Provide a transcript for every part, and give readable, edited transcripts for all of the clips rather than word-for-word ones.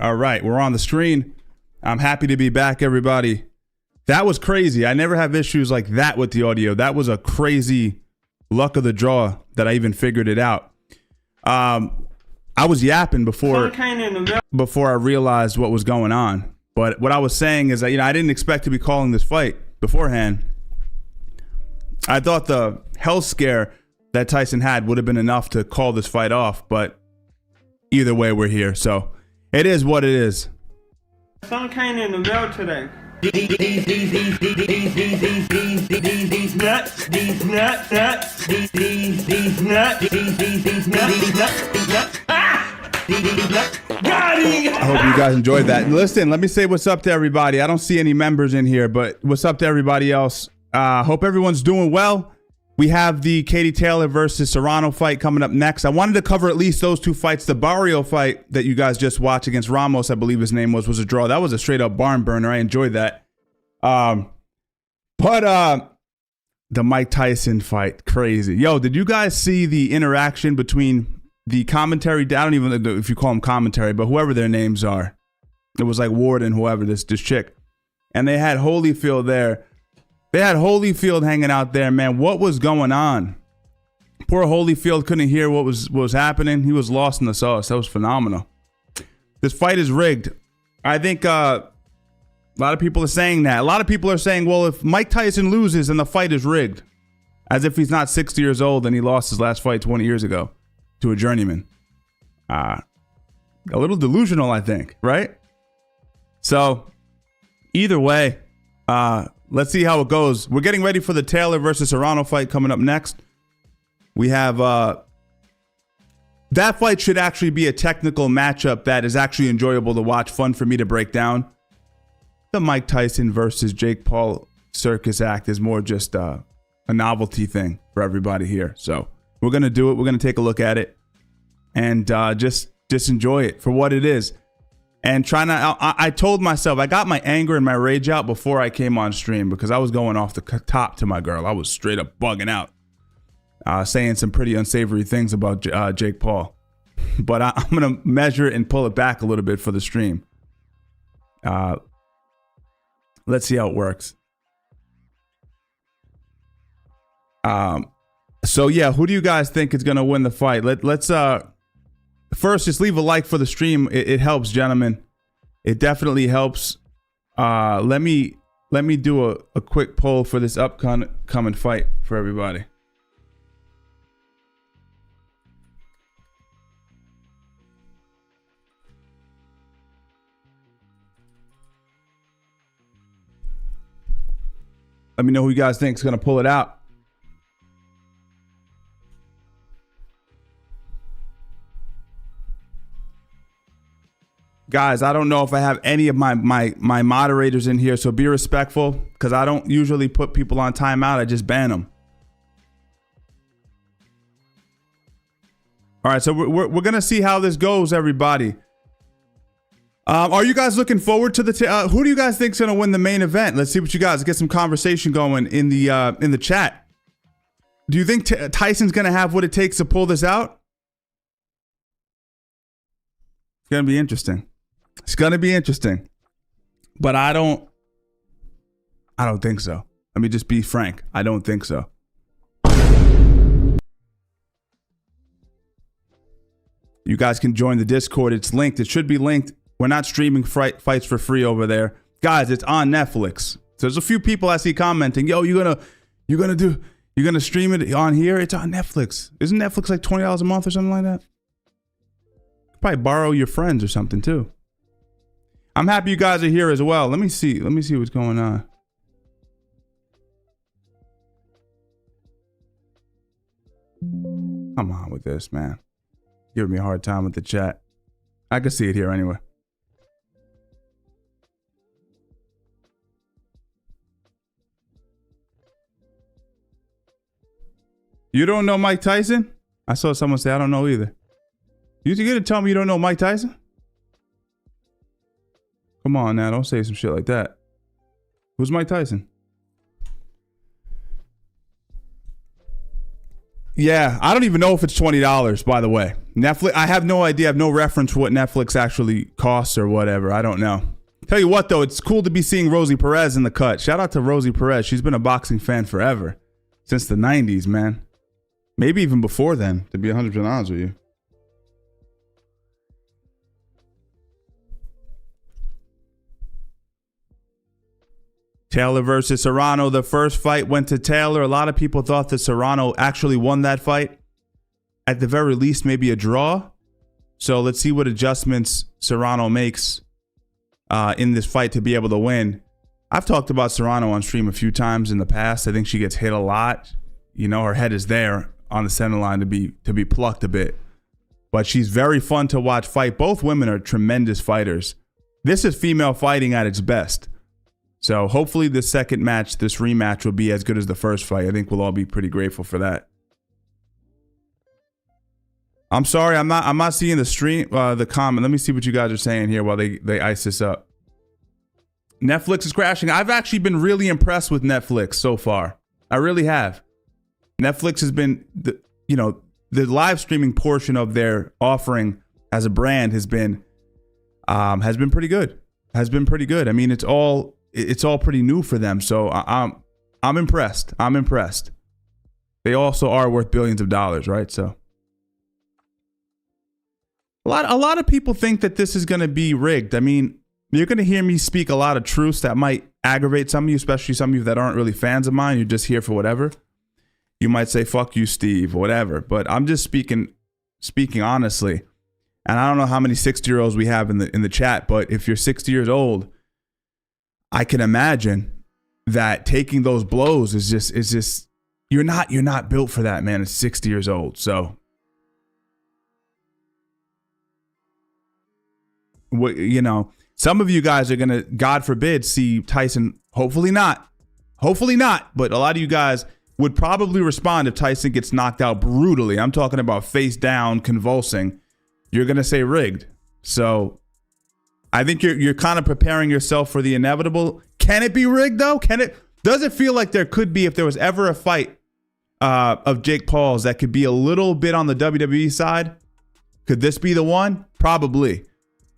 All right, we're on the screen. I'm happy to be back, everybody. That was crazy. I never have issues like that with the audio. That was a crazy luck of the draw that I even figured it out. I was yapping before I realized what was going on. But what I was saying is that, I didn't expect to be calling this fight beforehand. I thought the health scare that Tyson had would have been enough to call this fight off, but either way, we're here. So it is what it is. Some kind in the mail today. These nuts. I hope you guys enjoyed that. Listen, let me say what's up to everybody. I don't see any members in here, but what's up to everybody else? Hope everyone's doing well. We have the Katie Taylor versus Serrano fight coming up next. I wanted to cover at least those two fights. The Barrio fight that you guys just watched against Ramos, I believe his name was a draw. That was a straight up barn burner. I enjoyed that. But the Mike Tyson fight, crazy. Yo, did you guys see the interaction between the commentary? I don't even know if you call them commentary, but whoever their names are. It was like Ward and whoever, this chick. And they had Holyfield there. They had Holyfield hanging out there, man. What was going on? Poor Holyfield couldn't hear what was happening. He was lost in the sauce. That was phenomenal. This fight is rigged. I think a lot of people are saying that. A lot of people are saying, well, if Mike Tyson loses, then the fight is rigged. As if he's not 60 years old and he lost his last fight 20 years ago to a journeyman. A little delusional, I think, right? So, either way, let's see how it goes. We're getting ready for the Taylor versus Serrano fight coming up next. We have that fight should actually be a technical matchup that is actually enjoyable to watch, fun for me to break down. The Mike Tyson versus Jake Paul circus act is more just a novelty thing for everybody here. So we're going to do it. We're going to take a look at it and just enjoy it for what it is. And I told myself, I got my anger and my rage out before I came on stream because I was going off the top to my girl. I was straight up bugging out, saying some pretty unsavory things about Jake Paul. But I'm going to measure it and pull it back a little bit for the stream. Let's see how it works. So, yeah, who do you guys think is going to win the fight? Let's first, just leave a like for the stream. It helps, gentlemen. It definitely helps. Let me do a quick poll for this upcoming fight for everybody. Let me know who you guys think is going to pull it out. Guys, I don't know if I have any of my moderators in here, so be respectful because I don't usually put people on timeout. I just ban them. All right, so we're going to see how this goes, everybody. Are you guys looking forward to the who do you guys think is going to win the main event? Let's see what you guys get some conversation going in the chat. Do you think Tyson's going to have what it takes to pull this out? It's going to be interesting. It's going to be interesting. But I don't think so. Let me just be frank. I don't think so. You guys can join the Discord. It's linked. It should be linked. We're not streaming fights for free over there. Guys, it's on Netflix. So there's a few people I see commenting, yo, you're gonna stream it on here? It's on Netflix. Isn't Netflix like $20 a month or something like that? Probably borrow your friends or something too. I'm happy you guys are here as well. Let me see what's going on. Come on with this, man. Giving me a hard time with the chat. I can see it here anyway. You don't know Mike Tyson? I saw someone say, I don't know either. You gonna tell me you don't know Mike Tyson? Come on now, don't say some shit like that. Who's Mike Tyson? Yeah, I don't even know if it's $20, by the way. Netflix, I have no idea. I have no reference for what Netflix actually costs or whatever. I don't know. Tell you what, though, it's cool to be seeing Rosie Perez in the cut. Shout out to Rosie Perez. She's been a boxing fan forever. Since the 90s, man. Maybe even before then, to be 100% honest with you. Taylor versus Serrano. The first fight went to Taylor. A lot of people thought that Serrano actually won that fight. At the very least, maybe a draw. So let's see what adjustments Serrano makes in this fight to be able to win. I've talked about Serrano on stream a few times in the past. I think she gets hit a lot. You know, her head is there on the center line to be plucked a bit. But she's very fun to watch fight. Both women are tremendous fighters. This is female fighting at its best. So hopefully this second match, this rematch, will be as good as the first fight. I think we'll all be pretty grateful for that. I'm sorry, I'm not seeing the stream, the comment. Let me see what you guys are saying here while they ice this up. Netflix is crashing. I've actually been really impressed with Netflix so far. I really have. Netflix has been, the live streaming portion of their offering as a brand has been pretty good. Has been pretty good. I mean, it's all pretty new for them. So I'm impressed. I'm impressed. They also are worth billions of dollars, right? So a lot of people think that this is going to be rigged. I mean, you're going to hear me speak a lot of truths that might aggravate some of you, especially some of you that aren't really fans of mine. You're just here for whatever. You might say, fuck you, Steve, or whatever. But I'm just speaking honestly. And I don't know how many 60-year-olds we have in the chat, but if you're 60 years old, I can imagine that taking those blows is just you're not built for that, man. It's 60 years old. So some of you guys are gonna, God forbid, see Tyson. Hopefully not, but a lot of you guys would probably respond if Tyson gets knocked out brutally. I'm talking about face down, convulsing. You're gonna say rigged. So I think you're kind of preparing yourself for the inevitable. Can it be rigged though? Does it feel like there could be, if there was ever a fight of Jake Paul's that could be a little bit on the WWE side? Could this be the one? Probably.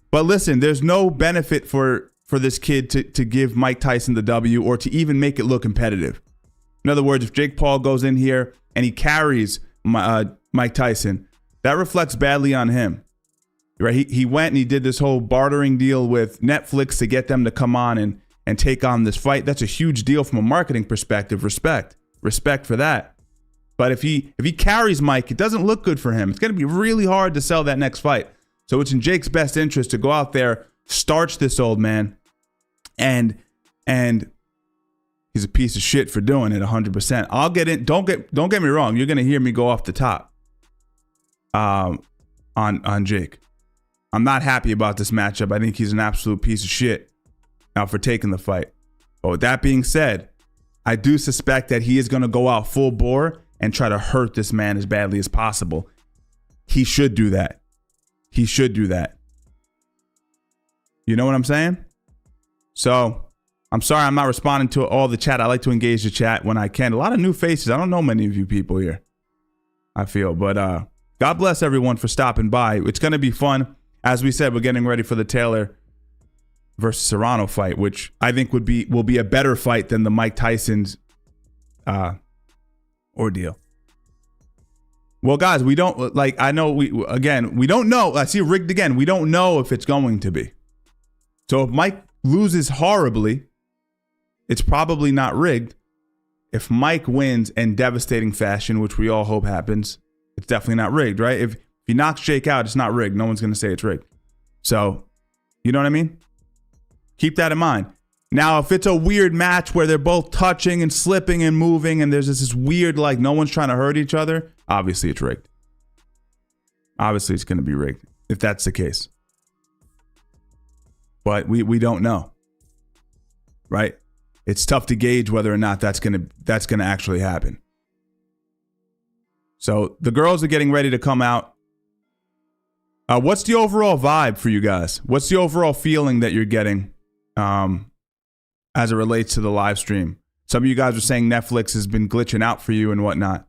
But listen, there's no benefit for this kid to give Mike Tyson the W or to even make it look competitive. In other words, if Jake Paul goes in here and he carries Mike Tyson, that reflects badly on him. Right? He went and he did this whole bartering deal with Netflix to get them to come on and take on this fight. That's a huge deal from a marketing perspective. Respect for that. But if he carries Mike, it doesn't look good for him. It's going to be really hard to sell that next fight. So it's in Jake's best interest to go out there, starch this old man, and he's a piece of shit for doing it 100%. I'll get in. Don't get me wrong. You're going to hear me go off the top on Jake. I'm not happy about this matchup. I think he's an absolute piece of shit for taking the fight. But with that being said, I do suspect that he is going to go out full bore and try to hurt this man as badly as possible. He should do that. He should do that. You know what I'm saying? So I'm sorry I'm not responding to all the chat. I like to engage the chat when I can. A lot of new faces. I don't know many of you people here, I feel. But God bless everyone for stopping by. It's going to be fun. As we said, we're getting ready for the Taylor versus Serrano fight, which I think will be a better fight than the Mike Tyson's ordeal. Well, guys, we don't I know we don't know. I see rigged again. We don't know if it's going to be. So if Mike loses horribly, it's probably not rigged. If Mike wins in devastating fashion, which we all hope happens, it's definitely not rigged, right? If he knocks Jake out, it's not rigged. No one's going to say it's rigged. So, you know what I mean? Keep that in mind. Now, if it's a weird match where they're both touching and slipping and moving and there's this weird, no one's trying to hurt each other, obviously it's rigged. Obviously it's going to be rigged if that's the case. But we don't know. Right? It's tough to gauge whether or not that's going to actually happen. So the girls are getting ready to come out. What's the overall vibe for you guys? What's the overall feeling that you're getting as it relates to the live stream? Some of you guys are saying Netflix has been glitching out for you and whatnot.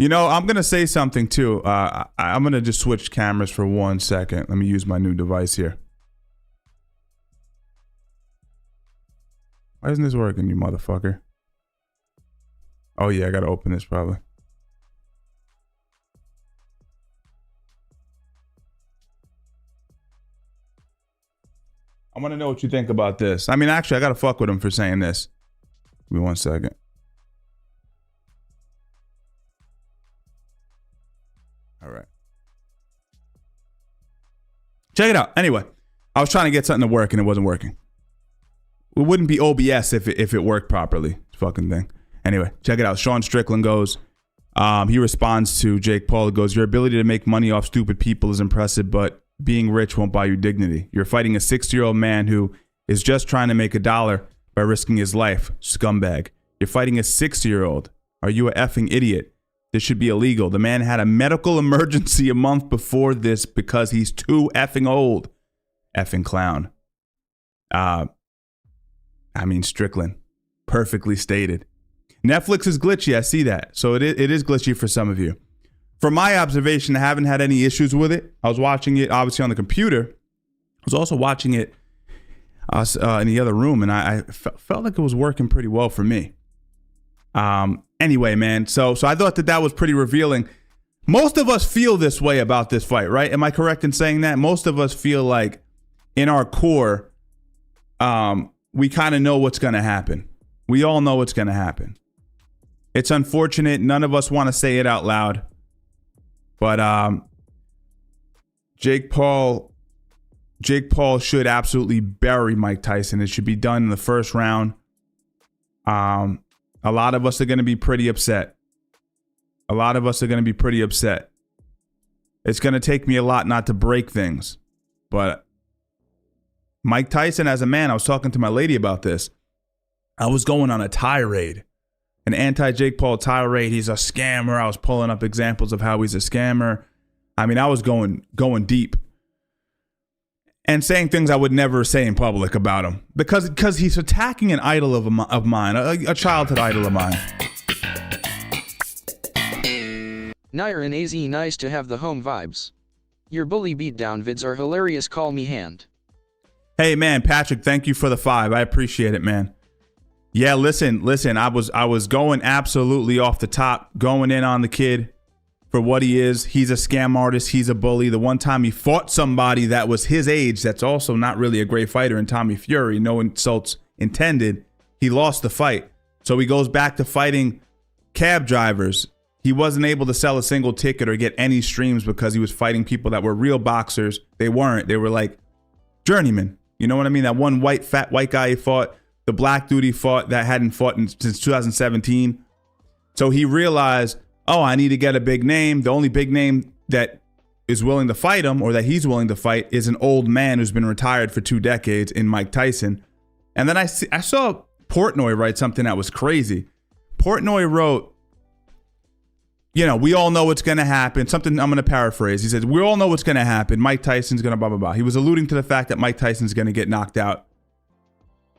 You know, I'm going to say something too. I'm going to just switch cameras for 1 second. Let me use my new device here. Why isn't this working, you motherfucker? Oh yeah, I got to open this probably. I want to know what you think about this. I mean, actually, I got to fuck with him for saying this. Give me 1 second. All right. Check it out. Anyway, I was trying to get something to work and it wasn't working. It wouldn't be OBS if it worked properly. Fucking thing. Anyway, check it out. Sean Strickland goes, he responds to Jake Paul. He goes, your ability to make money off stupid people is impressive, but being rich won't buy you dignity. You're fighting a 60-year-old man who is just trying to make $1 by risking his life. Scumbag. You're fighting a 60-year-old. Are you a effing idiot? This should be illegal. The man had a medical emergency a month before this because he's too effing old. Effing clown. I mean, Strickland. Perfectly stated. Netflix is glitchy. I see that. So it is glitchy for some of you. From my observation, I haven't had any issues with it. I was watching it, obviously, on the computer. I was also watching it in the other room, and I felt like it was working pretty well for me. Anyway, man, so I thought that was pretty revealing. Most of us feel this way about this fight, right? Am I correct in saying that? Most of us feel like in our core, we kind of know what's going to happen. We all know what's going to happen. It's unfortunate. None of us want to say it out loud. But Jake Paul should absolutely bury Mike Tyson. It should be done in the first round. A lot of us are going to be pretty upset. It's going to take me a lot not to break things. But Mike Tyson, as a man, I was talking to my lady about this. I was going on a tirade, an anti-Jake Paul tirade. He's a scammer. I was pulling up examples of how he's a scammer. I mean, I was going deep and saying things I would never say in public about him because he's attacking an idol of mine, a childhood idol of mine. Nair and AZ, nice to have the home vibes. Your bully beatdown vids are hilarious, call me hand. Hey man, Patrick, thank you for the 5. I appreciate it, man. Yeah, listen, I was going absolutely off the top, going in on the kid for what he is. He's a scam artist, he's a bully. The one time he fought somebody that was his age, that's also not really a great fighter, in Tommy Fury, no insults intended, he lost the fight. So he goes back to fighting cab drivers. He wasn't able to sell a single ticket or get any streams because he was fighting people that were real boxers. They weren't. They were like journeymen. You know what I mean? That one fat white guy he fought, the black dude he fought that hadn't fought since 2017. So he realized, oh, I need to get a big name. The only big name that is willing to fight him, or that he's willing to fight, is an old man who's been retired for 2 decades in Mike Tyson. And then I saw Portnoy write something that was crazy. Portnoy wrote, you know, we all know what's going to happen. Something I'm going to paraphrase. He said, we all know what's going to happen. Mike Tyson's going to blah, blah, blah. He was alluding to the fact that Mike Tyson's going to get knocked out.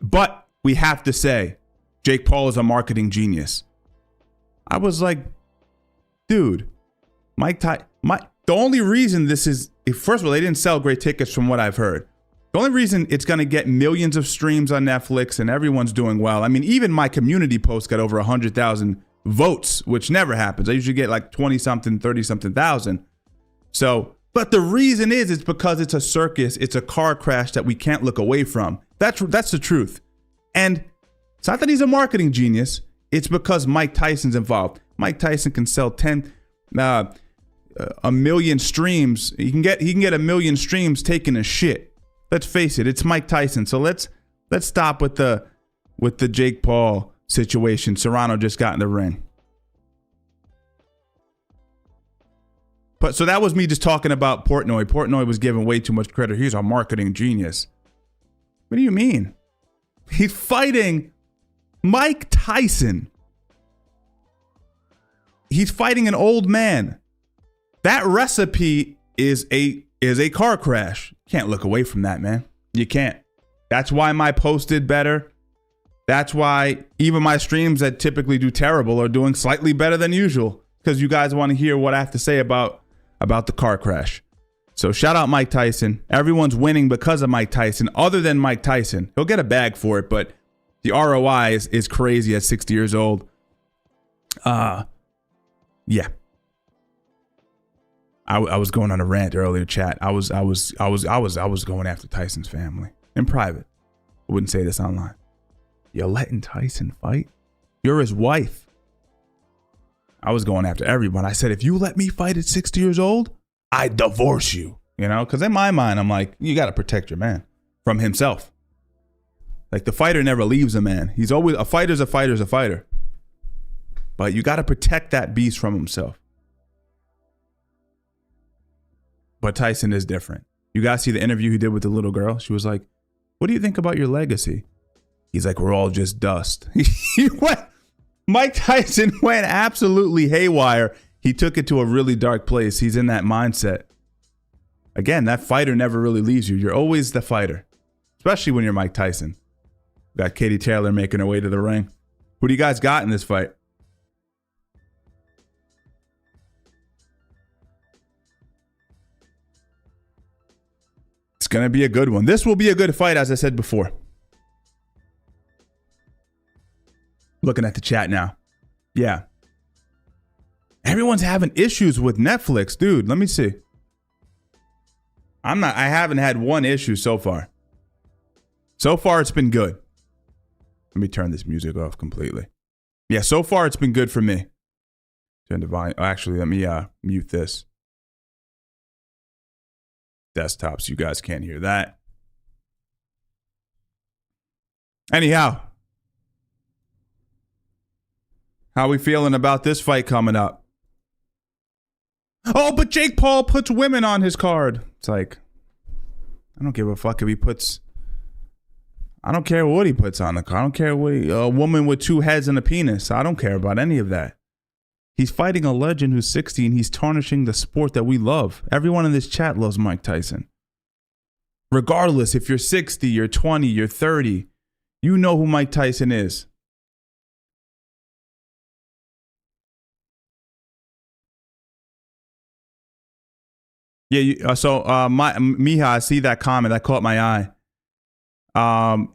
But we have to say, Jake Paul is a marketing genius. I was like, dude, the only reason this is, first of all, they didn't sell great tickets from what I've heard. The only reason it's going to get millions of streams on Netflix and everyone's doing well. I mean, even my community post got over 100,000 votes, which never happens. I usually get like 20-something, 30-something thousand. So, but the reason is, it's because it's a circus. It's a car crash that we can't look away from. That's the truth. And it's not that he's a marketing genius. It's because Mike Tyson's involved. Mike Tyson can sell a million streams. He can get 1 million streams taking a shit. Let's face it. It's Mike Tyson. So let's stop with the Jake Paul situation. Serrano just got in the ring. But so that was me just talking about Portnoy. Portnoy was given way too much credit. He's a marketing genius. What do you mean? He's fighting Mike Tyson. He's fighting an old man. That recipe is a car crash. Can't look away from that, man. You can't. That's why my post did better. That's why even my streams that typically do terrible are doing slightly better than usual. because you guys want to hear what I have to say about the car crash. So shout out Mike Tyson. Everyone's winning because of Mike Tyson, other than Mike Tyson. He'll get a bag for it, but the ROI is crazy at 60 years old. Yeah. I was going on a rant earlier, chat. I was going after Tyson's family in private. I wouldn't say this online. You're letting Tyson fight? You're his wife. I was going after everyone. I said, if you let me fight at 60 years old, I divorce you. You know, because in my mind, I'm like, you got to protect your man from himself. Like, the fighter never leaves a man. He's always a fighter's a fighter's a fighter. But you got to protect that beast from himself. But Tyson is different. You guys see the interview he did with the little girl? She was like, what do you think about your legacy? He's like, we're all just dust. Mike Tyson went absolutely haywire. He took it to a really dark place. He's in that mindset. Again, that fighter never really leaves you. You're always the fighter, especially when you're Mike Tyson. Got Katie Taylor making her way to the ring. Who do you guys got in this fight? It's going to be a good one. This will be a good fight, as I said before. Looking at the chat now. Yeah. Everyone's having issues with Netflix, dude. Let me see. I haven't had one issue so far. So far, it's been good. Let me turn this music off completely. Yeah, so far, it's been good for me. Turn the volume. Actually, let me mute this. Desktop, so you guys can't hear that. Anyhow. How we feeling about this fight coming up? Oh, but Jake Paul puts women on his card. It's like, I don't give a fuck if he puts, I don't care what he puts on the card. I don't care what a woman with two heads and a penis. I don't care about any of that. He's fighting a legend who's 60 and he's tarnishing the sport that we love. Everyone in this chat loves Mike Tyson. Regardless if you're 60, you're 20, you're 30, you know who Mike Tyson is. Yeah, so Miha, I see that comment. That caught my eye.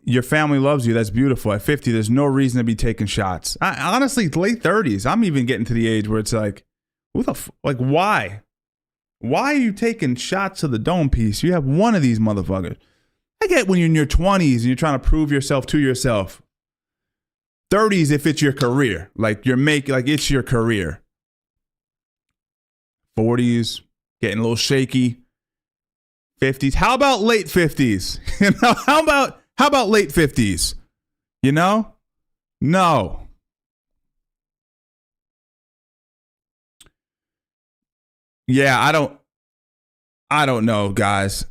Your family loves you. That's beautiful. At 50, there's no reason to be taking shots. Honestly, late 30s. I'm even getting to the age where it's like, why? Why are you taking shots to the dome piece? You have one of these motherfuckers. I get when you're in your 20s and you're trying to prove yourself to yourself. 30s if it's your career. It's your career. 40s. Getting a little shaky. 50s. How about late 50s? You know, how about late 50s? You know? No. Yeah, I don't know, guys.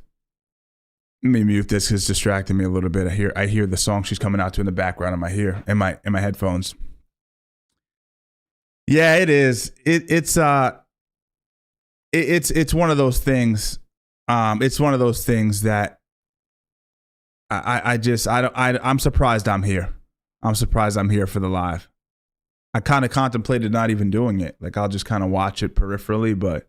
Let me mute this because it's distracting me a little bit. I hear the song she's coming out to in the background in my headphones. Yeah, it is. It's one of those things. It's one of those things that I'm surprised I'm here. I'm surprised I'm here for the live. I kind of contemplated not even doing it. Like, I'll just kind of watch it peripherally, but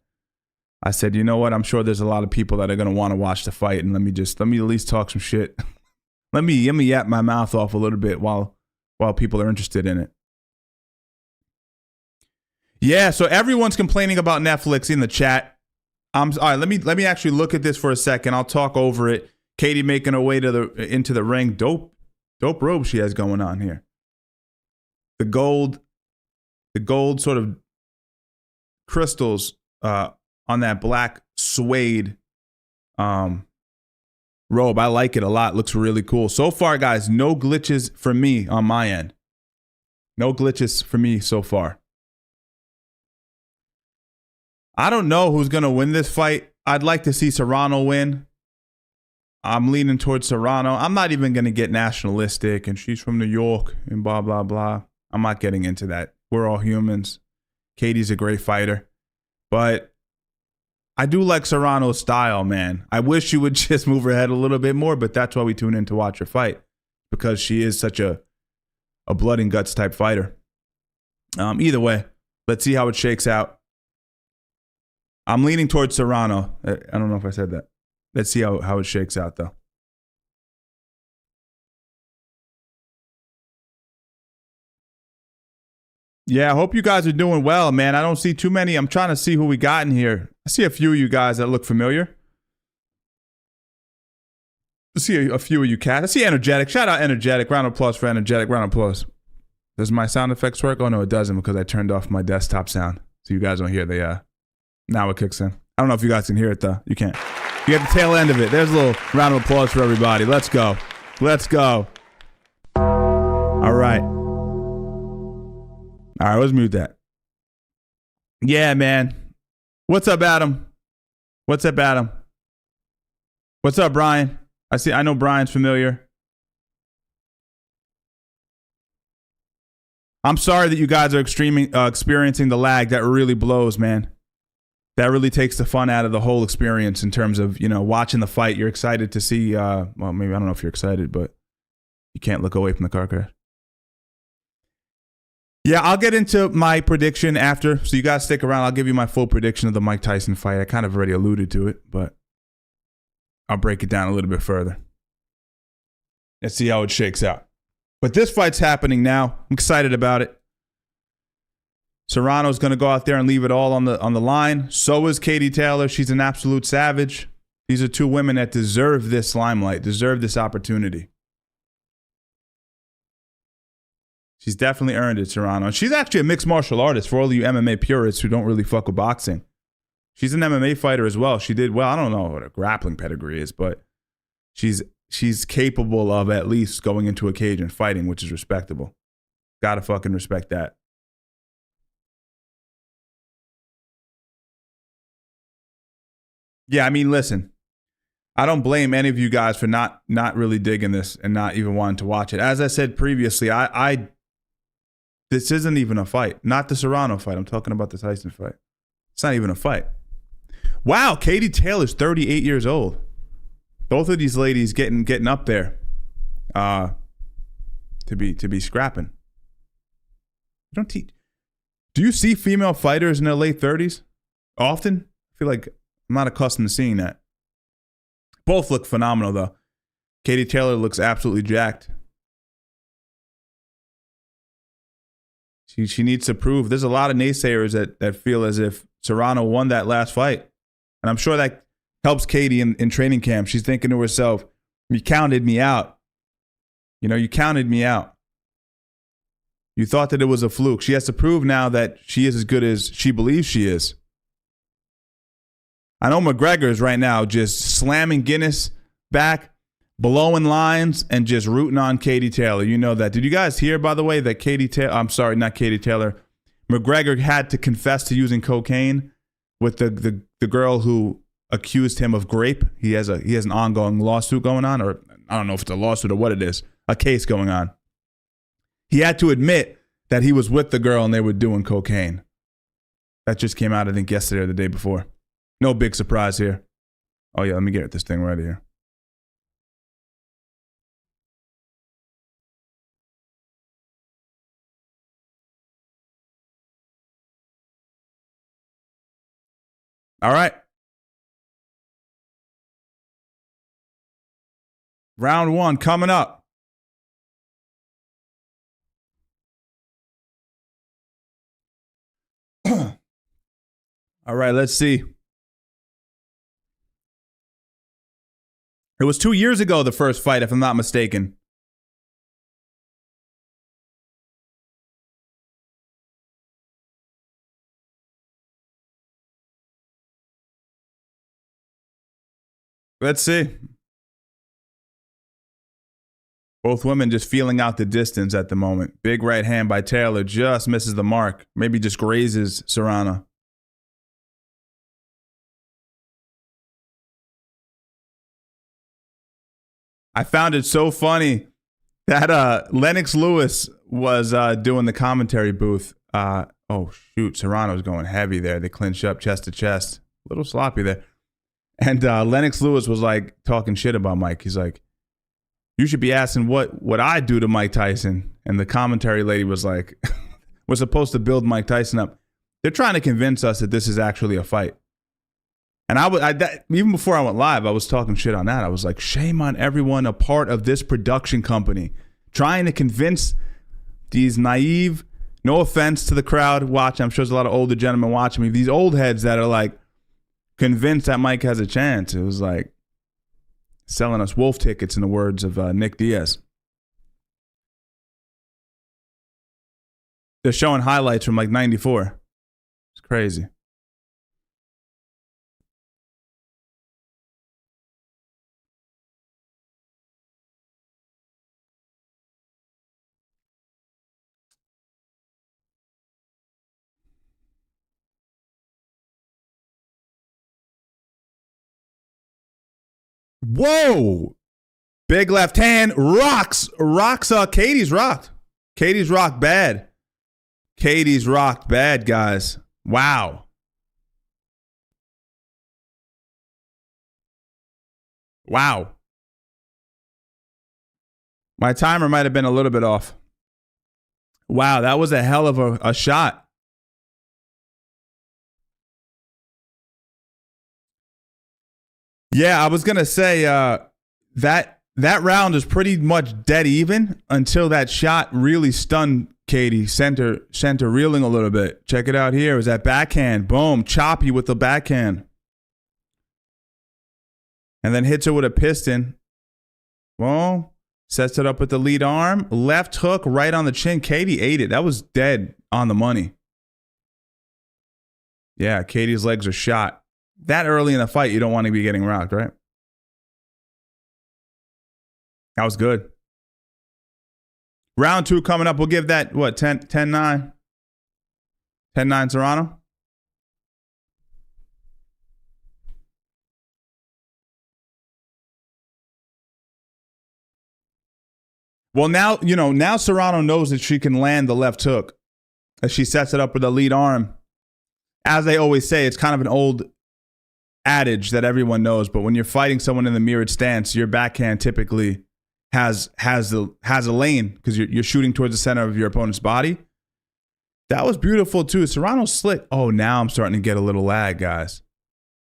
I said, you know what? I'm sure there's a lot of people that are going to want to watch the fight, and let me at least talk some shit. let me yap my mouth off a little bit while people are interested in it. Yeah, so everyone's complaining about Netflix in the chat. All right, let me actually look at this for a second. I'll talk over it. Katie making her way into the ring. Dope robe she has going on here. The gold sort of crystals on that black suede robe. I like it a lot. Looks really cool. So far, guys, no glitches for me on my end. No glitches for me so far. I don't know who's going to win this fight. I'd like to see Serrano win. I'm leaning towards Serrano. I'm not even going to get nationalistic and she's from New York and blah, blah, blah. I'm not getting into that. We're all humans. Katie's a great fighter. But I do like Serrano's style, man. I wish she would just move her head a little bit more, but that's why we tune in to watch her fight, because she is such a blood and guts type fighter. Either way, Let's see how it shakes out. I'm leaning towards Serrano. I don't know if I said that. Let's see how it shakes out, though. Yeah, I hope you guys are doing well, man. I don't see too many. I'm trying to see who we got in here. I see a few of you guys that look familiar. I see a few of you cats. I see Energetic. Shout out Energetic. Round of applause for Energetic. Round of applause. Does my sound effects work? Oh, no, it doesn't because I turned off my desktop sound. So you guys don't hear the, now it kicks in. I don't know if you guys can hear it, though. You can't. You get the tail end of it. There's a little round of applause for everybody. Let's go. Let's go. All right. All right, let's mute that. Yeah, man. What's up, Adam? What's up, Adam? What's up, Brian? I know Brian's familiar. I'm sorry that you guys are experiencing the lag. That really blows, man. That really takes the fun out of the whole experience in terms of, watching the fight. You're excited to see, well, maybe I don't know if you're excited, but you can't look away from the car crash. Yeah, I'll get into my prediction after, so you guys stick around. I'll give you my full prediction of the Mike Tyson fight. I kind of already alluded to it, but I'll break it down a little bit further. Let's see how it shakes out. But this fight's happening now. I'm excited about it. Serrano's going to go out there and leave it all on the line. So is Katie Taylor. She's an absolute savage. These are two women that deserve this limelight, deserve this opportunity. She's definitely earned it, Serrano. She's actually a mixed martial artist for all you MMA purists who don't really fuck with boxing. She's an MMA fighter as well. She did well. I don't know what a grappling pedigree is, but she's capable of at least going into a cage and fighting, which is respectable. Gotta fucking respect that. Yeah, I mean, listen. I don't blame any of you guys for not really digging this and not even wanting to watch it. As I said previously, this isn't even a fight. Not the Serrano fight. I'm talking about the Tyson fight. It's not even a fight. Wow, Katie Taylor's 38 years old. Both of these ladies getting up there to be scrapping. Do you see female fighters in their late 30s often? I feel like I'm not accustomed to seeing that. Both look phenomenal, though. Katie Taylor looks absolutely jacked. She needs to prove. There's a lot of naysayers that feel as if Serrano won that last fight. And I'm sure that helps Katie in training camp. She's thinking to herself, you counted me out. You counted me out. You thought that it was a fluke. She has to prove now that she is as good as she believes she is. I know McGregor's right now just slamming Guinness back, blowing lines, and just rooting on Katie Taylor. You know that. Did you guys hear, by the way, that McGregor had to confess to using cocaine with the girl who accused him of grape? He has an ongoing lawsuit going on, or I don't know if it's a lawsuit or what it is, a case going on. He had to admit that he was with the girl and they were doing cocaine. That just came out, I think, yesterday or the day before. No big surprise here. Oh, yeah, let me get this thing right here. All right. Round one coming up. All right, let's see. It was 2 years ago, the first fight, if I'm not mistaken. Let's see. Both women just feeling out the distance at the moment. Big right hand by Taylor just misses the mark. Maybe just grazes Serrano. I found it so funny that Lennox Lewis was doing the commentary booth. Oh, shoot. Serrano's going heavy there. They clinch up chest to chest. A little sloppy there. And Lennox Lewis was like talking shit about Mike. He's like, you should be asking what I do to Mike Tyson. And the commentary lady was like, we're supposed to build Mike Tyson up. They're trying to convince us that this is actually a fight. And even before I went live, I was talking shit on that. I was like, shame on everyone a part of this production company trying to convince these naive, no offense to the crowd watching, I'm sure there's a lot of older gentlemen watching me, these old heads that are like convinced that Mike has a chance. It was like selling us wolf tickets, in the words of Nick Diaz. They're showing highlights from like 94. It's crazy. Whoa! Big left hand rocks. Katie's rocked. Katie's rocked bad. Katie's rocked bad, guys. Wow. Wow. My timer might have been a little bit off. Wow, that was a hell of a shot. Yeah, I was gonna say that round is pretty much dead even until that shot really stunned Katie. Sent her reeling a little bit. Check it out here. It was that backhand. Boom, choppy with the backhand, and then hits her with a piston. Well, sets it up with the lead arm, left hook right on the chin. Katie ate it. That was dead on the money. Yeah, Katie's legs are shot. That early in the fight, you don't want to be getting rocked, right? That was good. Round 2 coming up. We'll give that, what, 10-9? 10-9 Serrano? Well, now Serrano knows that she can land the left hook as she sets it up with the lead arm. As they always say, it's kind of an old adage that everyone knows, but when you're fighting someone in the mirrored stance, your backhand typically has a lane because you're shooting towards the center of your opponent's body. That was beautiful too. Serrano's slick. Oh, now I'm starting to get a little lag, guys.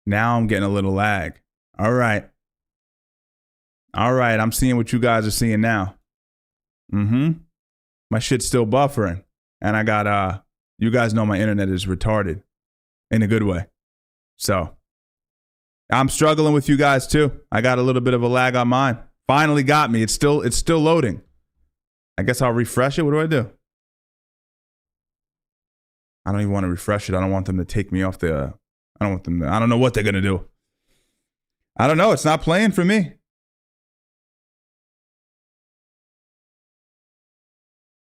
Now I'm getting a little lag. All right. I'm seeing what you guys are seeing now. My shit's still buffering, and I got you guys know my internet is retarded in a good way. So I'm struggling with you guys too. I got a little bit of a lag on mine. Finally got me. It's still loading. I guess I'll refresh it. What do I do? I don't even want to refresh it. I don't want them to take me off the I don't know what they're going to do. I don't know. It's not playing for me.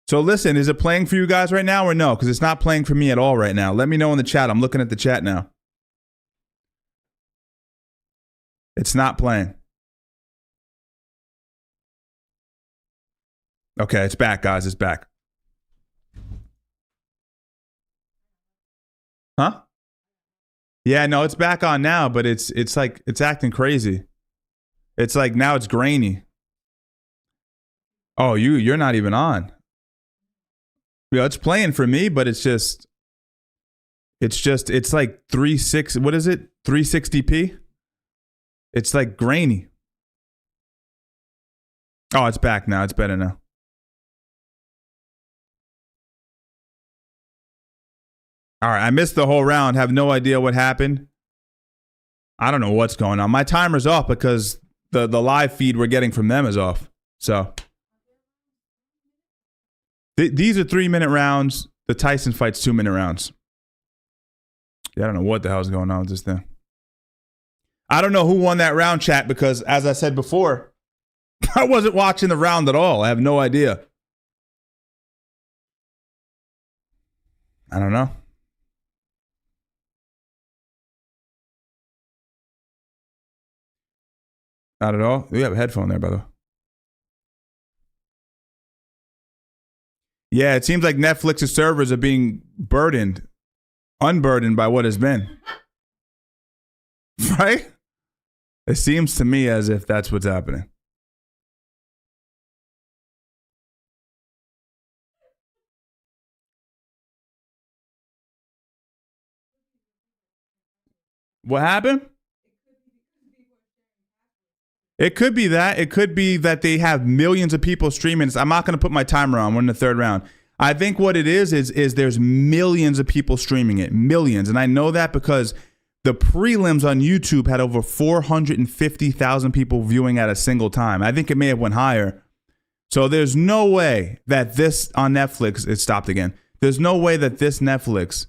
So listen, is it playing for you guys right now or no? Because it's not playing for me at all right now. Let me know in the chat. I'm looking at the chat now. It's not playing. Okay, it's back, guys. It's back. Huh? Yeah, no, it's back on now, but it's like it's acting crazy. It's like now it's grainy. Oh, you're not even on. Yeah, it's playing for me, but it's like 360. What is it? 360p. It's like grainy. Oh, it's back now. It's better now. All right, I missed the whole round. Have no idea what happened. I don't know what's going on. My timer's off because the live feed we're getting from them is off. So these are 3-minute rounds. The Tyson fight's 2-minute rounds. Yeah, I don't know what the hell's going on with this thing. I don't know who won that round, chat, because as I said before, I wasn't watching the round at all. I have no idea. I don't know. Not at all. We have a headphone there, by the way. Yeah, it seems like Netflix's servers are being unburdened by what has been. Right? It seems to me as if that's what's happening. What happened? It could be that. It could be that they have millions of people streaming. I'm not going to put my timer on. We're in the third round. I think what it is there's millions of people streaming it. Millions. And I know that because the prelims on YouTube had over 450,000 people viewing at a single time. I think it may have went higher. So there's no way that this on Netflix, it stopped again. There's no way that this Netflix,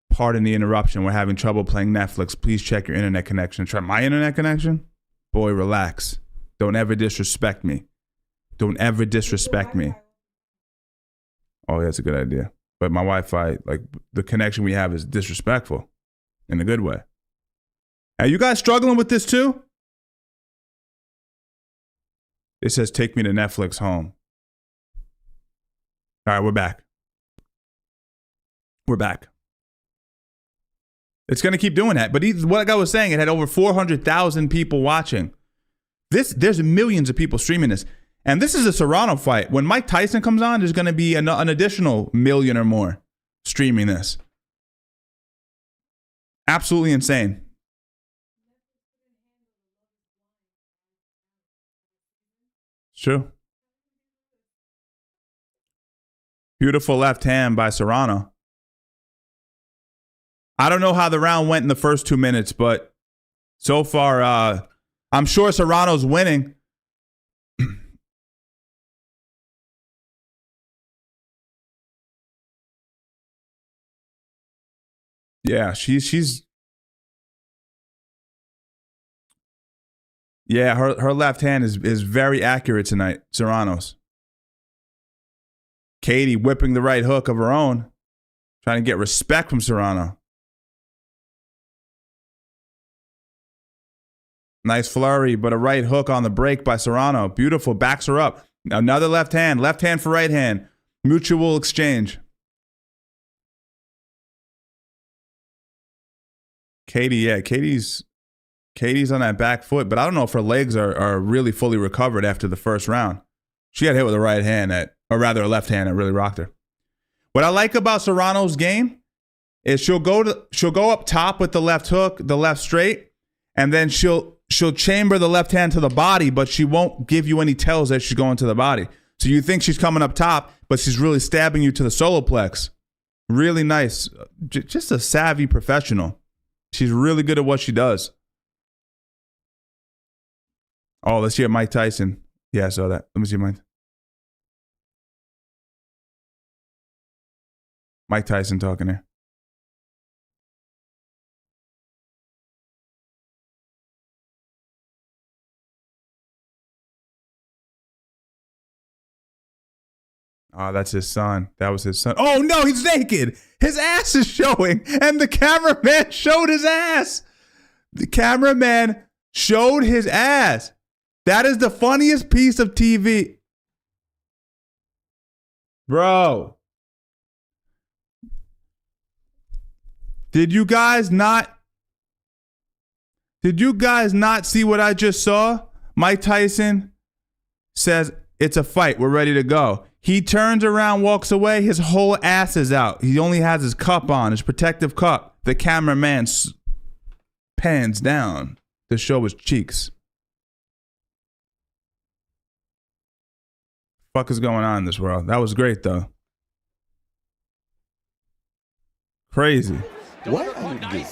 pardon the interruption, we're having trouble playing Netflix. Please check your internet connection. Try my internet connection? Boy, relax. Don't ever disrespect me. Don't ever disrespect me. Oh, yeah, that's a good idea. But my Wi-Fi, like the connection we have is disrespectful in a good way. Are you guys struggling with this too? It says, take me to Netflix home. All right, we're back. We're back. It's going to keep doing that. But like I was saying, it had over 400,000 people watching. There's millions of people streaming this. And this is a Serrano fight. When Mike Tyson comes on, there's going to be an additional million or more streaming this. Absolutely insane. It's true. Beautiful left hand by Serrano. I don't know how the round went in the first 2 minutes, but so far, I'm sure Serrano's winning. Yeah, she's yeah, her left hand is very accurate tonight, Serrano's. Katie whipping the right hook of her own, trying to get respect from Serrano. Nice flurry, but a right hook on the break by Serrano. Beautiful, backs her up. Another left hand for right hand. Mutual exchange. Katie, yeah, Katie's on that back foot, but I don't know if her legs are really fully recovered after the first round. She got hit with a right hand or rather a left hand that really rocked her. What I like about Serrano's game is she'll go up top with the left hook, the left straight, and then she'll chamber the left hand to the body, but she won't give you any tells that she's going to the body. So you think she's coming up top, but she's really stabbing you to the solar plex. Really nice. Just a savvy professional. She's really good at what she does. Oh, let's hear Mike Tyson. Yeah, I saw that. Let me see Mike Tyson talking there. Oh, that's his son. That was his son. Oh, no, he's naked. His ass is showing, and the cameraman showed his ass. The cameraman showed his ass. That is the funniest piece of TV. Bro. Did you guys not see what I just saw? Mike Tyson says, it's a fight. We're ready to go. He turns around, walks away. His whole ass is out. He only has his cup on, his protective cup. The cameraman pans down to show his cheeks. Fuck is going on in this world? That was great, though. Crazy. What are you doing?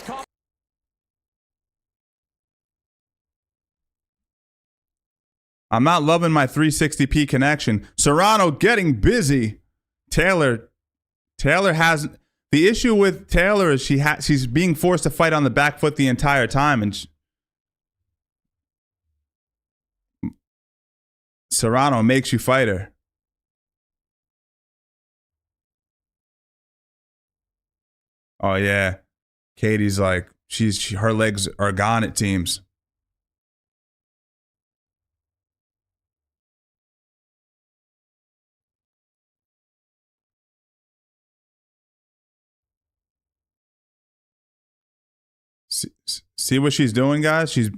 I'm not loving my 360p connection. Serrano getting busy. Taylor has the issue with Taylor is she's being forced to fight on the back foot the entire time, and Serrano makes you fight her. Oh yeah, Katie's like her legs are gone. It seems. See what she's doing, guys? She's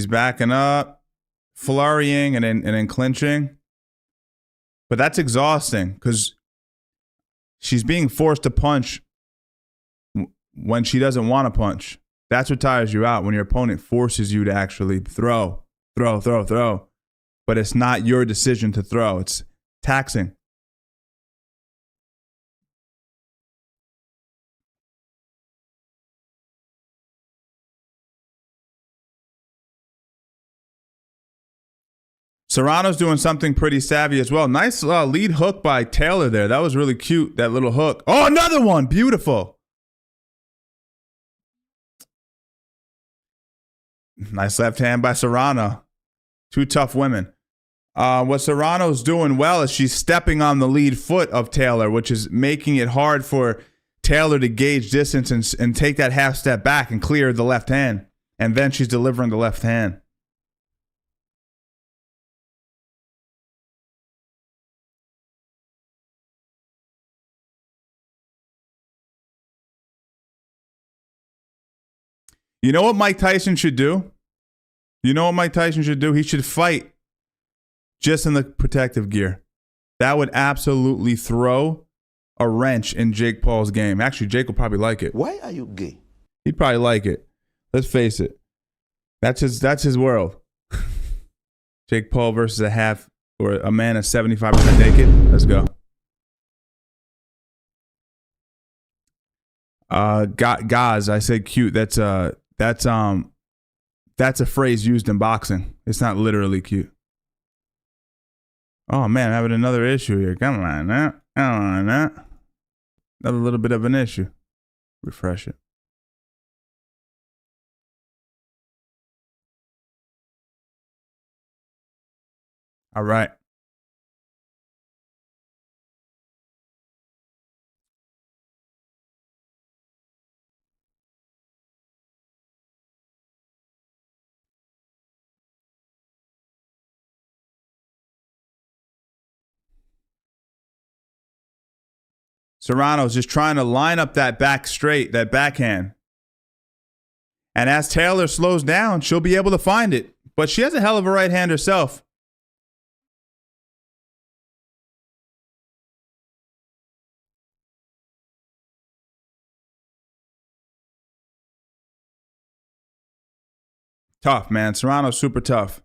backing up, flurrying, and then clinching. But that's exhausting because she's being forced to punch when she doesn't want to punch. That's what tires you out, when your opponent forces you to actually throw. But it's not your decision to throw. It's taxing. Serrano's doing something pretty savvy as well. Nice lead hook by Taylor there. That was really cute, that little hook. Oh, another one. Beautiful. Nice left hand by Serrano. Two tough women. What Serrano's doing well is she's stepping on the lead foot of Taylor, which is making it hard for Taylor to gauge distance and take that half step back and clear the left hand. And then she's delivering the left hand. You know what Mike Tyson should do? He should fight just in the protective gear. That would absolutely throw a wrench in Jake Paul's game. Actually, Jake will probably like it. Why are you gay? He'd probably like it. Let's face it. That's his world. Jake Paul versus a man that's 75% naked. Let's go. Gaz, I said cute. That's a phrase used in boxing. It's not literally cute. Oh man, I'm having another issue here. Come on now. Another little bit of an issue. Refresh it. All right. Serrano's just trying to line up that back straight, that backhand. And as Taylor slows down, she'll be able to find it. But she has a hell of a right hand herself. Tough, man. Serrano's super tough.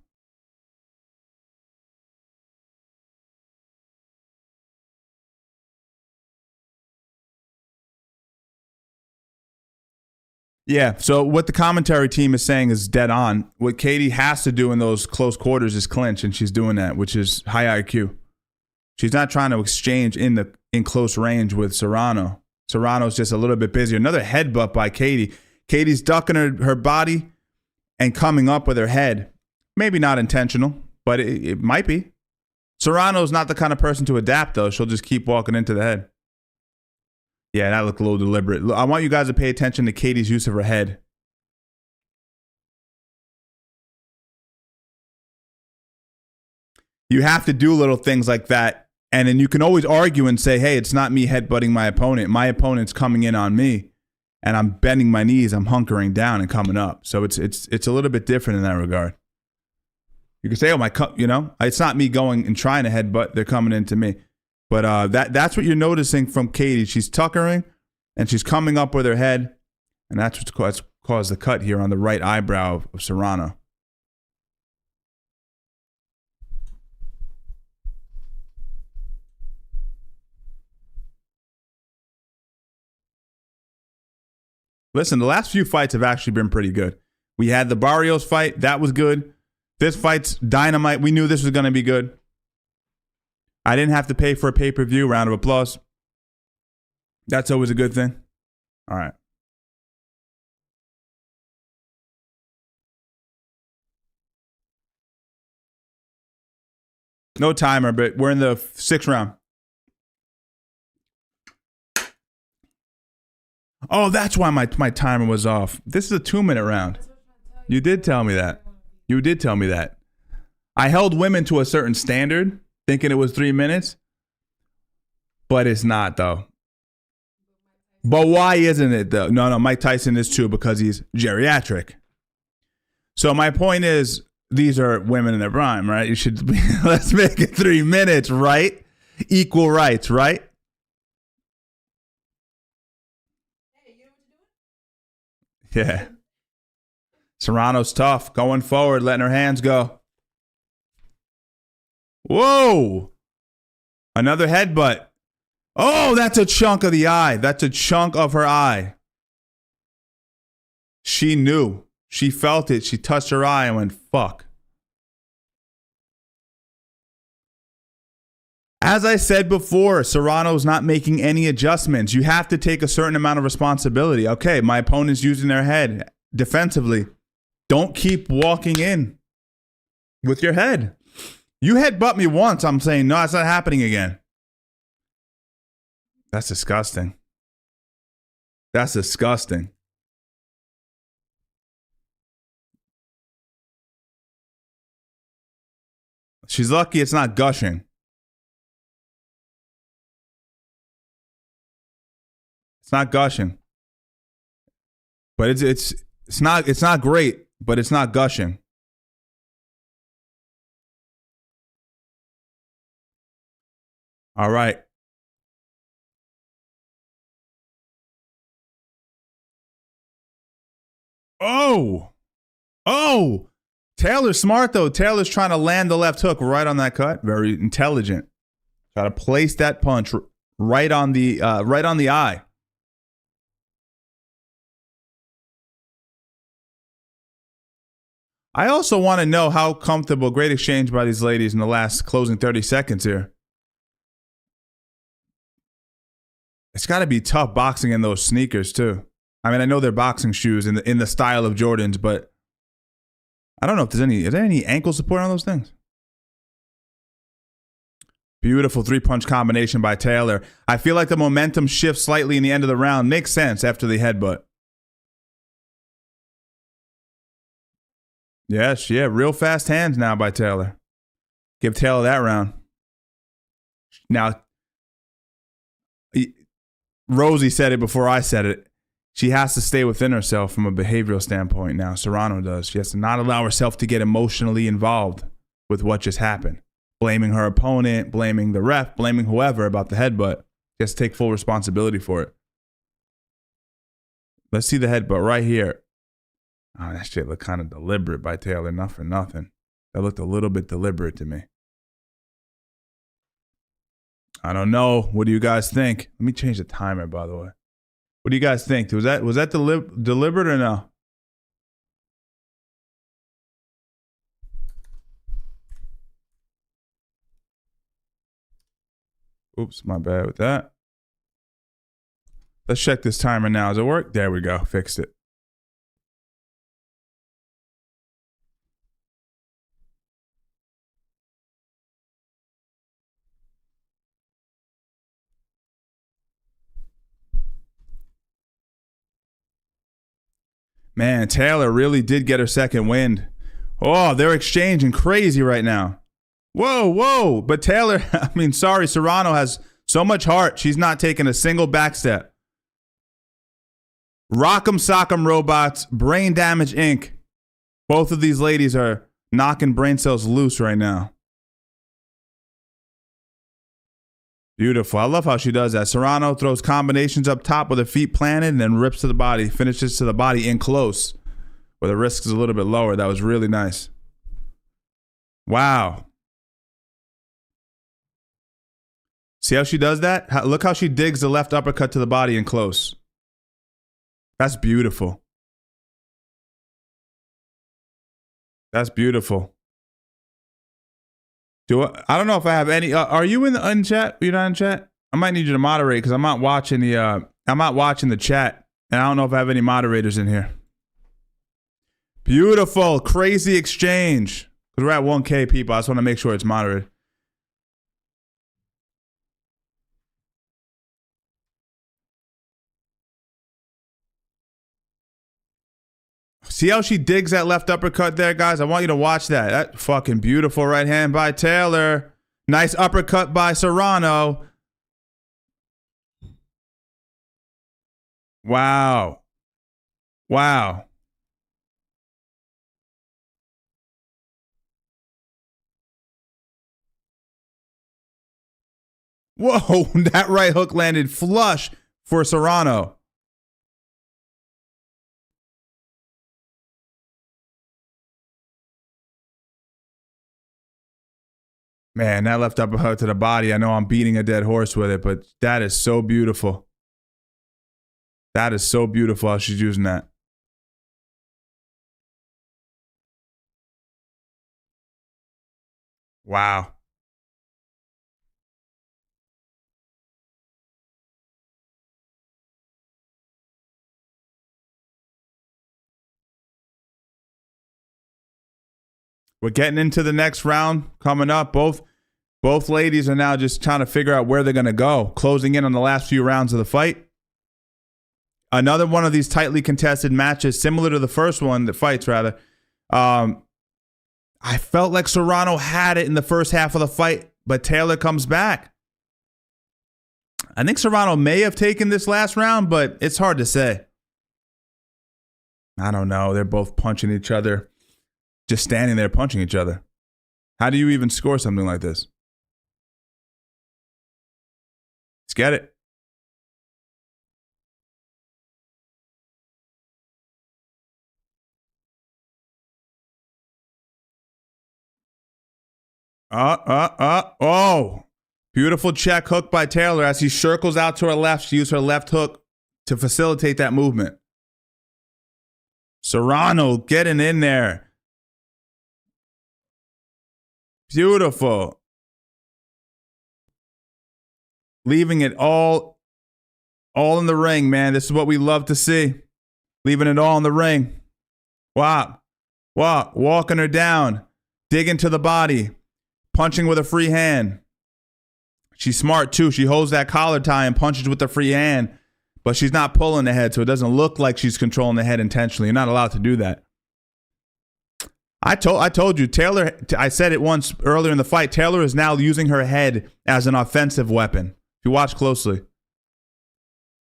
Yeah, so what the commentary team is saying is dead on. What Katie has to do in those close quarters is clinch, and she's doing that, which is high IQ. She's not trying to exchange in close range with Serrano. Serrano's just a little bit busier. Another headbutt by Katie. Katie's ducking her body and coming up with her head. Maybe not intentional, but it might be. Serrano's not the kind of person to adapt, though. She'll just keep walking into the head. Yeah, that looked a little deliberate. I want you guys to pay attention to Katie's use of her head. You have to do little things like that. And then you can always argue and say, hey, it's not me headbutting my opponent. My opponent's coming in on me. And I'm bending my knees. I'm hunkering down and coming up. So it's a little bit different in that regard. You can say, it's not me going and trying to headbutt. They're coming into me. But that's what you're noticing from Katie. She's tuckering, and she's coming up with her head, and that's what's caused the cut here on the right eyebrow of Serrano. Listen, the last few fights have actually been pretty good. We had the Barrios fight. That was good. This fight's dynamite. We knew this was going to be good. I didn't have to pay for a pay-per-view. Round of applause. That's always a good thing. All right. No timer, but we're in the 6th round. Oh, that's why my timer was off. This is a 2-minute round. You did tell me that. I held women to a certain standard, thinking it was 3 minutes, but it's not, though. But why isn't it, though? No, Mike Tyson is too, because he's geriatric. So my point is, these are women in their prime, right? You should be, let's make it 3 minutes, right? Equal rights, right? Hey, you know what you're doing? Yeah. Serrano's tough. Going forward, letting her hands go. Whoa. Another headbutt. Oh, that's a chunk of the eye. That's a chunk of her eye. She knew. She felt it. She touched her eye and went, fuck. As I said before, Serrano's not making any adjustments. You have to take a certain amount of responsibility. Okay, my opponent's using their head defensively. Don't keep walking in with your head. You headbutt me once, I'm saying, no, it's not happening again. That's disgusting. That's disgusting. She's lucky it's not gushing. It's not gushing. But it's not great, but it's not gushing. All right. Oh. Taylor's smart though. Taylor's trying to land the left hook right on that cut. Very intelligent. Try to place that punch right on the eye. I also want to know how comfortable. Great exchange by these ladies in the last closing 30 seconds here. It's got to be tough boxing in those sneakers too. I mean, I know they're boxing shoes in the style of Jordans, but I don't know if is there any ankle support on those things? Beautiful 3-punch combination by Taylor. I feel like the momentum shifts slightly in the end of the round. Makes sense after the headbutt. Yes, yeah, real fast hands now by Taylor. Give Taylor that round. Now, Rosie said it before I said it. She has to stay within herself from a behavioral standpoint now. Serrano does. She has to not allow herself to get emotionally involved with what just happened. Blaming her opponent, blaming the ref, blaming whoever about the headbutt. She has to take full responsibility for it. Let's see the headbutt right here. Oh, that shit looked kind of deliberate by Taylor. Not for nothing. That looked a little bit deliberate to me. I don't know. What do you guys think? Let me change the timer, by the way. What do you guys think? Was that deliberate or no? Oops, my bad with that. Let's check this timer now. Does it work? There we go. Fixed it. Man, Taylor really did get her second wind. Oh, they're exchanging crazy right now. Whoa. But Taylor, Serrano has so much heart. She's not taking a single back step. Rock'em Sock'em Robots, Brain Damage Inc. Both of these ladies are knocking brain cells loose right now. Beautiful. I love how she does that. Serrano throws combinations up top with her feet planted and then rips to the body, finishes to the body in close, where the risk is a little bit lower. That was really nice. Wow. See how she does that? Look how she digs the left uppercut to the body in close. That's beautiful. That's beautiful. I don't know if I have any. Are you in chat? You're not in chat? I might need you to moderate because I'm not watching the chat, and I don't know if I have any moderators in here. Beautiful, crazy exchange. Because we're at 1K people. I just want to make sure it's moderated. See how she digs that left uppercut there, guys? I want you to watch that. That fucking beautiful right hand by Taylor. Nice uppercut by Serrano. Wow. Wow. Whoa, that right hook landed flush for Serrano. Man, that left uppercut to the body. I know I'm beating a dead horse with it, but that is so beautiful. That is so beautiful how she's using that. Wow. We're getting into the next round coming up. Both ladies are now just trying to figure out where they're going to go, closing in on the last few rounds of the fight. Another one of these tightly contested matches, similar to the first one, the fights rather. I felt like Serrano had it in the first half of the fight, but Taylor comes back. I think Serrano may have taken this last round, but it's hard to say. I don't know. They're both punching each other, just standing there punching each other. How do you even score something like this? Let's get it. Oh. Beautiful check hook by Taylor as he circles out to her left. She used her left hook to facilitate that movement. Serrano getting in there. Beautiful. Leaving it all in the ring, man. This is what we love to see. Leaving it all in the ring. Wow. Walking her down. Digging to the body. Punching with a free hand. She's smart too. She holds that collar tie and punches with the free hand, but she's not pulling the head, so it doesn't look like she's controlling the head intentionally. You're not allowed to do that. I told you, Taylor, I said it once earlier in the fight, Taylor is now using her head as an offensive weapon. If you watch closely.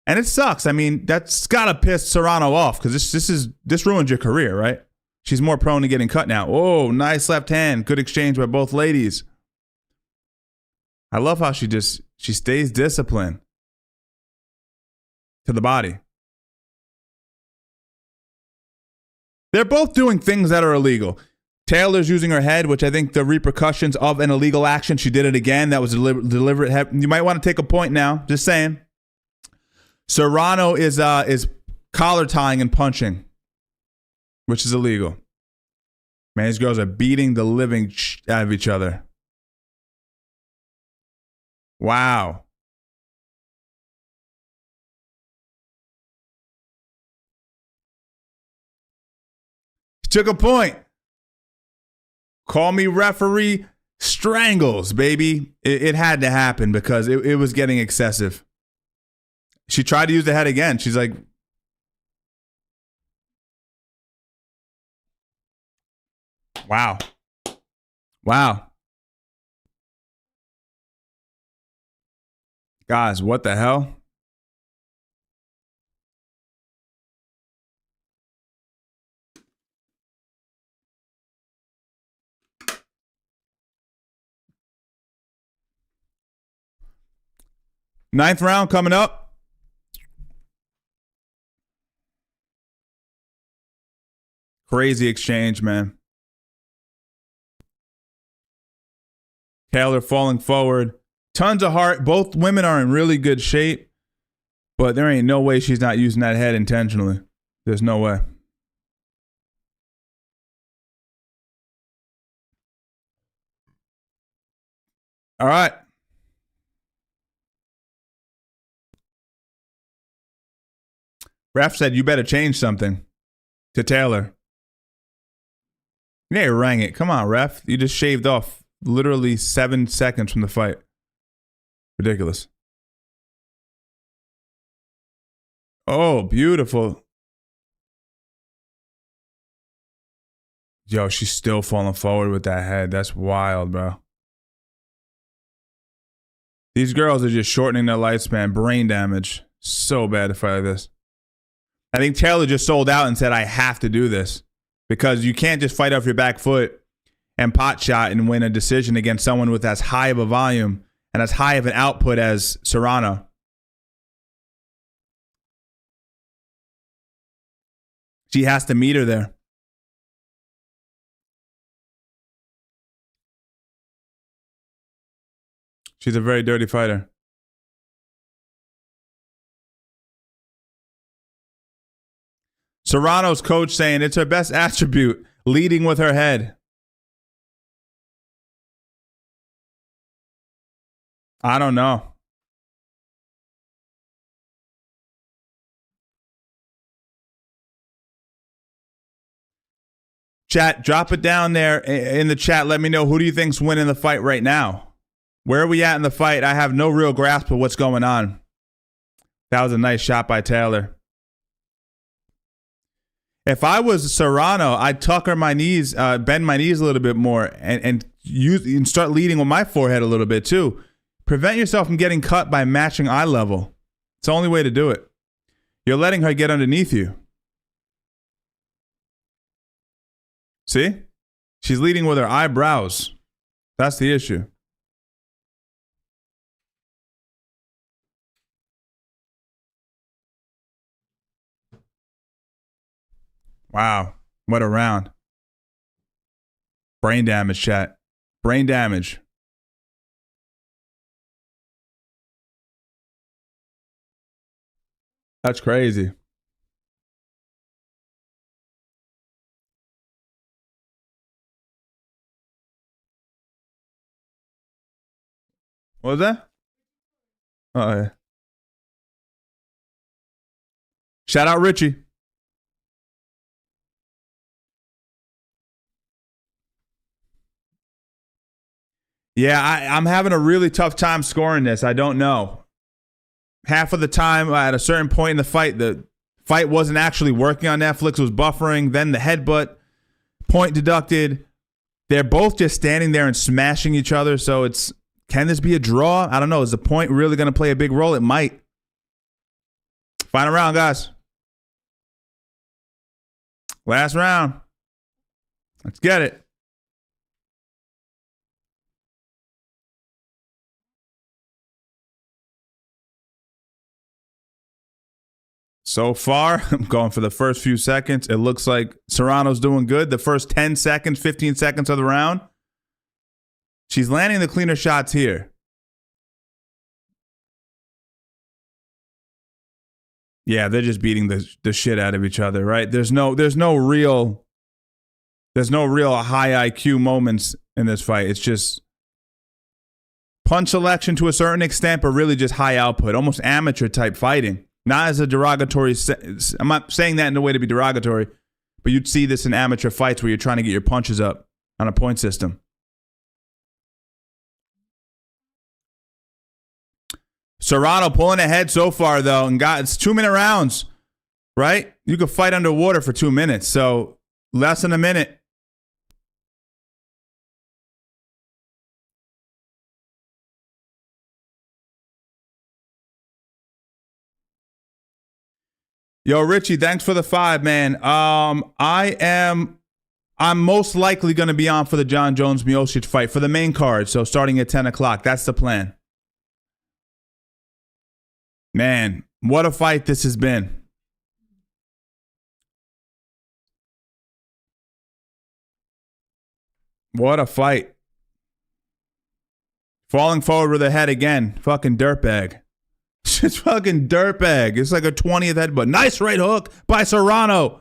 And it sucks. I mean, that's got to piss Serrano off because this ruins your career, right? She's more prone to getting cut now. Oh, nice left hand. Good exchange by both ladies. I love how she stays disciplined to the body. They're both doing things that are illegal. Taylor's using her head, which I think the repercussions of an illegal action, she did it again. That was a deliberate. You might want to take a point now. Just saying. Serrano is collar tying and punching, which is illegal. Man, these girls are beating the living out of each other. Wow. Took a point. Call me referee strangles, baby. It had to happen because it was getting excessive. She tried to use the head again. She's like, wow. Guys, what the hell? Ninth round coming up. Crazy exchange, man. Taylor falling forward. Tons of heart. Both women are in really good shape, but there ain't no way she's not using that head intentionally. There's no way. All right. Ref said you better change something to Taylor. Yeah, rang it. Come on, ref. You just shaved off literally 7 seconds from the fight. Ridiculous. Oh, beautiful. Yo, she's still falling forward with that head. That's wild, bro. These girls are just shortening their lifespan. Brain damage. So bad to fight like this. I think Taylor just sold out and said, I have to do this. Because you can't just fight off your back foot and pot shot and win a decision against someone with as high of a volume and as high of an output as Serrano. She has to meet her there. She's a very dirty fighter. Serrano's coach saying it's her best attribute, leading with her head. I don't know. Chat, drop it down there in the chat. Let me know, who do you think's winning the fight right now? Where are we at in the fight? I have no real grasp of what's going on. That was a nice shot by Taylor. If I was Serrano, I'd tucker my knees, bend my knees a little bit more, and start leading with my forehead a little bit too. Prevent yourself from getting cut by matching eye level. It's the only way to do it. You're letting her get underneath you. See? She's leading with her eyebrows. That's the issue. Wow. What a round. Brain damage, chat. Brain damage. That's crazy. What was that? Oh, yeah. Shout out Richie. Yeah, I'm having a really tough time scoring this. I don't know. Half of the time, at a certain point in the fight wasn't actually working on Netflix. It was buffering. Then the headbutt, point deducted. They're both just standing there and smashing each other. So can this be a draw? I don't know. Is the point really going to play a big role? It might. Final round, guys. Last round. Let's get it. So far, I'm going for the first few seconds. It looks like Serrano's doing good. The first 10 seconds, 15 seconds of the round. She's landing the cleaner shots here. Yeah, they're just beating the shit out of each other, right? There's no real high IQ moments in this fight. It's just punch selection to a certain extent, but really just high output, almost amateur type fighting. Not as a derogatory, I'm not saying that in a way to be derogatory, but you'd see this in amateur fights where you're trying to get your punches up on a point system. Serrano pulling ahead so far, though, and it's 2-minute rounds, right? You could fight underwater for 2 minutes, so less than a minute. Yo, Richie, thanks for the 5, man. I'm most likely going to be on for the John Jones Miocic fight for the main card. So starting at 10 o'clock, that's the plan. Man, what a fight this has been. What a fight. Falling forward with her head again. Fucking dirtbag. It's fucking dirtbag. It's like a 20th headbutt. Nice right hook by Serrano.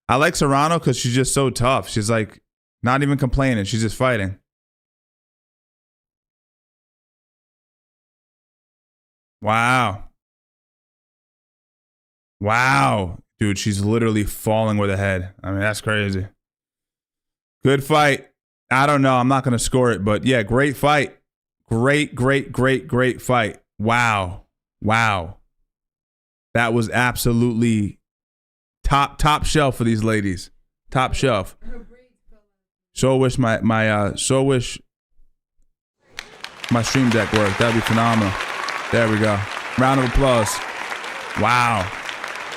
I like Serrano because she's just so tough. She's like not even complaining. She's just fighting. Wow. Wow. Dude, she's literally falling with her head. I mean, that's crazy. Good fight. I don't know. I'm not going to score it, but yeah, great fight. Great fight. Wow. That was absolutely top shelf for these ladies. Top shelf. So wish my stream deck worked. That'd be phenomenal. There we go. Round of applause. Wow.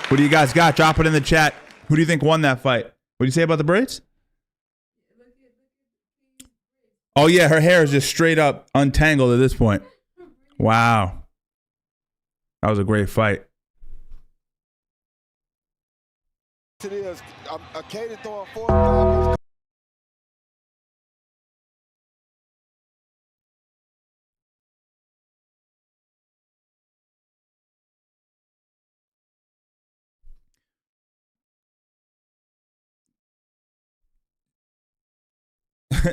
Who do you guys got? Drop it in the chat. Who do you think won that fight? What do you say about the braids? Oh, yeah, her hair is just straight up untangled at this point. Wow. That was a great fight. It is. Katie throwing 4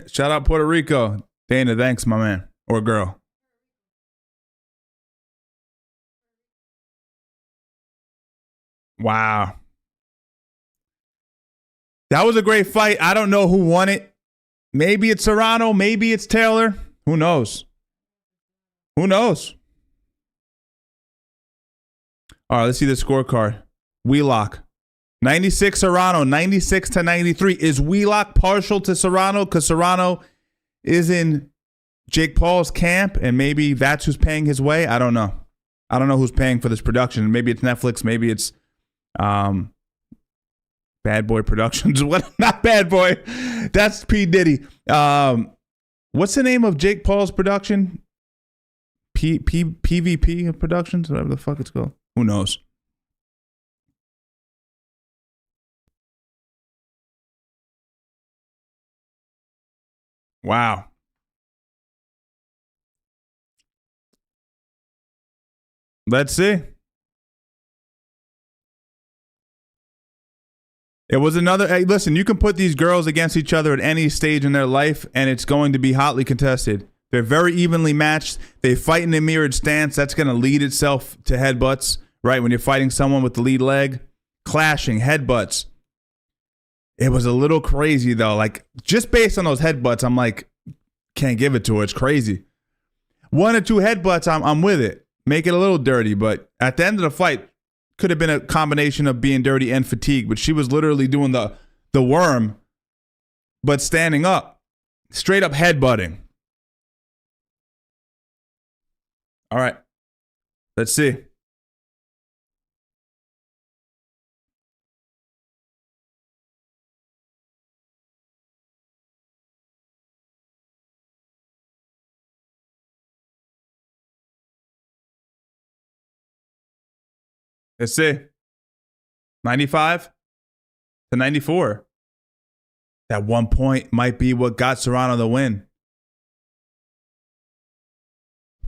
Shout out Puerto Rico. Dana, thanks, my man. Or girl. Wow. That was a great fight. I don't know who won it. Maybe it's Serrano. Maybe it's Taylor. Who knows? Who knows? All right, let's see the scorecard. Wheelock. 96 Serrano, 96 to 93. Is Wheelock partial to Serrano because Serrano is in Jake Paul's camp and maybe that's who's paying his way? I don't know. I don't know who's paying for this production. Maybe it's Netflix. Maybe it's Bad Boy Productions. What? Not Bad Boy. That's P. Diddy. What's the name of Jake Paul's production? PVP Productions? Whatever the fuck it's called. Who knows? Wow. Let's see. It was another. Hey, listen, you can put these girls against each other at any stage in their life, and it's going to be hotly contested. They're very evenly matched. They fight in a mirrored stance. That's going to lead itself to headbutts, right? When you're fighting someone with the lead leg, clashing, headbutts. It was a little crazy, though. Like, just based on those headbutts, I'm like, can't give it to her. It's crazy. 1 or 2 headbutts, I'm with it. Make it a little dirty, but at the end of the fight, could have been a combination of being dirty and fatigue, but she was literally doing the worm, but standing up, straight up headbutting. All right, let's see. Let's see. 95 to 94. That 1 point might be what got Serrano the win.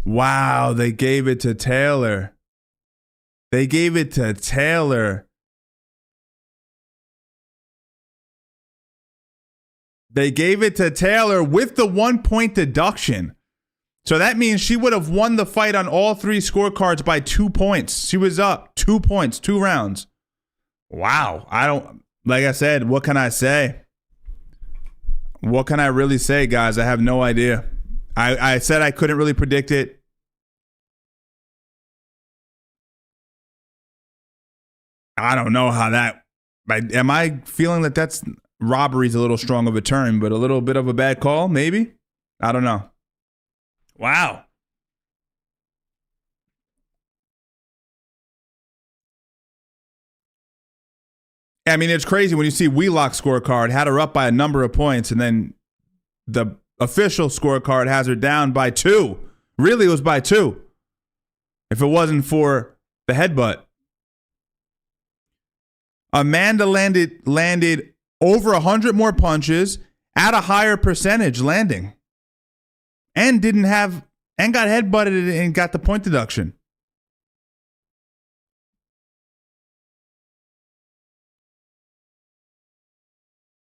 Wow, they gave it to Taylor. They gave it to Taylor. They gave it to Taylor with the 1 point deduction. So that means she would have won the fight on all 3 scorecards by 2 points. She was up 2 points, 2 rounds. Wow. Like I said, what can I say? What can I really say, guys? I have no idea. I said I couldn't really predict it. I don't know how that... Am I feeling that that's... Robbery's a little strong of a term, but a little bit of a bad call, maybe? I don't know. Wow. I mean, it's crazy when you see Wheelock's scorecard had her up by a number of points, and then the official scorecard has her down by 2. Really, it was by 2. If it wasn't for the headbutt. Amanda landed over 100 more punches at a higher percentage landing. And got headbutted and got the point deduction.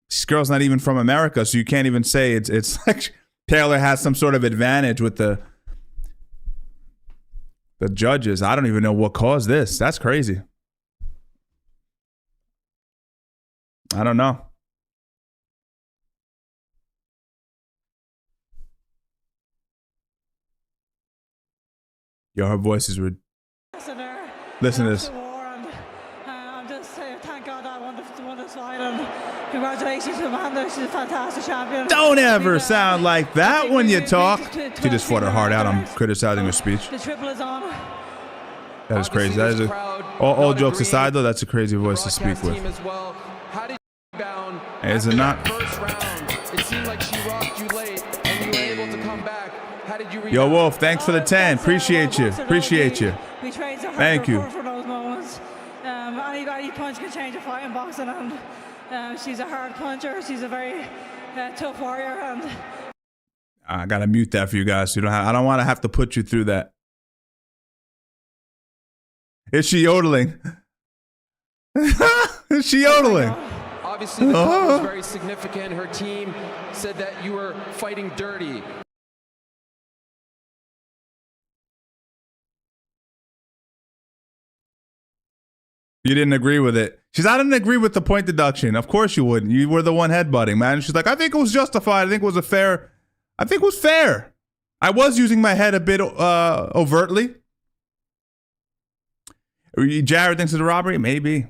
This girl's not even from America, so you can't even say it's like Taylor has some sort of advantage with the judges. I don't even know what caused this. That's crazy. I don't know. Yo, her voice is weird. Listen to this. I'm just thank God I won this fight, and congratulations to Amanda. She's a fantastic champion. Don't ever sound like that when you talk. She just fought her heart out. I'm criticizing her speech. The triple is on. That is crazy. That is all jokes aside, though. That's a crazy voice to speak with. Is it not? It seemed like she rocked you late, and you were able to come back. Yo, Wolf, thanks for the 10. Appreciate you. Appreciate you. Thank you. For those moments. Any punch can change a fight in boxing, and she's a hard puncher. She's a very tough warrior. And I gotta mute that for you guys. I don't want to have to put you through that. Is she yodeling? Is she yodeling? Obviously, the cut was very significant. Her team said that you were fighting dirty. You didn't agree with it. She's, I didn't agree with the point deduction. Of course you wouldn't. You were the one headbutting, man. She's like, I think it was justified. I think it was fair. I was using my head a bit overtly. Jared thinks it's a robbery? Maybe.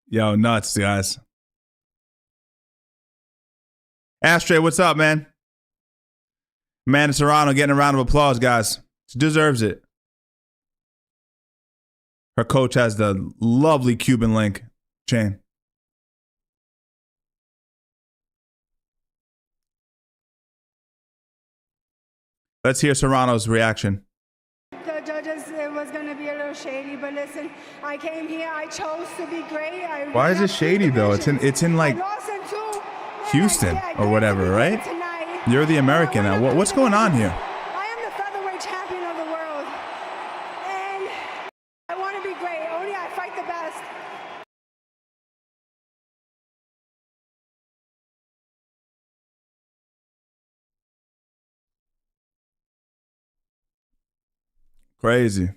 Yo, nuts, guys. Ashtray, what's up, man? Amanda Serrano getting a round of applause, guys. She deserves it. Her coach has the lovely Cuban link chain. Let's hear Serrano's reaction. The judges, it was going to be a little shady, but listen, I came here, I chose to be great. Why is it shady though? It's in like Houston or whatever, right? You're the American now. What's going on here? I am the featherweight champion of the world, and I want to be great. Only I fight the best. Crazy.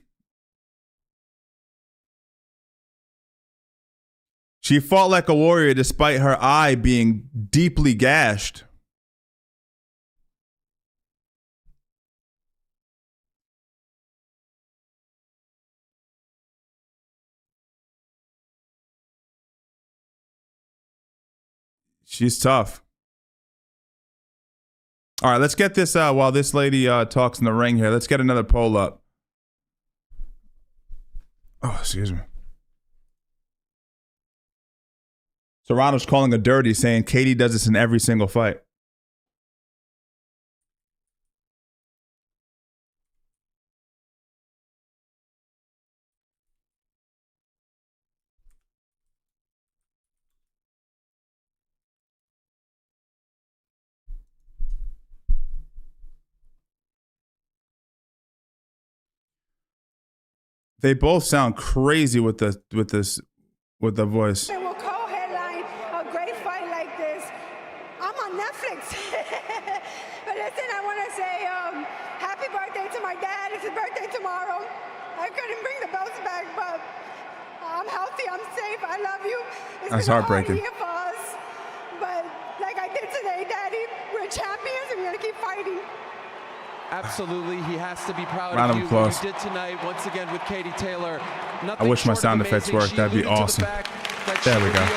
She fought like a warrior despite her eye being deeply gashed. She's tough. All right, let's get this while this lady talks in the ring here. Let's get another poll up. Oh, excuse me. Serrano's calling her dirty, saying Katie does this in every single fight. They both sound crazy with the voice. And we'll co-headline a great fight like this. I'm on Netflix. But listen, I want to say happy birthday to my dad. It's his birthday tomorrow. I couldn't bring the belts back, but I'm healthy. I'm safe. I love you. That's heartbreaking. It's been a hard year for us, but like I did today, Daddy, we're champions and we're gonna keep fighting. Absolutely, he has to be proud Round of of you. applause. What you did tonight, once again with Katie Taylor. I wish my sound effects worked. That'd be awesome. There we go.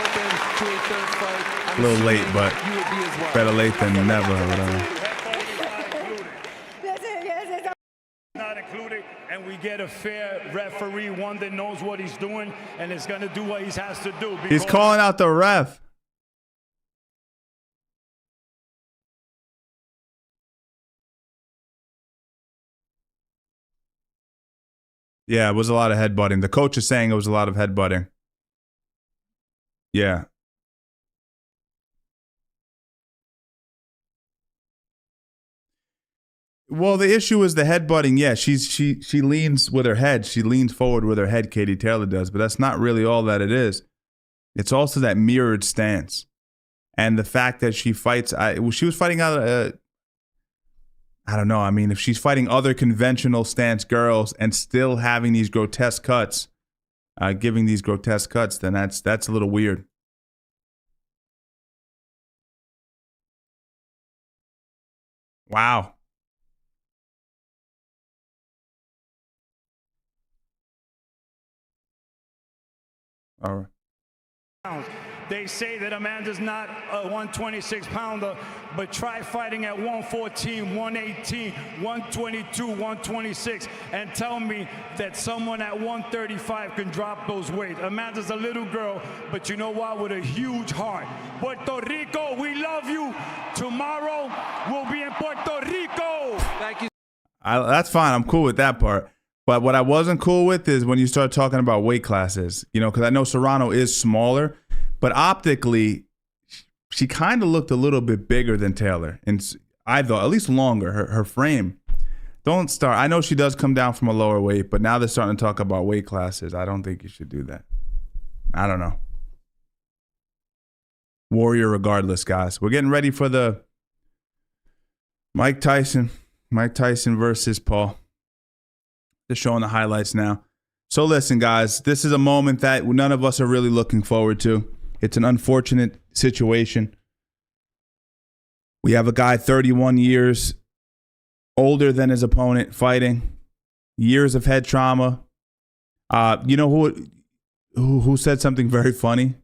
A little late, but better late than never. Not included, and we get a fair referee, one that knows what he's doing and is going to do what he has to do. He's calling out the ref. Yeah, it was a lot of headbutting. The coach is saying it was a lot of headbutting. Yeah. Well, the issue is the headbutting. Yeah, she leans with her head. She leans forward with her head, Katie Taylor does, but that's not really all that it is. It's also that mirrored stance. And the fact that she fights, she was fighting out I don't know. I mean, if she's fighting other conventional stance girls and still having these grotesque cuts, giving these grotesque cuts, then that's a little weird. Wow. All right. They say that Amanda's not a 126-pounder, but try fighting at 114, 118, 122, 126, and tell me that someone at 135 can drop those weights. Amanda's a little girl, but you know what? With a huge heart. Puerto Rico, we love you. Tomorrow, we'll be in Puerto Rico. Thank you. That's fine. I'm cool with that part. But what I wasn't cool with is when you start talking about weight classes, you know, because I know Serrano is smaller, but optically, she kind of looked a little bit bigger than Taylor. And I thought, at least longer, her frame. Don't start. I know she does come down from a lower weight, but now they're starting to talk about weight classes. I don't think you should do that. I don't know. Warrior regardless, guys. We're getting ready for the Mike Tyson versus Paul. Just showing the highlights now. So listen, guys, this is a moment that none of us are really looking forward to. It's an unfortunate situation. We have a guy 31 years older than his opponent fighting, years of head trauma. You know who said something very funny?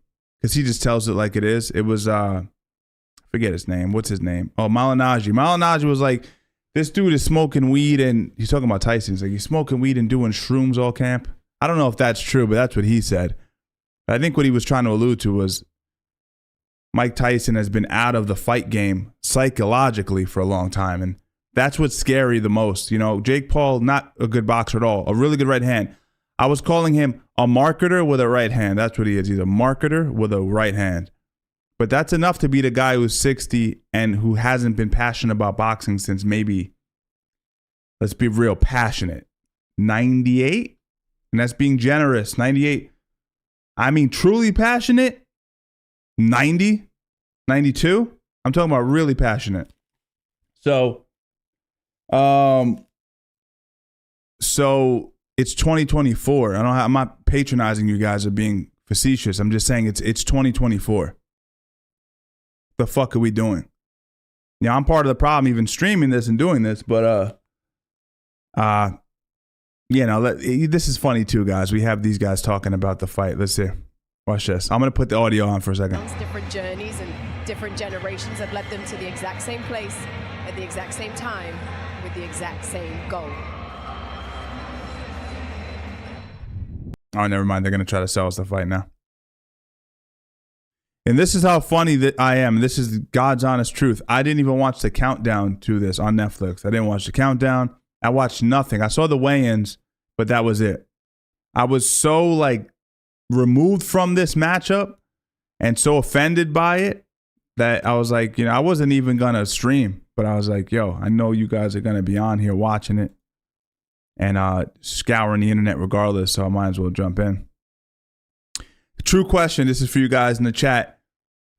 Because he just tells it like it is. It was, forget his name. What's his name? Oh, Malignaggi. Malignaggi was like, this dude is smoking weed, and he's talking about Tyson. He's like, he's smoking weed and doing shrooms all camp. I don't know if that's true, but that's what he said. But I think what he was trying to allude to was Mike Tyson has been out of the fight game psychologically for a long time, and that's what's scary the most. You know, Jake Paul, not a good boxer at all, a really good right hand. I was calling him a marketer with a right hand. That's what he is. He's a marketer with a right hand. But that's enough to beat a guy who's 60 and who hasn't been passionate about boxing since maybe, let's be real, passionate, 98? And that's being generous, 98. I mean, truly passionate, 90, 92. I'm talking about really passionate. So it's 2024. I'm not patronizing you guys or being facetious. I'm just saying it's 2024. The fuck are we doing? Yeah, I'm part of the problem even streaming this and doing this, but you know, this is funny too, guys. We have these guys talking about the fight. Let's see. Watch this. I'm going to put the audio on for a second. Different journeys and different generations have led them to the exact same place at the exact same time with the exact same goal. Oh, never mind. They're going to try to sell us the fight now. And this is how funny that I am. This is God's honest truth. I didn't even watch the countdown to this on Netflix. I didn't watch the countdown. I watched nothing. I saw the weigh-ins, but that was it. I was so like removed from this matchup and so offended by it that I was like, you know, I wasn't even going to stream, but I was like, yo, I know you guys are going to be on here watching it and scouring the internet regardless, so I might as well jump in. True question. This is for you guys in the chat.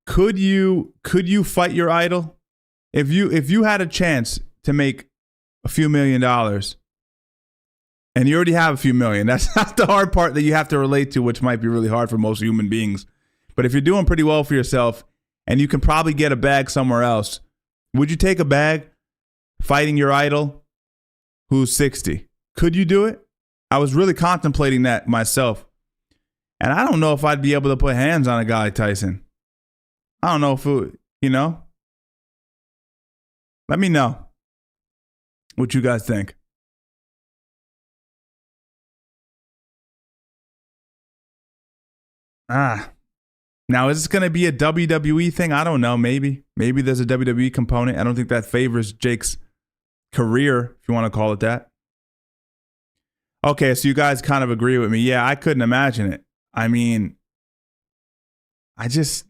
Could you fight your idol? If you had a chance to make a few $1 million, and you already have a few million, that's not the hard part that you have to relate to, which might be really hard for most human beings. But if you're doing pretty well for yourself and you can probably get a bag somewhere else, would you take a bag fighting your idol who's 60? Could you do it? I was really contemplating that myself. And I don't know if I'd be able to put hands on a guy like Tyson. I don't know if it, you know. Let me know what you guys think. Now is this going to be a WWE thing? I don't know. Maybe there's a WWE component. I don't think that favors Jake's career, if you want to call it that. Okay, so you guys kind of agree with me. Yeah, I couldn't imagine it. I mean, I just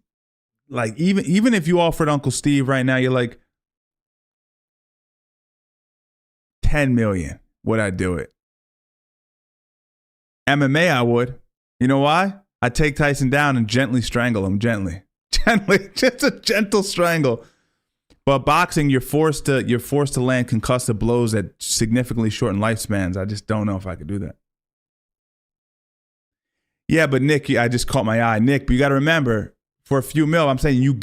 like even if you offered Uncle Steve right now, you're like 10 million. Would I do it? MMA, I would. You know why? I'd take Tyson down and gently strangle him. Gently, just a gentle strangle. But boxing, you're forced to land concussive blows that significantly shorten lifespans. I just don't know if I could do that. Yeah, but Nick, I just caught my eye. Nick, but you got to remember, for a few mil, I'm saying you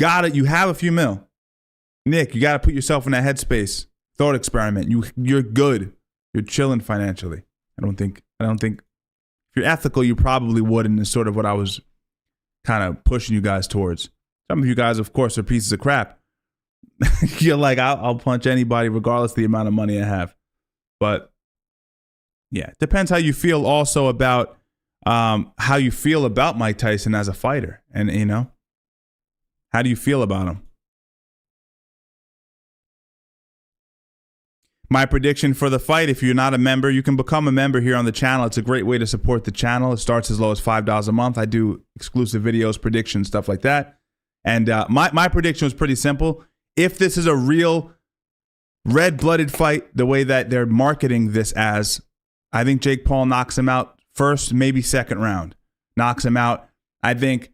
have a few mil. Nick, you got to put yourself in that headspace. Thought experiment. You're good. You're chilling financially. I don't think if you're ethical, you probably wouldn't, is sort of what I was kind of pushing you guys towards. Some of you guys, of course, are pieces of crap. You're like, I'll punch anybody regardless of the amount of money I have. But yeah, depends how you feel also about how you feel about Mike Tyson as a fighter. And, you know, how do you feel about him? My prediction for the fight, if you're not a member, you can become a member here on the channel. It's a great way to support the channel. It starts as low as $5 a month. I do exclusive videos, predictions, stuff like that. And my prediction was pretty simple. If this is a real red-blooded fight, the way that they're marketing this as, I think Jake Paul knocks him out first, maybe second round. Knocks him out. I think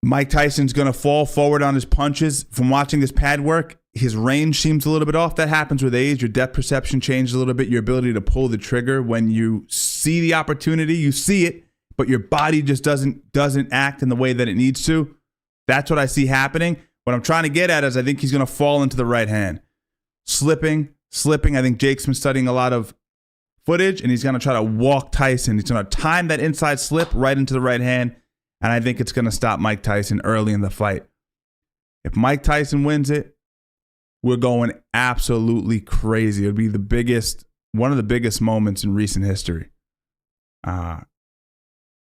Mike Tyson's going to fall forward on his punches. From watching his pad work, his range seems a little bit off. That happens with age. Your depth perception changes a little bit. Your ability to pull the trigger when you see the opportunity, you see it, but your body just doesn't act in the way that it needs to. That's what I see happening. What I'm trying to get at is I think he's going to fall into the right hand. Slipping. I think Jake's been studying a lot of footage, and he's going to try to walk Tyson. He's going to time that inside slip right into the right hand, and I think it's going to stop Mike Tyson early in the fight. If Mike Tyson wins it, we're going absolutely crazy. It'll be one of the biggest moments in recent history. But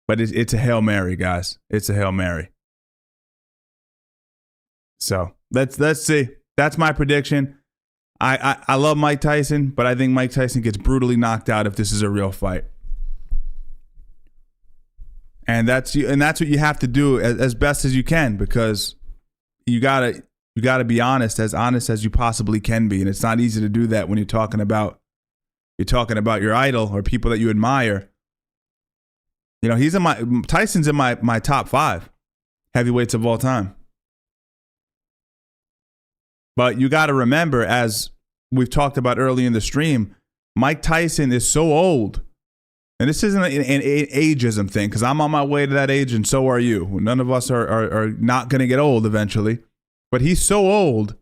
it's a Hail Mary, guys. It's a Hail Mary. So let's see. That's my prediction. I love Mike Tyson, but I think Mike Tyson gets brutally knocked out if this is a real fight. And that's what you have to do as best as you can, because you gotta be honest as you possibly can be, and it's not easy to do that when you're talking about your idol or people that you admire. You know, Tyson's in my top 5 heavyweights of all time. But you got to remember, as we've talked about early in the stream, Mike Tyson is so old. And this isn't an ageism thing, because I'm on my way to that age and so are you. None of us are not going to get old eventually. But he's so old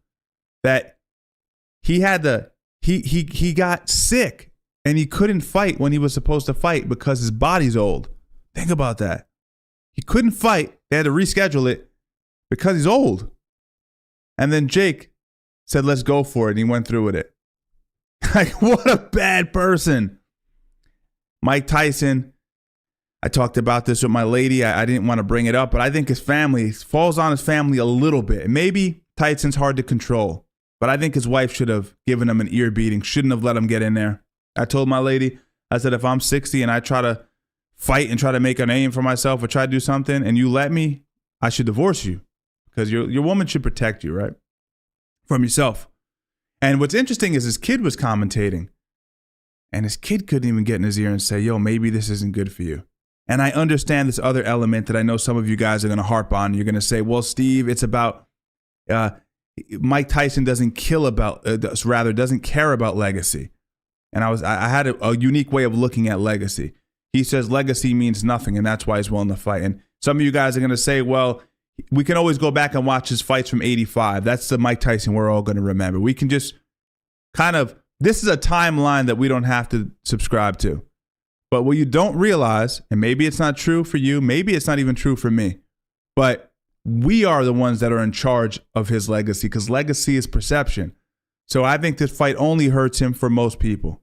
that he got sick and he couldn't fight when he was supposed to fight because his body's old. Think about that. He couldn't fight. They had to reschedule it because he's old. And then Jake said, let's go for it. And he went through with it. Like, what a bad person. Mike Tyson, I talked about this with my lady. I didn't want to bring it up, but I think his family falls on his family a little bit. And maybe Tyson's hard to control, but I think his wife should have given him an ear beating, shouldn't have let him get in there. I told my lady, I said, if I'm 60 and I try to fight and try to make a name for myself or try to do something and you let me, I should divorce you, because your woman should protect you, right? From yourself. And what's interesting is his kid was commentating, and his kid couldn't even get in his ear and say, yo, maybe this isn't good for you. And I understand this other element that I know some of you guys are going to harp on. You're going to say, well, Steve, it's about Mike Tyson doesn't care about legacy. And I had a unique way of looking at legacy. He says legacy means nothing, and that's why he's willing to fight. And some of you guys are going to say, well, we can always go back and watch his fights from 85. That's the Mike Tyson we're all going to remember. We can just this is a timeline that we don't have to subscribe to. But what you don't realize, and maybe it's not true for you, maybe it's not even true for me, but we are the ones that are in charge of his legacy, because legacy is perception. So I think this fight only hurts him for most people.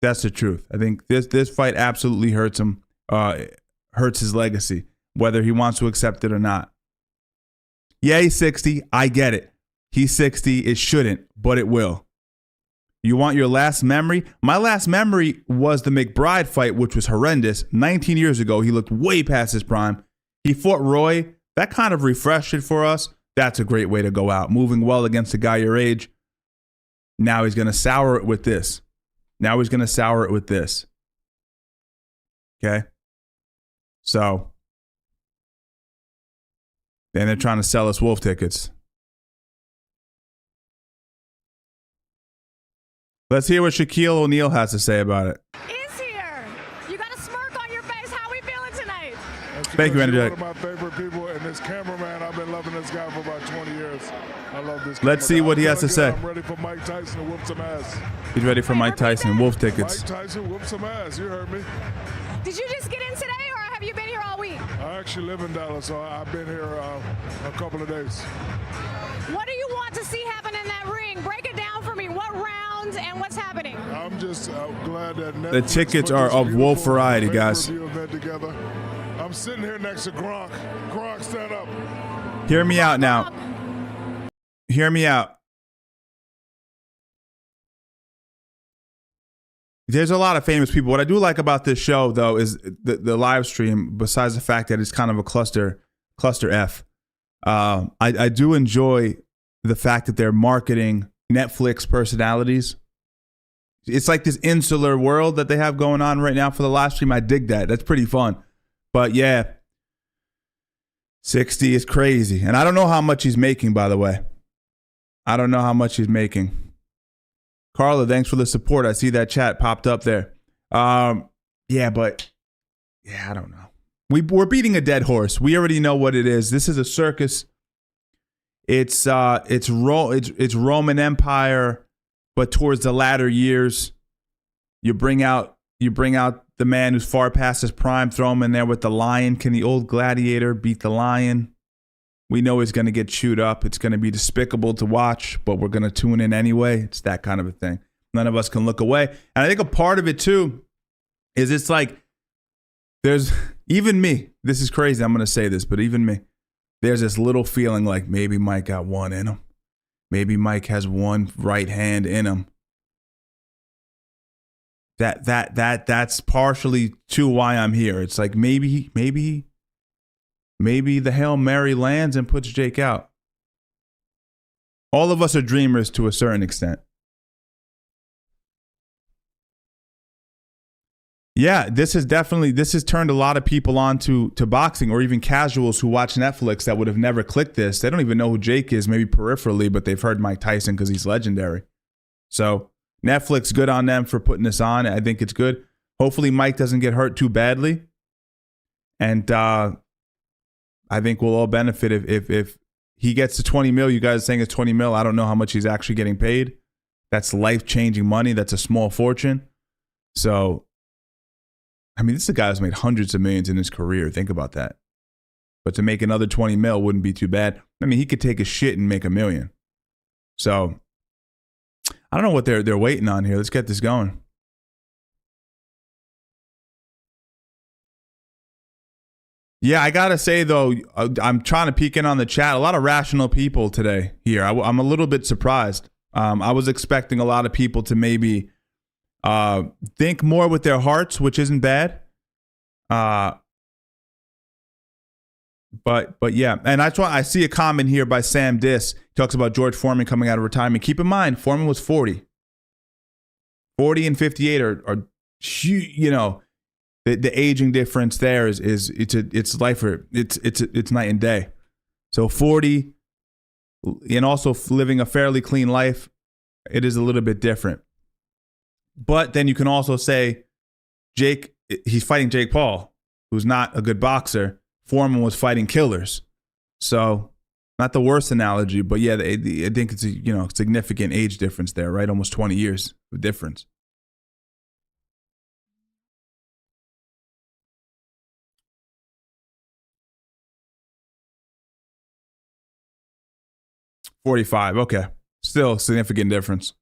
That's the truth. I think this fight absolutely hurts him, hurts his legacy, whether he wants to accept it or not. Yeah, he's 60. I get it. He's 60. It shouldn't, but it will. You want your last memory? My last memory was the McBride fight, which was horrendous. 19 years ago, he looked way past his prime. He fought Roy. That kind of refreshed it for us. That's a great way to go out. Moving well against a guy your age. Now he's going to sour it with this. Okay? So, then they're trying to sell us Wolf tickets. Let's hear what Shaquille O'Neal has to say about it. Is here. You got a smirk on your face. How are we feeling tonight? Thank you, Andrew. One of my favorite people, and this cameraman, I've been loving this guy for about 20 years. I love this. Let's see what he has to say. I'm ready for Mike Tyson to whoop some ass. He's ready for Mike Tyson. Wolf tickets. Mike Tyson whoop some ass. You heard me. Did you just get in today, or have you been here all week? I actually live in Dallas, so I've been here a couple of days. What do you want to see happen in that ring? Break it down for me. What round and what's happening? I'm just glad that Netflix The tickets are of Wolf variety, guys. Together. I'm sitting here next to Gronk. Gronk, stand up. Hear me out now. Hear me out. There's a lot of famous people. What I do like about this show, though, is the live stream, besides the fact that it's kind of a cluster F. I do enjoy the fact that they're marketing Netflix personalities. It's like this insular world that they have going on right now for the live stream. I dig that. That's pretty fun. But yeah, 60 is crazy. And I don't know how much he's making, by the way. I don't know how much he's making. Carla, thanks for the support. I see that chat popped up there. I don't know. We're beating a dead horse. We already know what it is. This is a circus. It's Roman Empire, but towards the latter years, you bring out the man who's far past his prime, throw him in there with the lion. Can the old gladiator beat the lion? We know he's going to get chewed up. It's going to be despicable to watch, but we're going to tune in anyway. It's that kind of a thing. None of us can look away. And I think a part of it, too, is it's like there's even me. This is crazy. I'm going to say this, but even me. There's this little feeling like maybe Mike got one in him. Maybe Mike has one right hand in him. That's partially too why I'm here. It's like maybe the Hail Mary lands and puts Jake out. All of us are dreamers to a certain extent. Yeah, this has turned a lot of people on to boxing, or even casuals who watch Netflix that would have never clicked this. They don't even know who Jake is, maybe peripherally, but they've heard Mike Tyson because he's legendary. So Netflix, good on them for putting this on. I think it's good. Hopefully Mike doesn't get hurt too badly. And I think we'll all benefit if he gets to 20 mil. You guys are saying it's 20 mil. I don't know how much he's actually getting paid. That's life-changing money. That's a small fortune. So, I mean, this is a guy who's made hundreds of millions in his career. Think about that. But to make another 20 mil wouldn't be too bad. I mean, he could take a shit and make $1 million. So, I don't know what they're waiting on here. Let's get this going. Yeah, I gotta say though, I'm trying to peek in on the chat. A lot of rational people today here. I'm a little bit surprised. I was expecting a lot of people to maybe think more with their hearts, which isn't bad. But yeah, and that's why I see a comment here by Sam Diss. He talks about George Foreman coming out of retirement. Keep in mind, Foreman was 40. 40 and 58 are you know, the aging difference there is it's life or it's night and day. So 40 and also living a fairly clean life, it is a little bit different. But then you can also say he's fighting Jake Paul, who's not a good boxer. Foreman was fighting killers. So not the worst analogy, but yeah, I think it's a significant age difference there, right? Almost 20 years of difference. $45, okay. Still significant difference.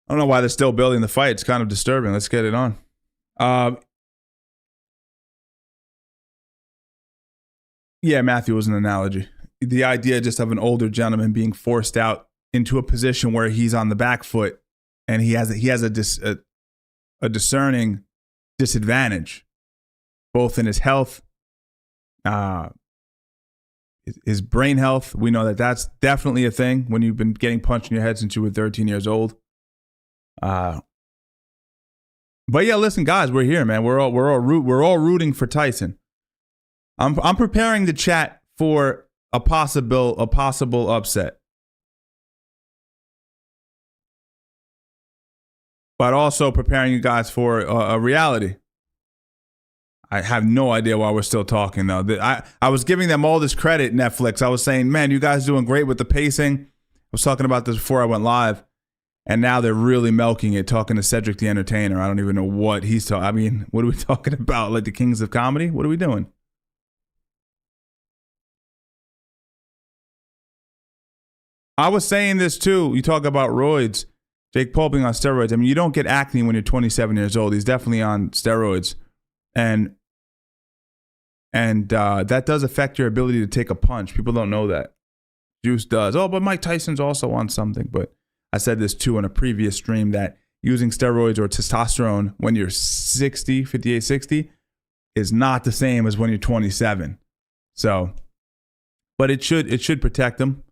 I don't know why they're still building the fight. It's kind of disturbing. Let's get it on. Yeah, Matthew was an analogy. The idea just of an older gentleman being forced out into a position where he's on the back foot and he has a discerning disadvantage, both in his health, his brain health. We know that that's definitely a thing when you've been getting punched in your head since you were 13 years old. But yeah, listen, guys, we're here, man. We're all rooting for Tyson. I'm preparing the chat for a possible upset, but also preparing you guys for a reality. I have no idea why we're still talking though. I was giving them all this credit, Netflix. I was saying, man, you guys doing great with the pacing. I was talking about this before I went live. And now they're really milking it, talking to Cedric the Entertainer. I don't even know what he's talking. I mean, what are we talking about? Like the Kings of Comedy? What are we doing? I was saying this too. You talk about roids. Jake Paul being on steroids. I mean, you don't get acne when you're 27 years old. He's definitely on steroids. And that does affect your ability to take a punch. People don't know that. Juice does. Oh, but Mike Tyson's also on something. But I said this too in a previous stream that using steroids or testosterone when you're 60, 58, 60 is not the same as when you're 27. So, but it should protect them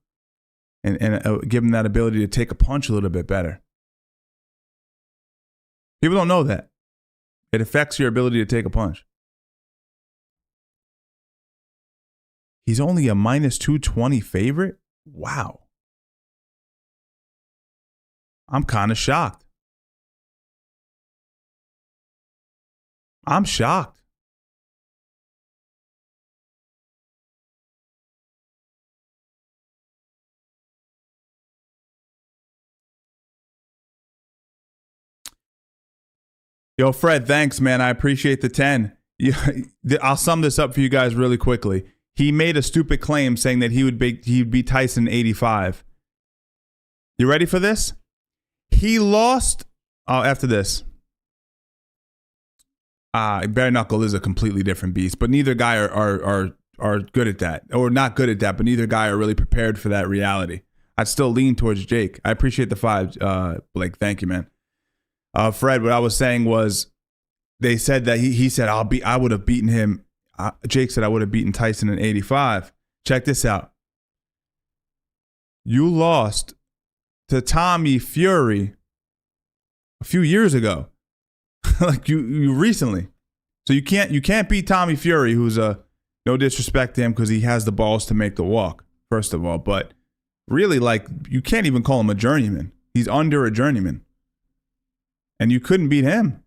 and give them that ability to take a punch a little bit better. People don't know that. It affects your ability to take a punch. He's only a minus 220 favorite? Wow. I'm kind of shocked. I'm shocked. Yo, Fred, thanks, man. I appreciate the 10. I'll sum this up for you guys really quickly. He made a stupid claim saying that he'd beat Tyson in 85. You ready for this? He lost after this. Bare knuckle is a completely different beast, but neither guy are good at that, or not good at that. But neither guy are really prepared for that reality. I'd still lean towards Jake. I appreciate the 5, Blake. Thank you, man. Fred, what I was saying was, they said that he said I would have beaten him. Jake said I would have beaten Tyson in 85. Check this out. You lost to Tommy Fury a few years ago, like you recently. So you can't beat Tommy Fury, who's no disrespect to him because he has the balls to make the walk, first of all. But really, like, you can't even call him a journeyman. He's under a journeyman. And you couldn't beat him.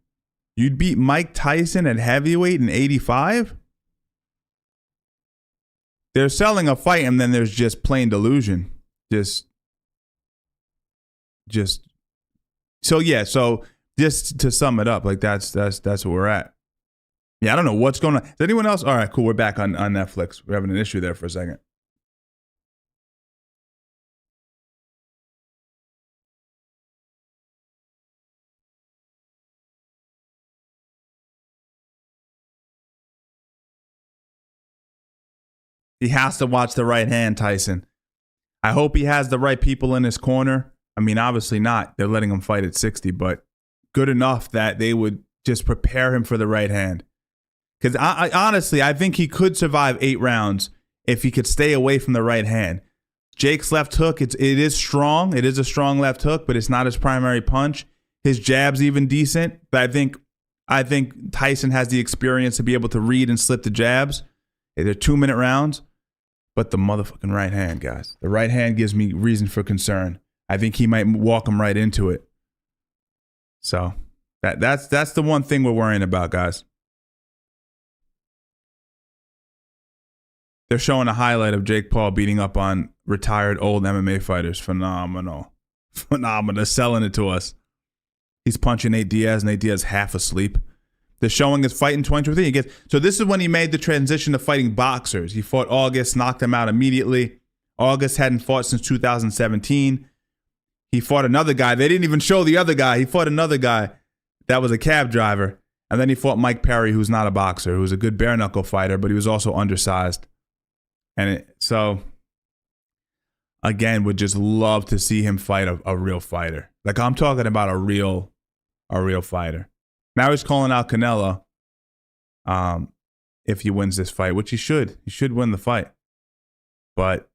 You'd beat Mike Tyson at heavyweight in 85? They're selling a fight, and then there's just plain delusion. Just so yeah, so just to sum it up, like that's where we're at. Yeah, I don't know what's going on. Is anyone else? All right, cool. We're back on Netflix. We're having an issue there for a second. He has to watch the right hand, Tyson. I hope he has the right people in his corner. I mean, obviously not. They're letting him fight at 60, but good enough that they would just prepare him for the right hand. Because I honestly, I think he could survive 8 rounds if he could stay away from the right hand. Jake's left hook, it is strong. It is a strong left hook, but it's not his primary punch. His jab's even decent, but I think Tyson has the experience to be able to read and slip the jabs. They're 2-minute rounds, but the motherfucking right hand, guys. The right hand gives me reason for concern. I think he might walk him right into it. So that's the one thing we're worrying about, guys. They're showing a highlight of Jake Paul beating up on retired old MMA fighters. Phenomenal. They're selling it to us. He's punching Nate Diaz. Nate Diaz half asleep. They're showing his fight in 2023. So this is when he made the transition to fighting boxers. He fought August, knocked him out immediately. August hadn't fought since 2017. He fought another guy. They didn't even show the other guy. He fought another guy that was a cab driver. And then he fought Mike Perry, who's not a boxer, who's a good bare knuckle fighter, but he was also undersized. And so, again, would just love to see him fight a real fighter. Like, I'm talking about a real fighter. Now he's calling out Canelo if he wins this fight, which he should. He should win the fight. But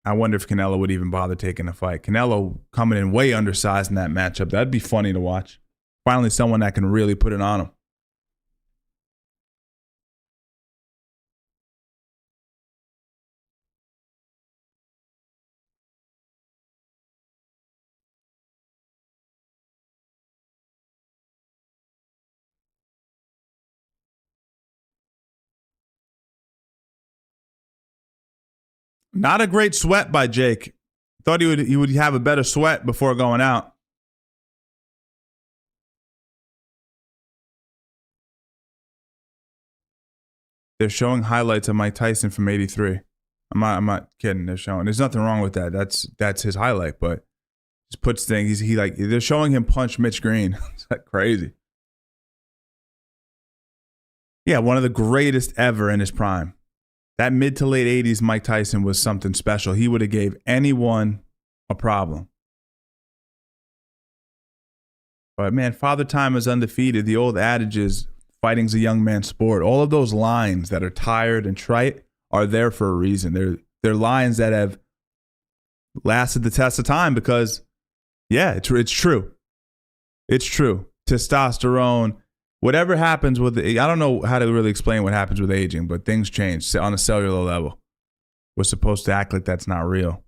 I wonder if Canelo would even bother taking the fight. Canelo coming in way undersized in that matchup. That'd be funny to watch. Finally, someone that can really put it on him. Not a great sweat by Jake. Thought he would have a better sweat before going out. They're showing highlights of Mike Tyson from '83. I'm not kidding. They're showing. There's nothing wrong with that. That's his highlight, but just puts things. They're showing him punch Mitch Green. It's like crazy. Yeah, one of the greatest ever in his prime. That mid to late 80s Mike Tyson was something special. He would have gave anyone a problem. But man, Father Time is undefeated. The old adage is fighting's a young man's sport. All of those lines that are tired and trite are there for a reason. They're lines that have lasted the test of time because, yeah, it's true. It's true. Testosterone, whatever happens with it, I don't know how to really explain what happens with aging, but things change on a cellular level. We're supposed to act like that's not real.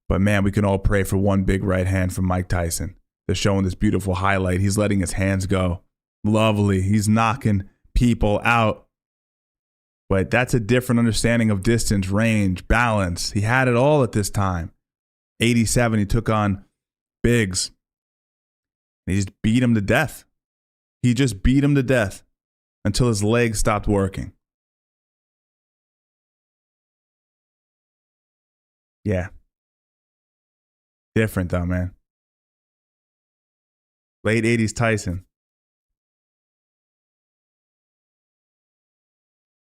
But man, we can all pray for one big right hand from Mike Tyson. They're showing this beautiful highlight. He's letting his hands go. Lovely. He's knocking people out. But that's a different understanding of distance, range, balance. He had it all at this time. 87, he took on Biggs. He just beat him to death. He just beat him to death until his legs stopped working. Yeah. Different though, man. Late 80s Tyson.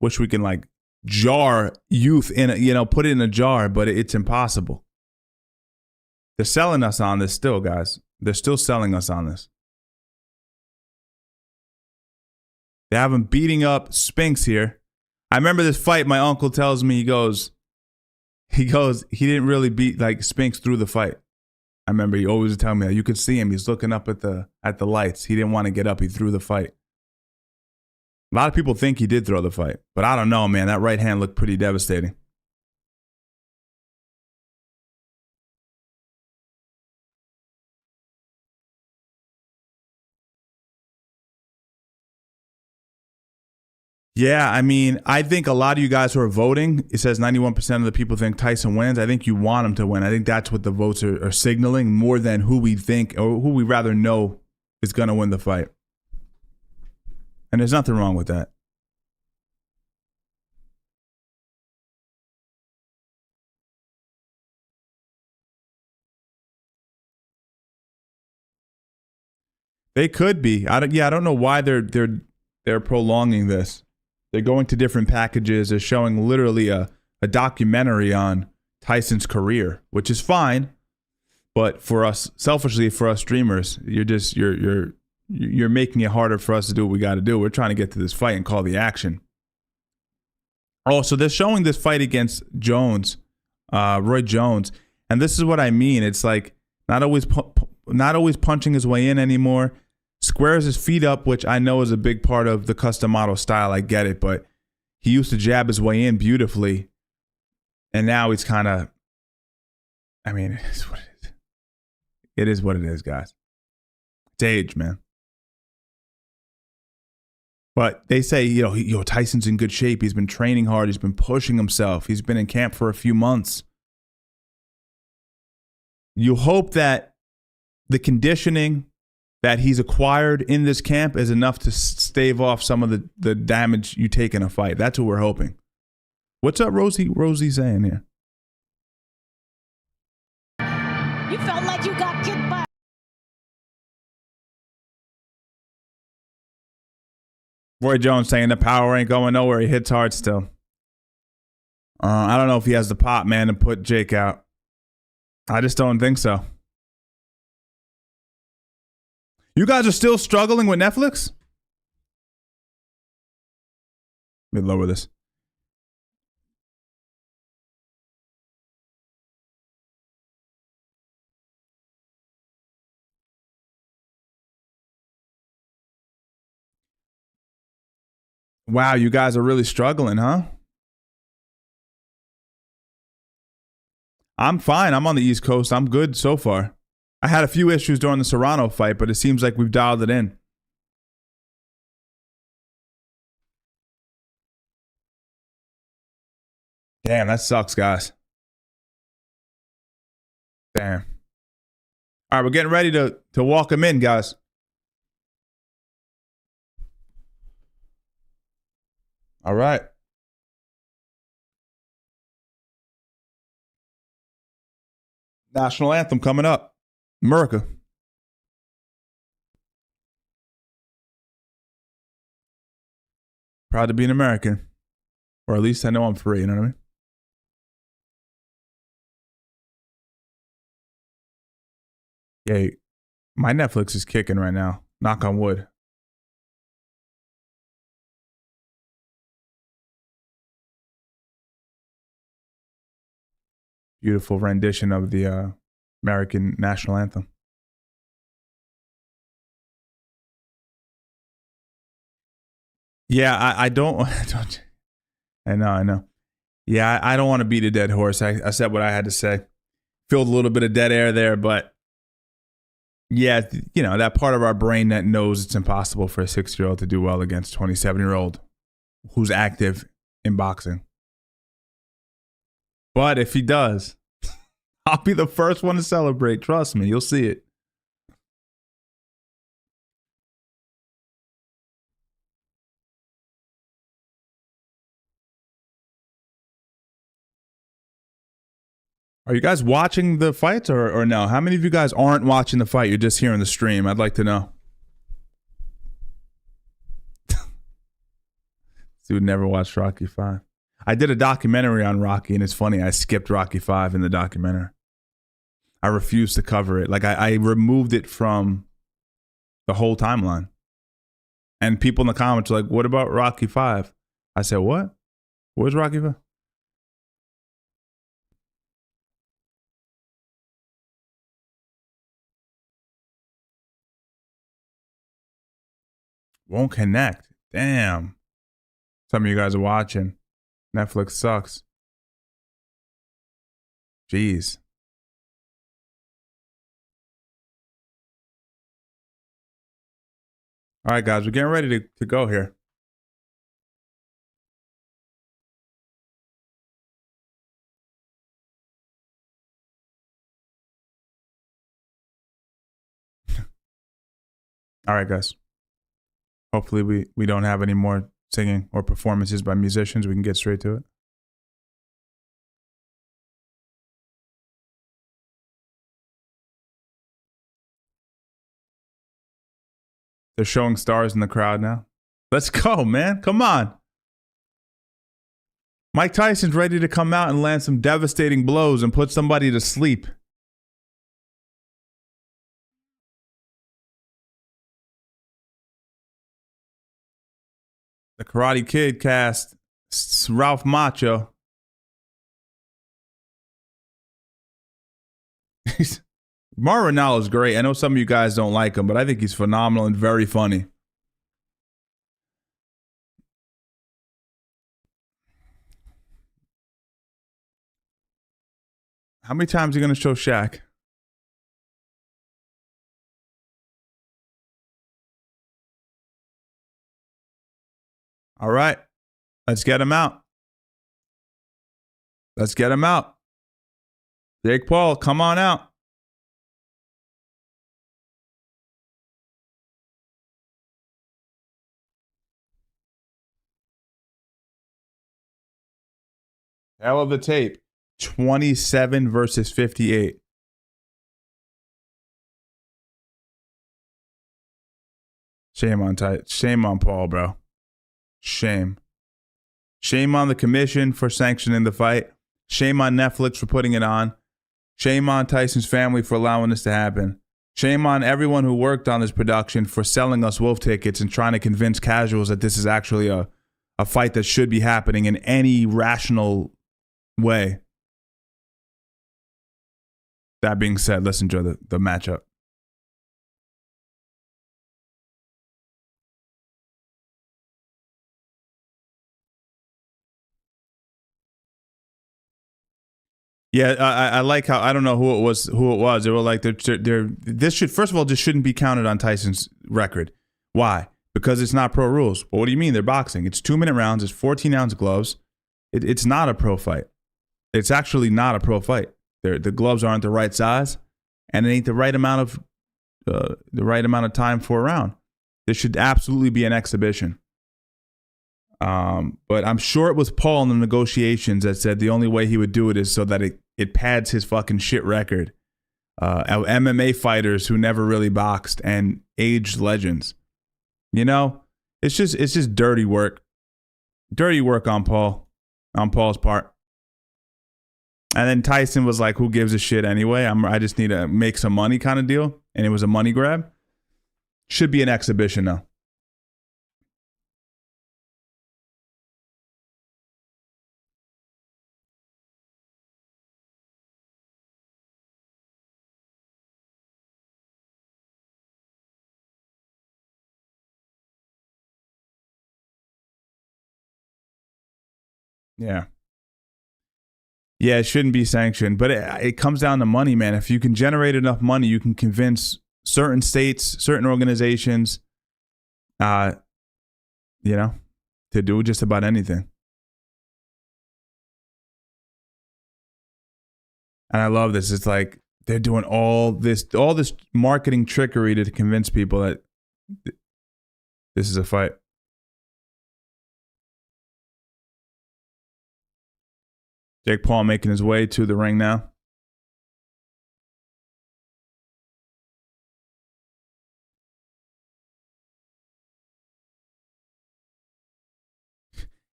Wish we can like jar youth in a, put it in a jar, but it's impossible. They're selling us on this still, guys. They're still selling us on this. They have him beating up Spinks here. I remember this fight. My uncle tells me, he goes, he didn't really beat like Spinks through the fight. I remember he always would tell me that. You could see him. He's looking up at the lights. He didn't want to get up. He threw the fight. A lot of people think he did throw the fight, but I don't know, man. That right hand looked pretty devastating. Yeah, I mean, I think a lot of you guys who are voting, it says 91% of the people think Tyson wins. I think you want him to win. I think that's what the votes are signaling more than who we think or who we rather know is going to win the fight. And there's nothing wrong with that. They could be. I don't know why they're prolonging this. They're going to different packages. They're showing literally a documentary on Tyson's career, which is fine. But for us, selfishly, for us streamers, you're making it harder for us to do what we got to do. We're trying to get to this fight and call the action. Oh, so they're showing this fight against Jones, Roy Jones, and this is what I mean. It's like not always punching his way in anymore. Squares his feet up, which I know is a big part of the custom model style. I get it, but he used to jab his way in beautifully, and now he's kind of. I mean, it is what it is. It is what it is, guys. It's age, man. But they say, Tyson's in good shape. He's been training hard. He's been pushing himself. He's been in camp for a few months. You hope that the conditioning that he's acquired in this camp is enough to stave off some of the damage you take in a fight. That's what we're hoping. What's up, Rosie? Rosie saying here? You felt like you got kicked by. Roy Jones saying the power ain't going nowhere. He hits hard still. I don't know if he has the pop, man, to put Jake out. I just don't think so. You guys are still struggling with Netflix? Let me lower this. Wow, you guys are really struggling, huh? I'm fine. I'm on the East Coast. I'm good so far. I had a few issues during the Serrano fight, but it seems like we've dialed it in. Damn, that sucks, guys. Damn. All right, we're getting ready to walk him in, guys. All right. National anthem coming up. America. Proud to be an American. Or at least I know I'm free, you know what I mean? Yeah, my Netflix is kicking right now. Knock on wood. Beautiful rendition of the American national anthem. Yeah, I don't. I know. Yeah, I don't want to beat a dead horse. I said what I had to say. Filled a little bit of dead air there, but yeah, you know, that part of our brain that knows it's impossible for a 6-year-old to do well against a 27-year-old who's active in boxing. But if he does, I'll be the first one to celebrate. Trust me, you'll see it. Are you guys watching the fights or no? How many of you guys aren't watching the fight? You're just hearing the stream. I'd like to know. Dude never watched Rocky 5. I did a documentary on Rocky, and it's funny. I skipped Rocky 5 in the documentary. I refused to cover it. Like, I removed it from the whole timeline. And people in the comments are like, what about Rocky 5? I said, what? Where's Rocky 5? Won't connect. Damn. Some of you guys are watching. Netflix sucks. Jeez. All right, guys, we're getting ready to go here. All right, guys. Hopefully we don't have any more singing or performances by musicians. We can get straight to it. They're showing stars in the crowd now. Let's go, man. Come on. Mike Tyson's ready to come out and land some devastating blows and put somebody to sleep. The Karate Kid cast, Ralph Macchio. Mauro Ranallo's great. I know some of you guys don't like him, but I think he's phenomenal and very funny. How many times are you going to show Shaq? All right. Let's get him out. Let's get him out. Jake Paul, come on out. Hell of the tape. 27 versus 58. Shame on Paul, bro. Shame. Shame on the commission for sanctioning the fight. Shame on Netflix for putting it on. Shame on Tyson's family for allowing this to happen. Shame on everyone who worked on this production for selling us wolf tickets and trying to convince casuals that this is actually a fight that should be happening in any rational way. That being said, let's enjoy the matchup. Yeah, I like how, I don't know who it was. They were like, this should, first of all, this shouldn't be counted on Tyson's record. Why? Because it's not pro rules. Well, what do you mean? They're boxing. It's 2-minute rounds. It's 14-ounce gloves. It's not a pro fight. It's actually not a pro fight. The gloves aren't the right size, and it ain't the right amount of time for a round. This should absolutely be an exhibition. But I'm sure it was Paul in the negotiations that said the only way he would do it is so that it pads his fucking shit record. MMA fighters who never really boxed and aged legends. You know, it's just dirty work. Dirty work on Paul. on Paul's part. And then Tyson was like, who gives a shit anyway? I just need to make some money kind of deal. And it was a money grab. Should be an exhibition though. Yeah. Yeah, it shouldn't be sanctioned, but it comes down to money, man. If you can generate enough money, you can convince certain states, certain organizations, to do just about anything. And I love this. It's like they're doing all this marketing trickery to convince people that this is a fight. Jake Paul making his way to the ring now.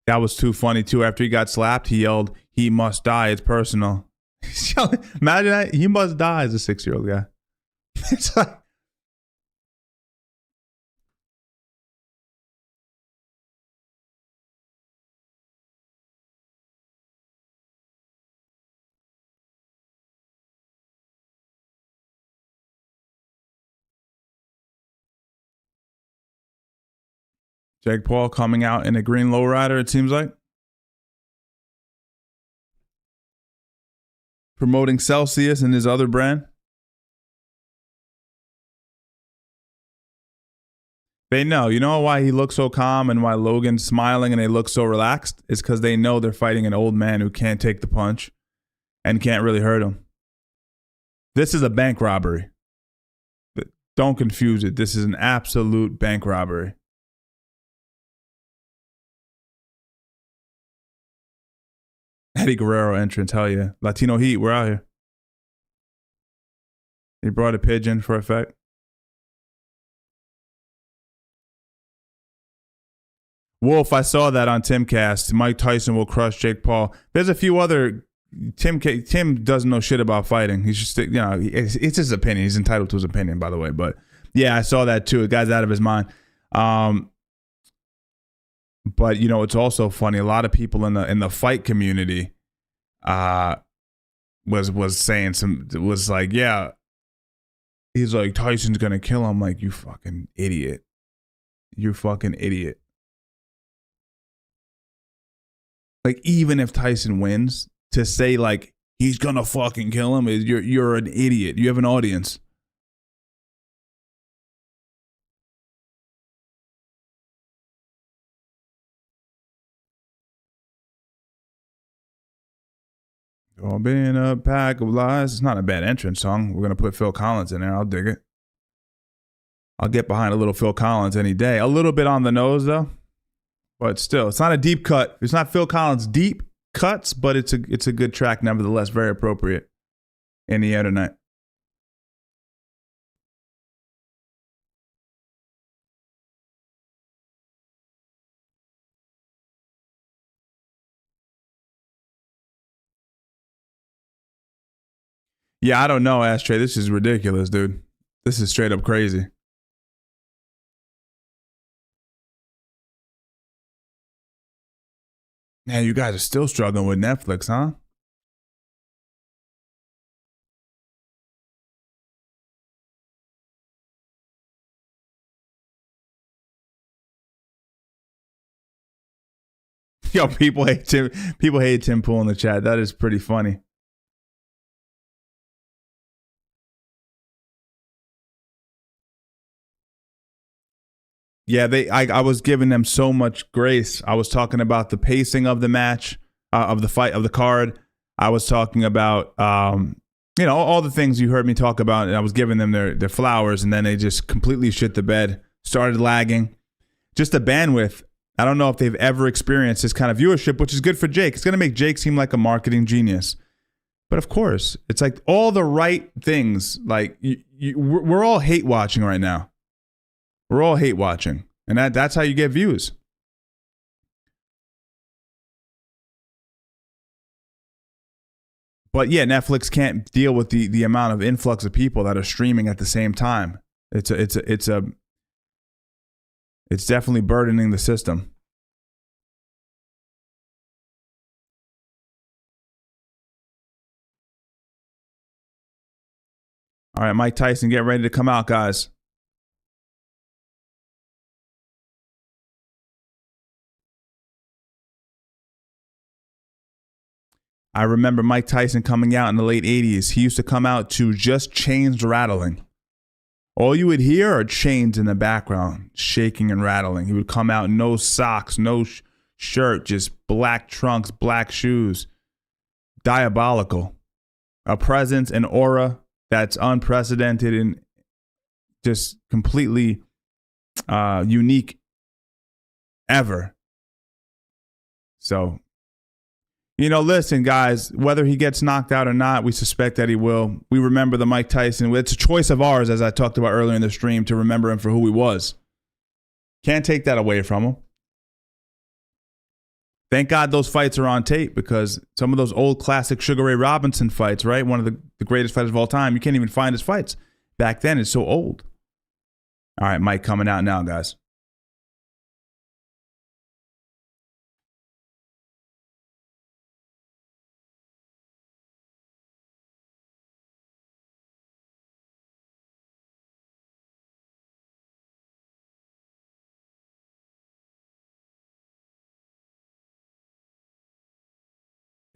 That was too funny, too. After he got slapped, he yelled, "He must die. It's personal." Imagine that. He must die as a 6-year-old guy. It's like, Jake Paul coming out in a green lowrider, it seems like. Promoting Celsius and his other brand. They know. You know why he looks so calm and why Logan's smiling and they look so relaxed? It's because they know they're fighting an old man who can't take the punch and can't really hurt him. This is a bank robbery. Don't confuse it. This is an absolute bank robbery. Eddie Guerrero entrance, hell yeah. Latino Heat, we're out here. He brought a pigeon for effect. Wolf, I saw that on Timcast. Mike Tyson will crush Jake Paul. There's a few other... Tim doesn't know shit about fighting. He's just, it's his opinion. He's entitled to his opinion, by the way. But yeah, I saw that too. The guy's out of his mind. But it's also funny. A lot of people in the fight community was saying was like, yeah, he's like, Tyson's gonna kill him. Like, you fucking idiot. You fucking idiot. Like, even if Tyson wins, to say like he's gonna fucking kill him is you're an idiot. You have an audience. Oh, being a pack of lies. It's not a bad entrance song. We're gonna put Phil Collins in there. I'll dig it. I'll get behind a little Phil Collins any day. A little bit on the nose though, but still, it's not a deep cut. It's not Phil Collins deep cuts, but it's a good track nevertheless. Very appropriate in the air tonight. Yeah, I don't know, Ashtray. This is ridiculous, dude. This is straight up crazy. Man, you guys are still struggling with Netflix, huh? Yo, people hate Tim. People hate Tim Pool in the chat. That is pretty funny. Yeah, I was giving them so much grace. I was talking about the pacing of the match, of the fight, of the card. I was talking about, all the things you heard me talk about, and I was giving them their flowers, and then they just completely shit the bed, started lagging. Just the bandwidth. I don't know if they've ever experienced this kind of viewership, which is good for Jake. It's going to make Jake seem like a marketing genius. But of course, it's like all the right things. Like we're all hate watching right now. We're all hate watching, and that's how you get views. But yeah, Netflix can't deal with the amount of influx of people that are streaming at the same time. It's definitely burdening the system. All right, Mike Tyson, get ready to come out, guys. I remember Mike Tyson coming out in the late 80s. He used to come out to just chains rattling. All you would hear are chains in the background, shaking and rattling. He would come out, no socks, no shirt, just black trunks, black shoes. Diabolical. A presence, an aura that's unprecedented and just completely unique ever. So, you know, listen, guys, whether he gets knocked out or not, we suspect that he will. We remember the Mike Tyson. It's a choice of ours, as I talked about earlier in the stream, to remember him for who he was. Can't take that away from him. Thank God those fights are on tape, because some of those old classic Sugar Ray Robinson fights, right? One of the greatest fighters of all time. You can't even find his fights. Back then, it's so old. All right, Mike coming out now, guys.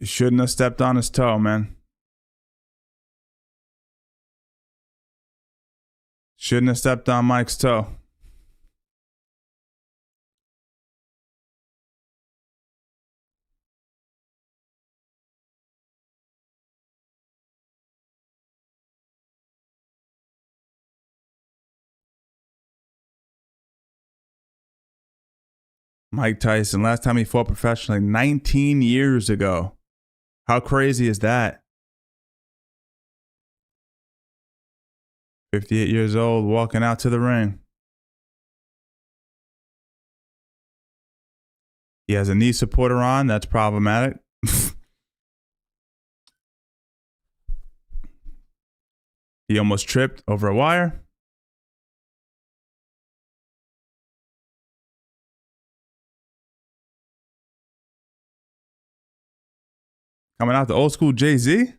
You shouldn't have stepped on his toe, man. Shouldn't have stepped on Mike's toe. Mike Tyson, last time he fought professionally, 19 years ago. How crazy is that? 58 years old, walking out to the ring. He has a knee supporter on. That's problematic. He almost tripped over a wire. Coming out the old school Jay-Z.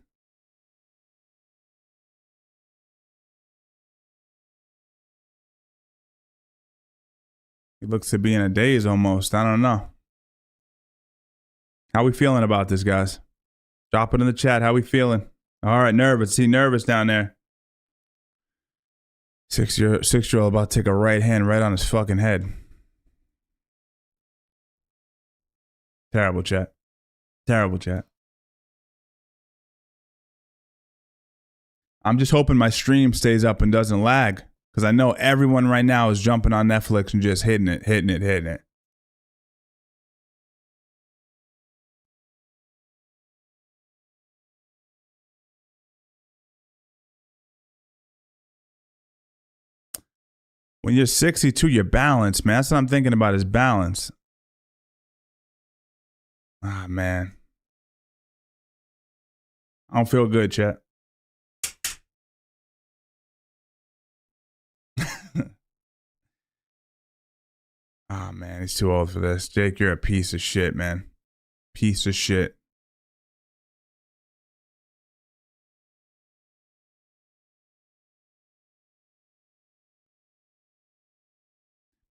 He looks to be in a daze almost. I don't know. How we feeling about this, guys? Drop it in the chat. How we feeling? All right, nervous. See, nervous down there. Six-year-old about to take a right hand right on his fucking head. Terrible chat. Terrible chat. I'm just hoping my stream stays up and doesn't lag, because I know everyone right now is jumping on Netflix and just hitting it. When you're 62, you're balanced, man. That's what I'm thinking about, is balance. Ah, man. I don't feel good, chat. Oh, man, he's too old for this. Jake, you're a piece of shit, man. Piece of shit.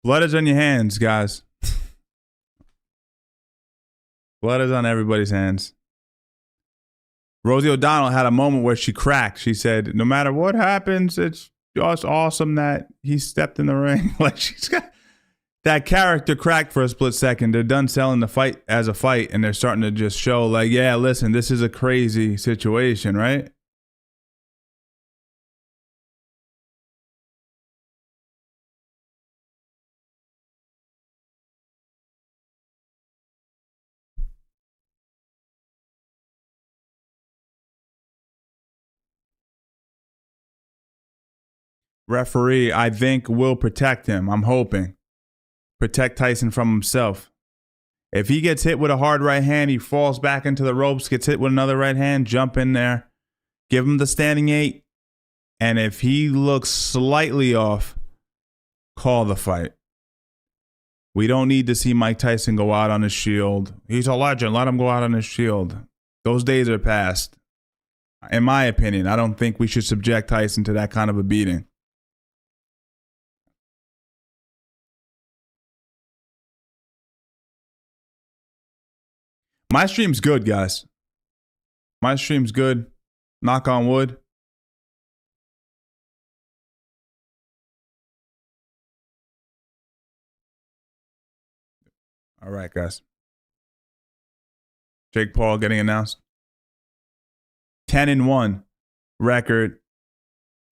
Blood is on your hands, guys. Blood is on everybody's hands. Rosie O'Donnell had a moment where she cracked. She said, no matter what happens, it's just awesome that he stepped in the ring. Like, she's got... That character cracked for a split second. They're done selling the fight as a fight, and they're starting to just show, like, yeah, listen, this is a crazy situation, right? Referee, I think, will protect him. I'm hoping. Protect Tyson from himself. If he gets hit with a hard right hand, he falls back into the ropes, gets hit with another right hand, jump in there, give him the standing 8. And if he looks slightly off, call the fight. We don't need to see Mike Tyson go out on his shield. He's a legend. Let him go out on his shield. Those days are past. In my opinion, I don't think we should subject Tyson to that kind of a beating. My stream's good, guys. My stream's good. Knock on wood. All right, guys. Jake Paul getting announced. 10-1 record.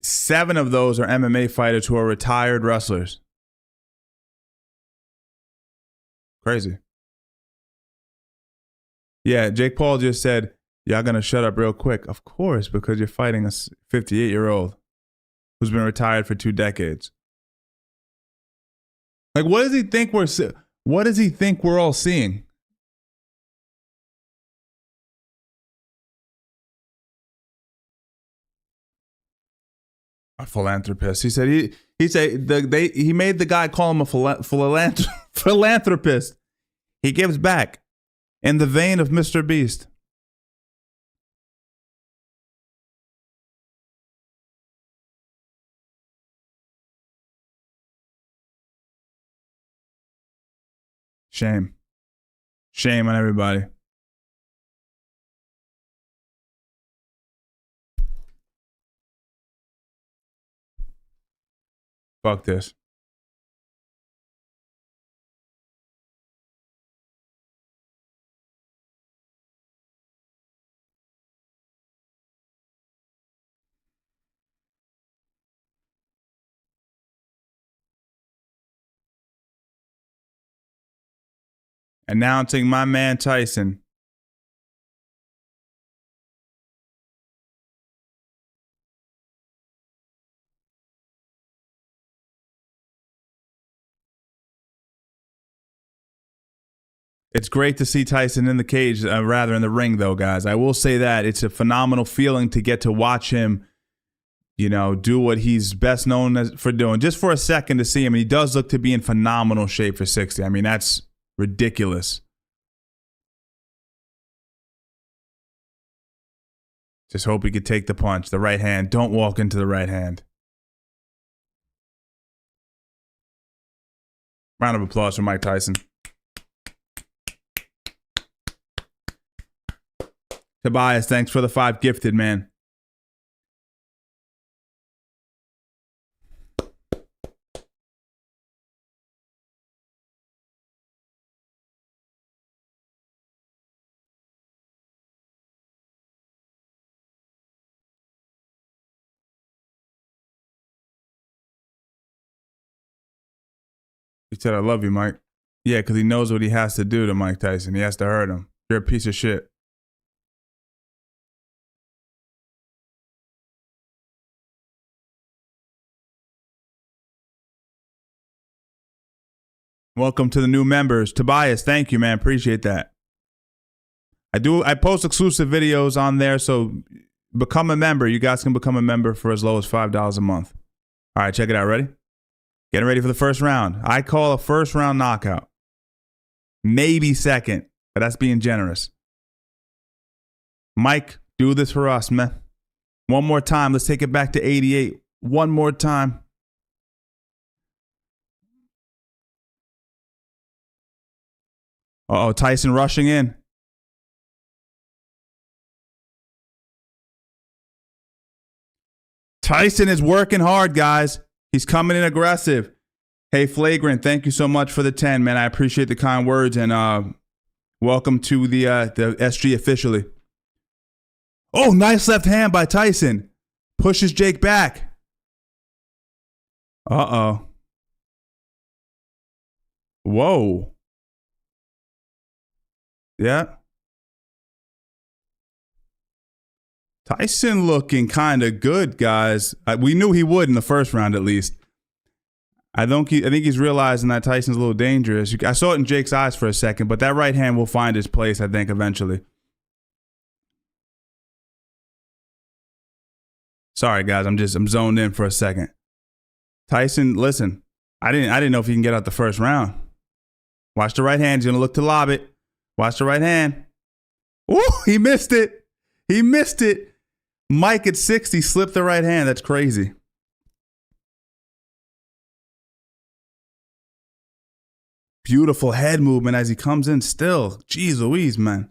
7 of those are MMA fighters who are retired wrestlers. Crazy. Yeah, Jake Paul just said, y'all gonna shut up real quick. Of course, because you're fighting a 58-year-old who's been retired for 2 decades. Like, what does he think we're all seeing? A philanthropist. He said he made the guy call him a philanthropist. He gives back in the vein of Mr. Beast. Shame. Shame on everybody. Fuck this. Announcing my man Tyson. It's great to see Tyson in the cage, rather in the ring, though, guys. I will say that it's a phenomenal feeling to get to watch him, you know, do what he's best known for doing. Just for a second to see him, and he does look to be in phenomenal shape for 60. I mean, that's ridiculous. Just hope he could take the punch. The right hand. Don't walk into the right hand. Round of applause for Mike Tyson. Tobias, thanks for the 5 gifted, man. He said, I love you, Mike. Yeah, because he knows what he has to do to Mike Tyson. He has to hurt him. You're a piece of shit. Welcome to the new members. Tobias, thank you, man. Appreciate that. I post exclusive videos on there, so become a member. You guys can become a member for as low as $5 a month. All right, check it out. Ready? Getting ready for the first round. I call a first round knockout. Maybe second, but that's being generous. Mike, do this for us, man. One more time. Let's take it back to 88. One more time. Uh-oh, Tyson rushing in. Tyson is working hard, guys. He's coming in aggressive. Hey, Flagrant, thank you so much for the 10, man. I appreciate the kind words, and welcome to the SG officially. Oh, nice left hand by Tyson. Pushes Jake back. Uh-oh. Whoa. Yeah. Tyson looking kind of good, guys. We knew he would in the first round, at least. I think he's realizing that Tyson's a little dangerous. I saw it in Jake's eyes for a second, but that right hand will find his place, I think, eventually. Sorry, guys. I'm zoned in for a second. Tyson, listen. I didn't know if he can get out the first round. Watch the right hand. He's gonna look to lob it. Watch the right hand. Ooh, he missed it. He missed it. Mike at 60 slipped the right hand. That's crazy. Beautiful head movement as he comes in still. Jeez Louise, man.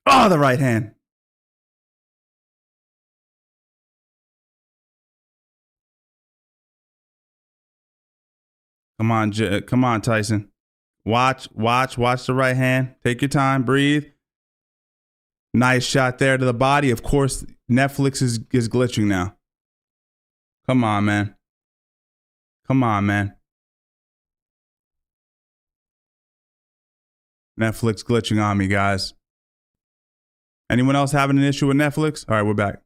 Oh, the right hand. Come on, Tyson. Watch the right hand. Take your time, breathe. Nice shot there to the body. Of course, Netflix is glitching now. Come on, man. Come on, man. Netflix glitching on me, guys. Anyone else having an issue with Netflix? All right, we're back.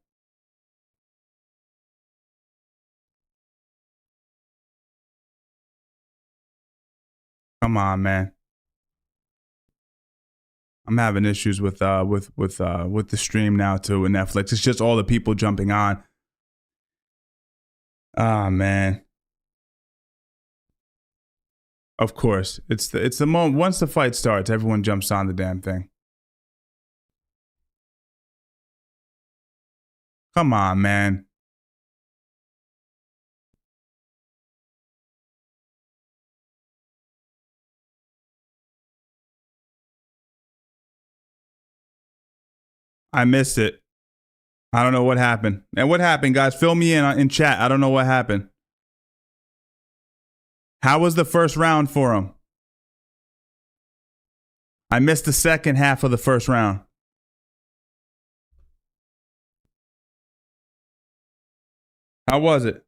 Come on, man. I'm having issues with the stream now too with Netflix. It's just all the people jumping on. Ah, man. Of course, it's the moment once the fight starts, everyone jumps on the damn thing. Come on, man. I missed it. I don't know what happened. And what happened, guys? Fill me in chat. I don't know what happened. How was the first round for him? I missed the second half of the first round. How was it?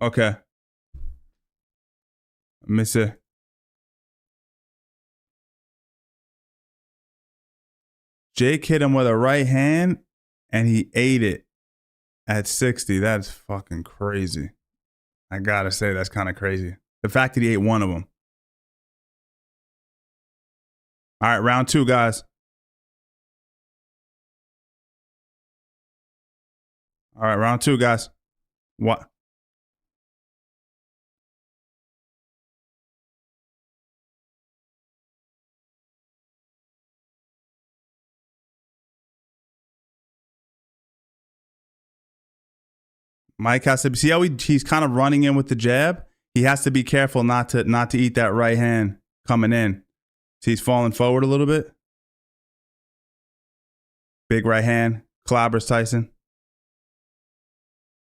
Okay. Let me see. Jake hit him with a right hand and he ate it at 60. That's fucking crazy. I gotta say, that's kind of crazy. The fact that he ate one of them. All right, round two, guys. All right, round two, guys. What? Mike has to see how he's kind of running in with the jab. He has to be careful not to eat that right hand coming in. See, he's falling forward a little bit. Big right hand, clobbers Tyson.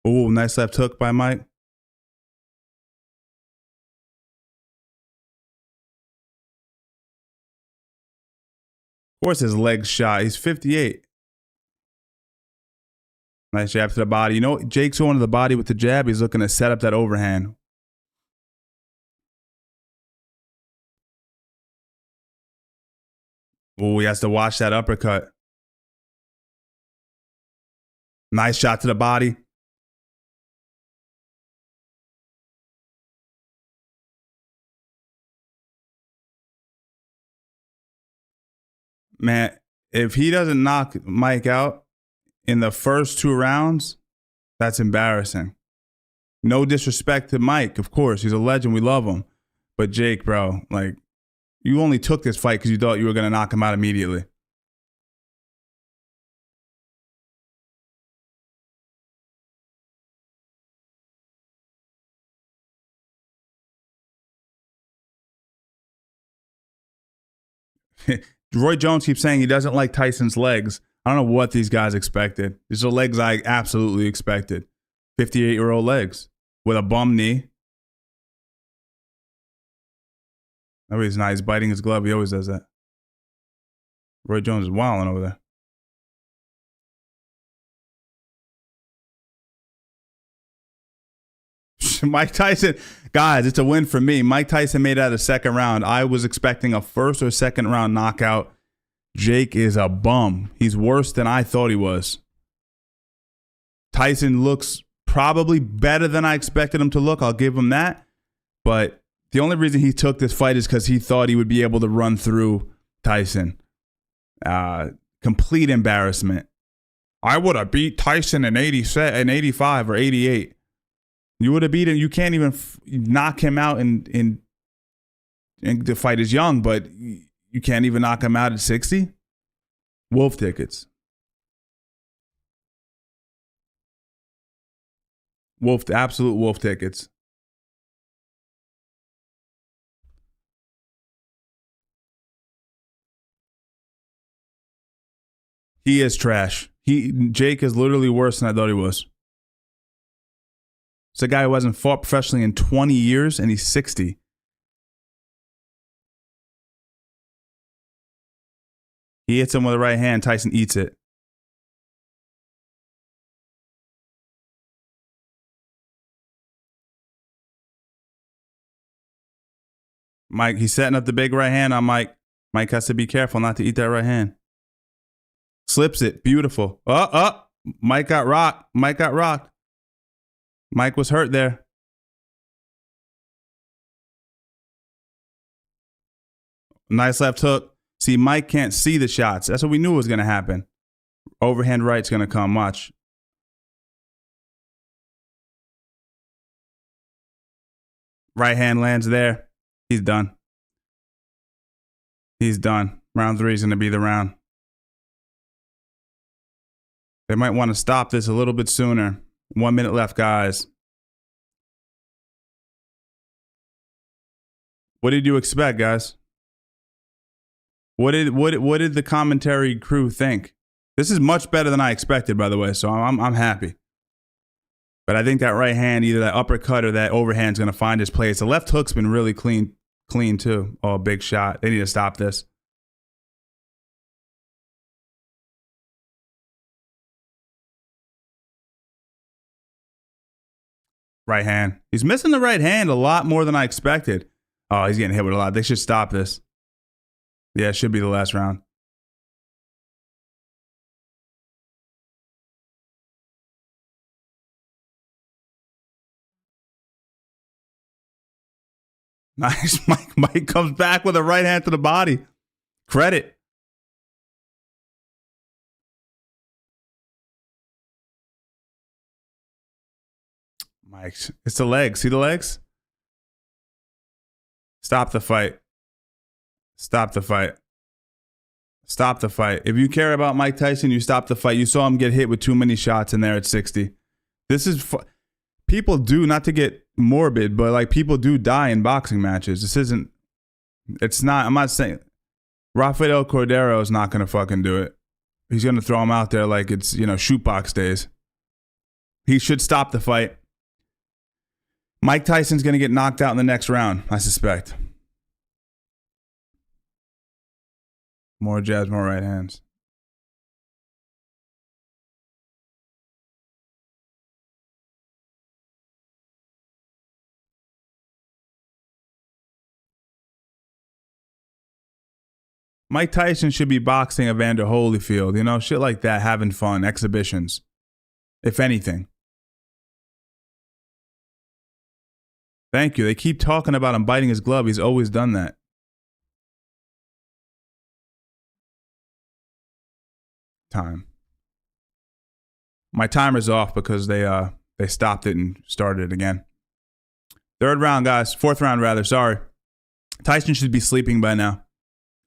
Ooh, nice left hook by Mike. Of course, his leg shot. He's 58. Nice jab to the body. You know, Jake's going to the body with the jab. He's looking to set up that overhand. Oh, he has to watch that uppercut. Nice shot to the body. Man, if he doesn't knock Mike out in the first two rounds, that's embarrassing. No disrespect to Mike, of course. He's a legend. We love him. But Jake, bro, like, you only took this fight because you thought you were going to knock him out immediately. Roy Jones keeps saying he doesn't like Tyson's legs. I don't know what these guys expected. These are legs I absolutely expected. 58-year-old legs with a bum knee. Oh, he's not. He's biting his glove. He always does that. Roy Jones is wilding over there. Mike Tyson, guys, it's a win for me. Mike Tyson made it out of the second round. I was expecting a first or second round knockout. Jake is a bum. He's worse than I thought he was. Tyson looks probably better than I expected him to look. I'll give him that. But the only reason he took this fight is because he thought he would be able to run through Tyson. Complete embarrassment. I would have beat Tyson in 85 or 88. You would have beat him. You can't even knock him out in the fight is young, but you can't even knock him out at 60. Wolf tickets. Absolute wolf tickets. He is trash. Jake is literally worse than I thought he was. It's a guy who hasn't fought professionally in 20 years, and he's 60. He hits him with a right hand. Tyson eats it. Mike, he's setting up the big right hand on Mike. Mike has to be careful not to eat that right hand. Slips it. Beautiful. Mike got rocked. Mike was hurt there. Nice left hook. See, Mike can't see the shots. That's what we knew was going to happen. Overhand right's going to come. Watch. Right hand lands there. He's done. Round 3 is going to be the round. They might want to stop this a little bit sooner. 1 minute left, guys. What did you expect, guys? What did the commentary crew think? This is much better than I expected, by the way, so I'm happy. But I think that right hand, either that uppercut or that overhand, is going to find his place. The left hook's been really clean too. Oh, big shot. They need to stop this. Right hand. He's missing the right hand a lot more than I expected. Oh, he's getting hit with a lot. They should stop this. Yeah, it should be the last round. Nice. Mike comes back with a right hand to the body. Credit. Mike, it's the legs. See the legs? Stop the fight. Stop the fight. Stop the fight. If you care about Mike Tyson, you stop the fight. You saw him get hit with too many shots in there at 60. This is... People do, not to get morbid, but like people do die in boxing matches. This isn't... It's not... I'm not saying... Rafael Cordero is not going to fucking do it. He's going to throw him out there like it's, shoot box days. He should stop the fight. Mike Tyson's going to get knocked out in the next round, I suspect. More jabs, more right hands. Mike Tyson should be boxing Evander Holyfield, shit like that, having fun, exhibitions, if anything. Thank you. They keep talking about him biting his glove. He's always done that. Time. My timer's off because they stopped it and started it again. Third round, guys. Fourth round, rather. Sorry. Tyson should be sleeping by now.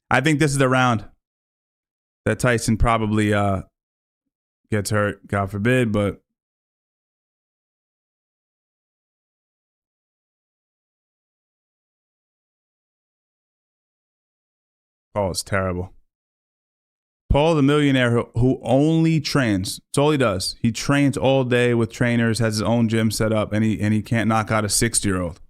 I think this is the round that Tyson probably gets hurt. God forbid, but Paul is terrible. Paul, the millionaire who only trains. That's all he does. He trains all day with trainers, has his own gym set up, and he can't knock out a 60-year-old.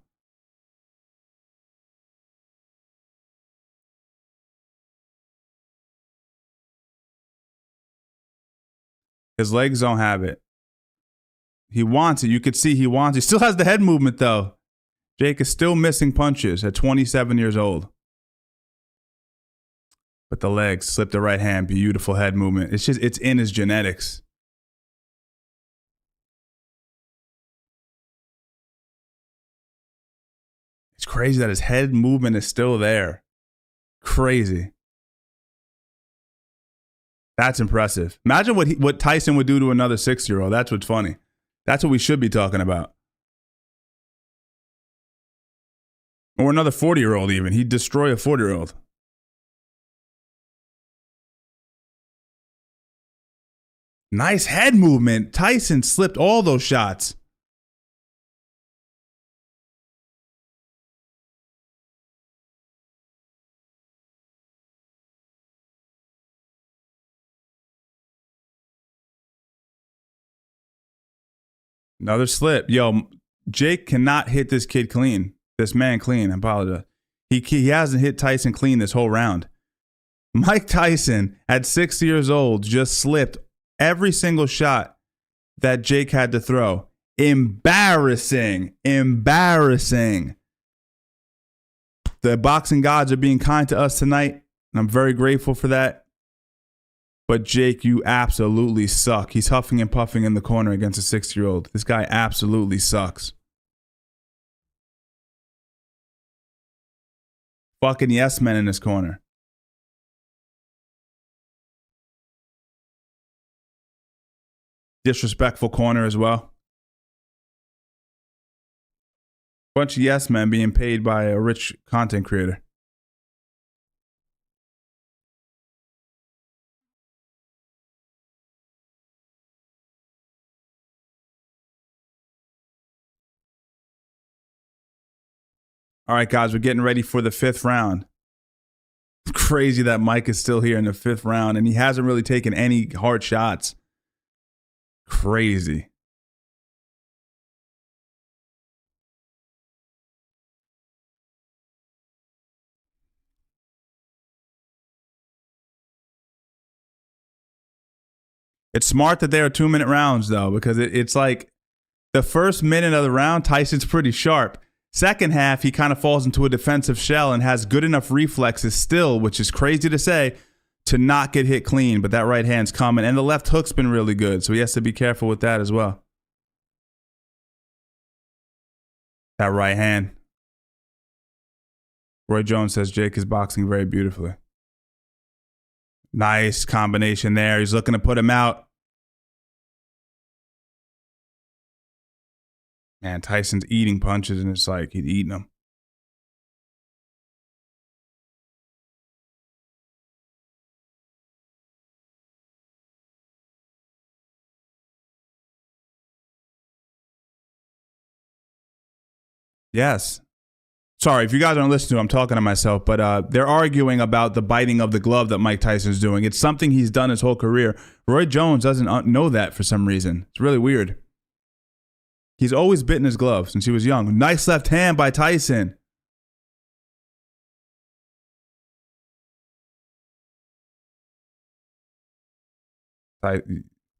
His legs don't have it. He wants it. You could see he wants it. He still has the head movement, though. Jake is still missing punches at 27 years old. But the legs, slip the right hand, beautiful head movement. It's in his genetics. It's crazy that his head movement is still there. Crazy. That's impressive. Imagine what Tyson would do to another 6-year-old. That's what's funny. That's what we should be talking about. Or another 40-year-old even. He'd destroy a 40-year-old. Nice head movement. Tyson slipped all those shots. Another slip. Yo, Jake cannot hit this kid clean. This man clean. I apologize. He hasn't hit Tyson clean this whole round. Mike Tyson, at 6 years old, just slipped every single shot that Jake had to throw. Embarrassing. Embarrassing. The boxing gods are being kind to us tonight, and I'm very grateful for that. But Jake, you absolutely suck. He's huffing and puffing in the corner against a 6-year-old. This guy absolutely sucks. Fucking yes men in this corner. Disrespectful corner as well. Bunch of yes men being paid by a rich content creator. All right, guys, we're getting ready for the 5th round. It's crazy that Mike is still here in the 5th round, and he hasn't really taken any hard shots. Crazy. It's smart that they are 2-minute rounds, though, because it's like the first minute of the round, Tyson's pretty sharp. Second half, he kind of falls into a defensive shell and has good enough reflexes still, which is crazy to say, to not get hit clean. But that right hand's coming. And the left hook's been really good, so he has to be careful with that as well. That right hand. Roy Jones says Jake is boxing very beautifully. Nice combination there. He's looking to put him out. Man, Tyson's eating punches, and it's like he's eating them. Yes. Sorry, if you guys aren't listening, I'm talking to myself, but they're arguing about the biting of the glove that Mike Tyson's doing. It's something he's done his whole career. Roy Jones doesn't know that for some reason. It's really weird. He's always bitten his glove since he was young. Nice left hand by Tyson.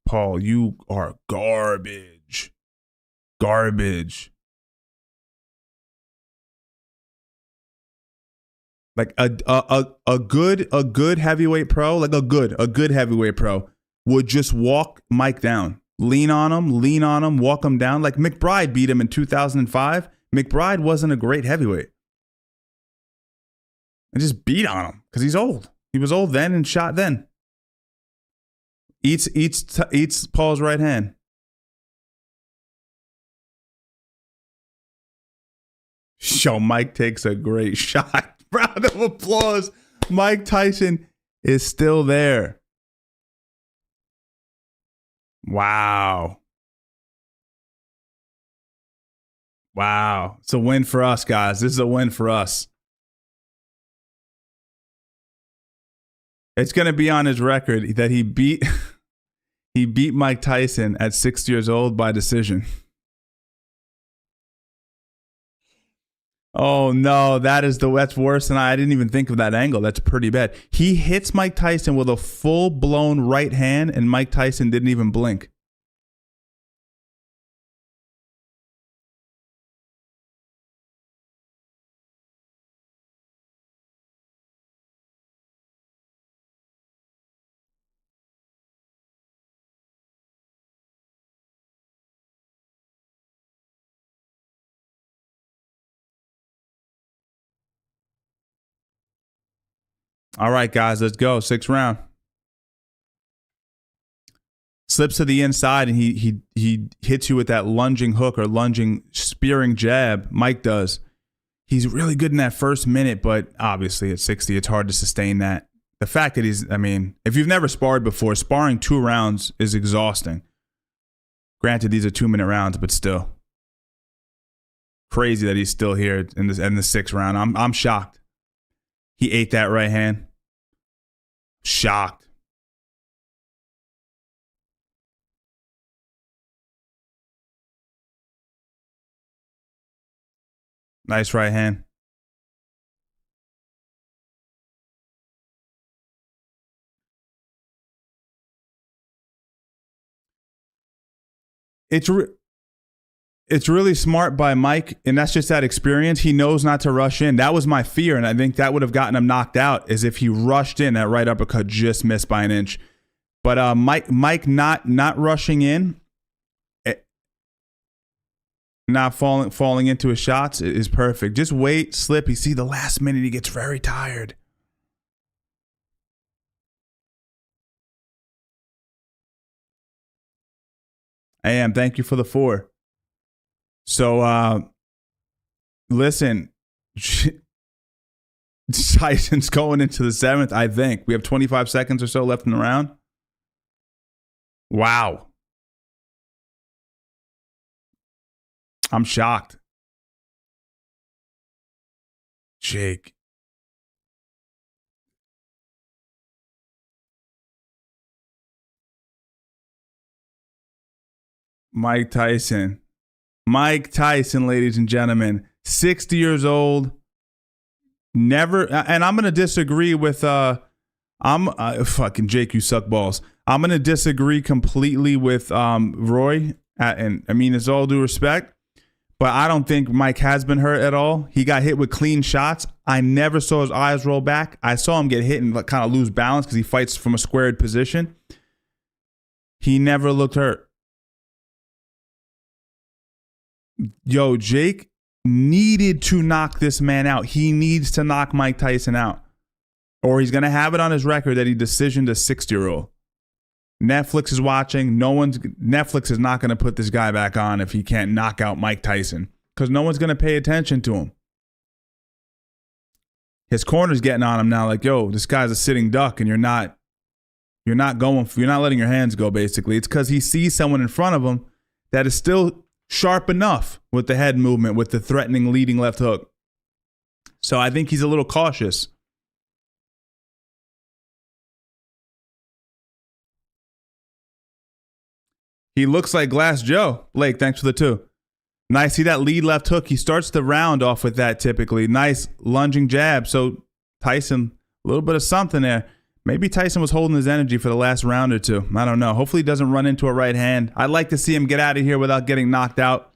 Paul, you are garbage. Garbage. Like a good heavyweight pro, like a good heavyweight pro would just walk Mike down. Lean on him, walk him down. Like McBride beat him in 2005. McBride wasn't a great heavyweight. And just beat on him because he's old. He was old then and shot then. Eats Paul's right hand. Yo, Mike takes a great shot. Round of applause. Mike Tyson is still there. Wow. Wow. It's a win for us, guys. This is a win for us. It's going to be on his record that he beat Mike Tyson at 6 years old by decision. Oh no, that's worse than I didn't even think of that angle. That's pretty bad. He hits Mike Tyson with a full-blown right hand, and Mike Tyson didn't even blink. All right, guys, let's go. 6th round. Slips to the inside, and he hits you with that lunging hook or lunging spearing jab. Mike does. He's really good in that first minute, but obviously at 60, it's hard to sustain that. The fact that if you've never sparred before, sparring 2 rounds is exhausting. Granted, these are 2-minute rounds, but still. Crazy that he's still here in the 6th round. I'm shocked. He ate that right hand. Shocked. Nice right hand. It's really smart by Mike, and that's just that experience. He knows not to rush in. That was my fear, and I think that would have gotten him knocked out, is if he rushed in. That right uppercut just missed by an inch. But Mike not rushing in, not falling into his shots is perfect. Just wait, slip. You see the last minute he gets very tired. I am. Thank you for the 4. So, listen, Tyson's going into the 7th, I think. We have 25 seconds or so left in the round. Wow. I'm shocked. Jake. Mike Tyson. Mike Tyson, ladies and gentlemen. 60 years old. Never, and I'm going to disagree with, fucking Jake, you suck balls. I'm going to disagree completely with Roy. And I mean, it's all due respect. But I don't think Mike has been hurt at all. He got hit with clean shots. I never saw his eyes roll back. I saw him get hit and kind of lose balance because he fights from a squared position. He never looked hurt. Yo, Jake needed to knock this man out. He needs to knock Mike Tyson out. Or he's going to have it on his record that he decisioned a 60-year-old. Netflix is watching. Netflix is not going to put this guy back on if he can't knock out Mike Tyson, because no one's going to pay attention to him. His corner's getting on him now, like, yo, this guy's a sitting duck, and you're not letting your hands go. Basically, it's because he sees someone in front of him that is still sharp enough with the head movement, with the threatening leading left hook. So I think he's a little cautious. He looks like Glass Joe. Blake, thanks for the 2. Nice. See that lead left hook? He starts the round off with that typically. Nice lunging jab. So Tyson, a little bit of something there. Maybe Tyson was holding his energy for the last round or 2. I don't know. Hopefully he doesn't run into a right hand. I'd like to see him get out of here without getting knocked out.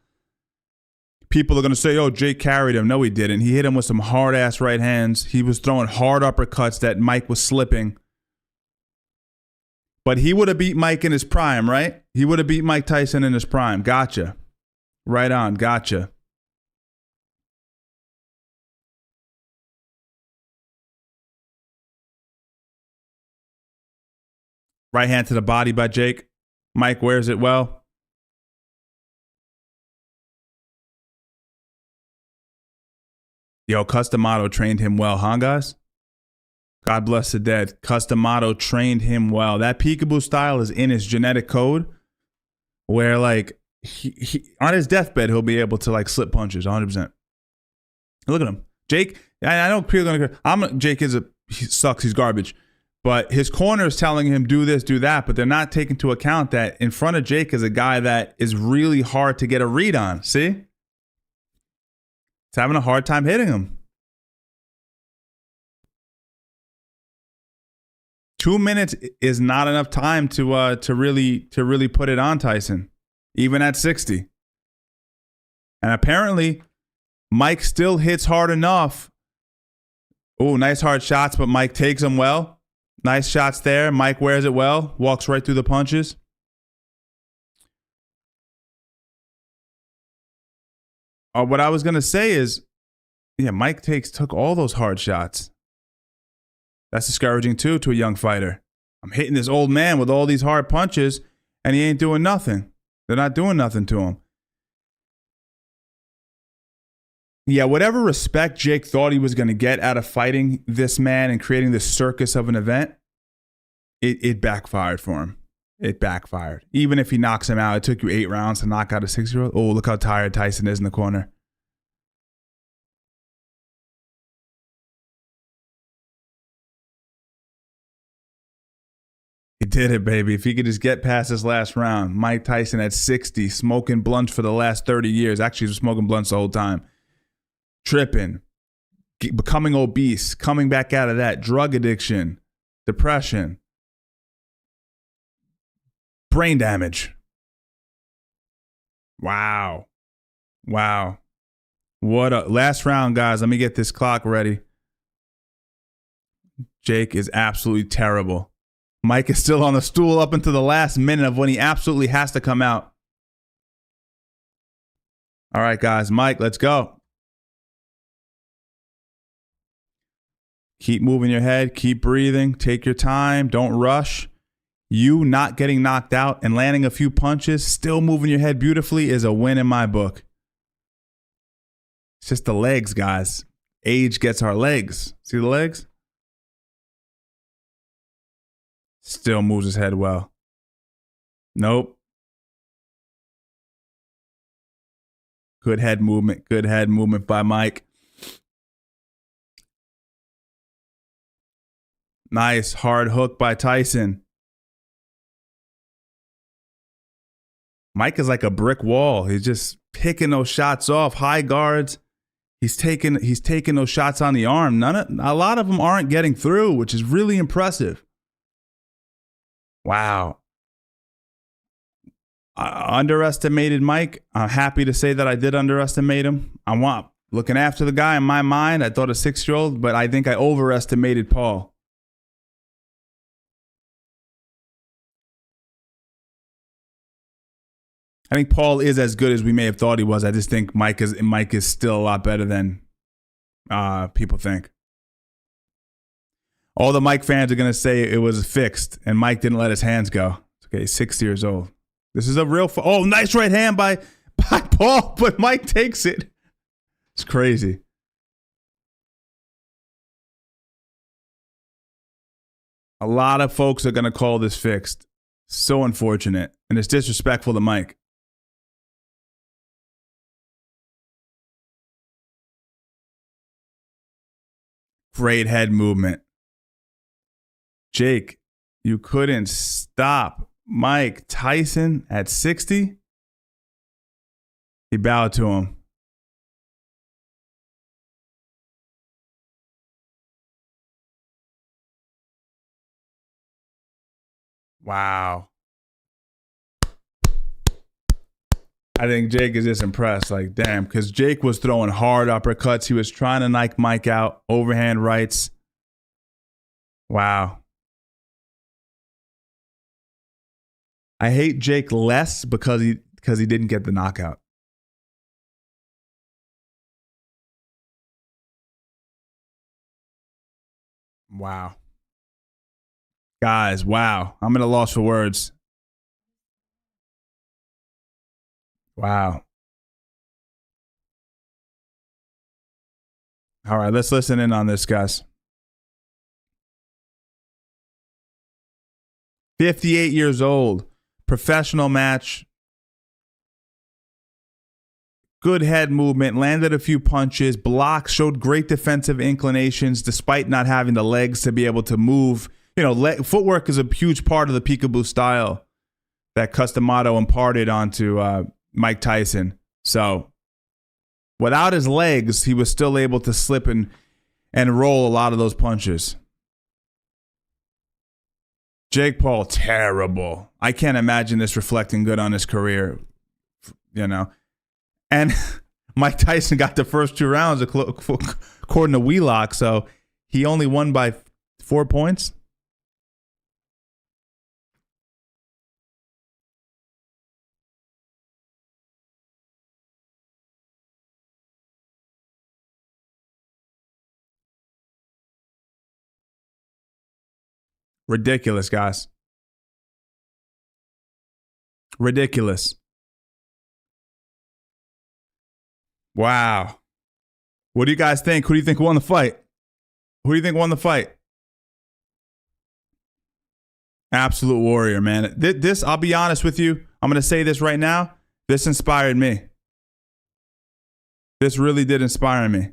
People are going to say, oh, Jake carried him. No, he didn't. He hit him with some hard-ass right hands. He was throwing hard uppercuts that Mike was slipping. But he would have beat Mike in his prime, right? He would have beat Mike Tyson in his prime. Gotcha. Right on. Gotcha. Right hand to the body by Jake. Mike wears it well. Yo, Customato trained him well, huh, guys? God bless the dead. Customato trained him well. That peekaboo style is in his genetic code, where like he on his deathbed he'll be able to like slip punches 100%. Look at him, Jake. I know people are gonna. Jake he sucks. He's garbage. But his corner is telling him do this, do that. But they're not taking into account that in front of Jake is a guy that is really hard to get a read on. See, it's having a hard time hitting him. 2 minutes is not enough time to really put it on Tyson, even at 60. And apparently, Mike still hits hard enough. Oh, nice hard shots, but Mike takes them well. Nice shots there. Mike wears it well. Walks right through the punches. What I was gonna say is, yeah, Mike took all those hard shots. That's discouraging too to a young fighter. I'm hitting this old man with all these hard punches, and he ain't doing nothing. They're not doing nothing to him. Yeah, whatever respect Jake thought he was going to get out of fighting this man and creating this circus of an event, it backfired for him. It backfired. Even if he knocks him out, it took you 8 rounds to knock out a 6-year-old. Oh, look how tired Tyson is in the corner. He did it, baby. If he could just get past this last round. Mike Tyson at 60, smoking blunts for the last 30 years. Actually, he was smoking blunts the whole time. Tripping, becoming obese, coming back out of that, drug addiction, depression, brain damage. Wow. What a last round, guys. Let me get this clock ready. Jake is absolutely terrible. Mike is still on the stool up until the last minute of when he absolutely has to come out. All right, guys. Mike, let's go. Keep moving your head. Keep breathing. Take your time. Don't rush. You not getting knocked out and landing a few punches, still moving your head beautifully is a win in my book. It's just the legs, guys. Age gets our legs. See the legs? Still moves his head well. Nope. Good head movement. Good head movement by Mike. Nice hard hook by Tyson. Mike is like a brick wall. He's just picking those shots off. High guards. He's taking those shots on the arm. A lot of them aren't getting through, which is really impressive. Wow. I underestimated Mike. I'm happy to say that I did underestimate him. Looking after the guy in my mind, I thought a 6-year-old, but I think I overestimated Paul. I think Paul is as good as we may have thought he was. I just think Mike is still a lot better than people think. All the Mike fans are going to say it was fixed, and Mike didn't let his hands go. Okay, he's 6 years old. This is a real... Oh, nice right hand by Paul, but Mike takes it. It's crazy. A lot of folks are going to call this fixed. So unfortunate, and it's disrespectful to Mike. Great head movement. Jake, you couldn't stop Mike Tyson at 60. He bowed to him. Wow. I think Jake is just impressed. Like, damn, because Jake was throwing hard uppercuts. He was trying to knock Mike out. Overhand rights. Wow. I hate Jake less because he didn't get the knockout. Wow. Guys, wow. I'm at a loss for words. Wow. All right, let's listen in on this, guys. 58 years old, professional match. Good head movement, landed a few punches, blocks, showed great defensive inclinations despite not having the legs to be able to move. You know, footwork is a huge part of the peekaboo style that Customato imparted onto Mike Tyson. So without his legs, he was still able to slip and roll a lot of those punches. Jake Paul, terrible. I can't imagine this reflecting good on his career, you know. And Mike Tyson got the first 2 rounds according to Wheelock, so he only won by 4 points. Ridiculous, guys. Ridiculous. Wow. What do you guys think? Who do you think won the fight? Who do you think won the fight? Absolute warrior, man. This, I'll be honest with you. I'm going to say this right now. This inspired me. This really did inspire me.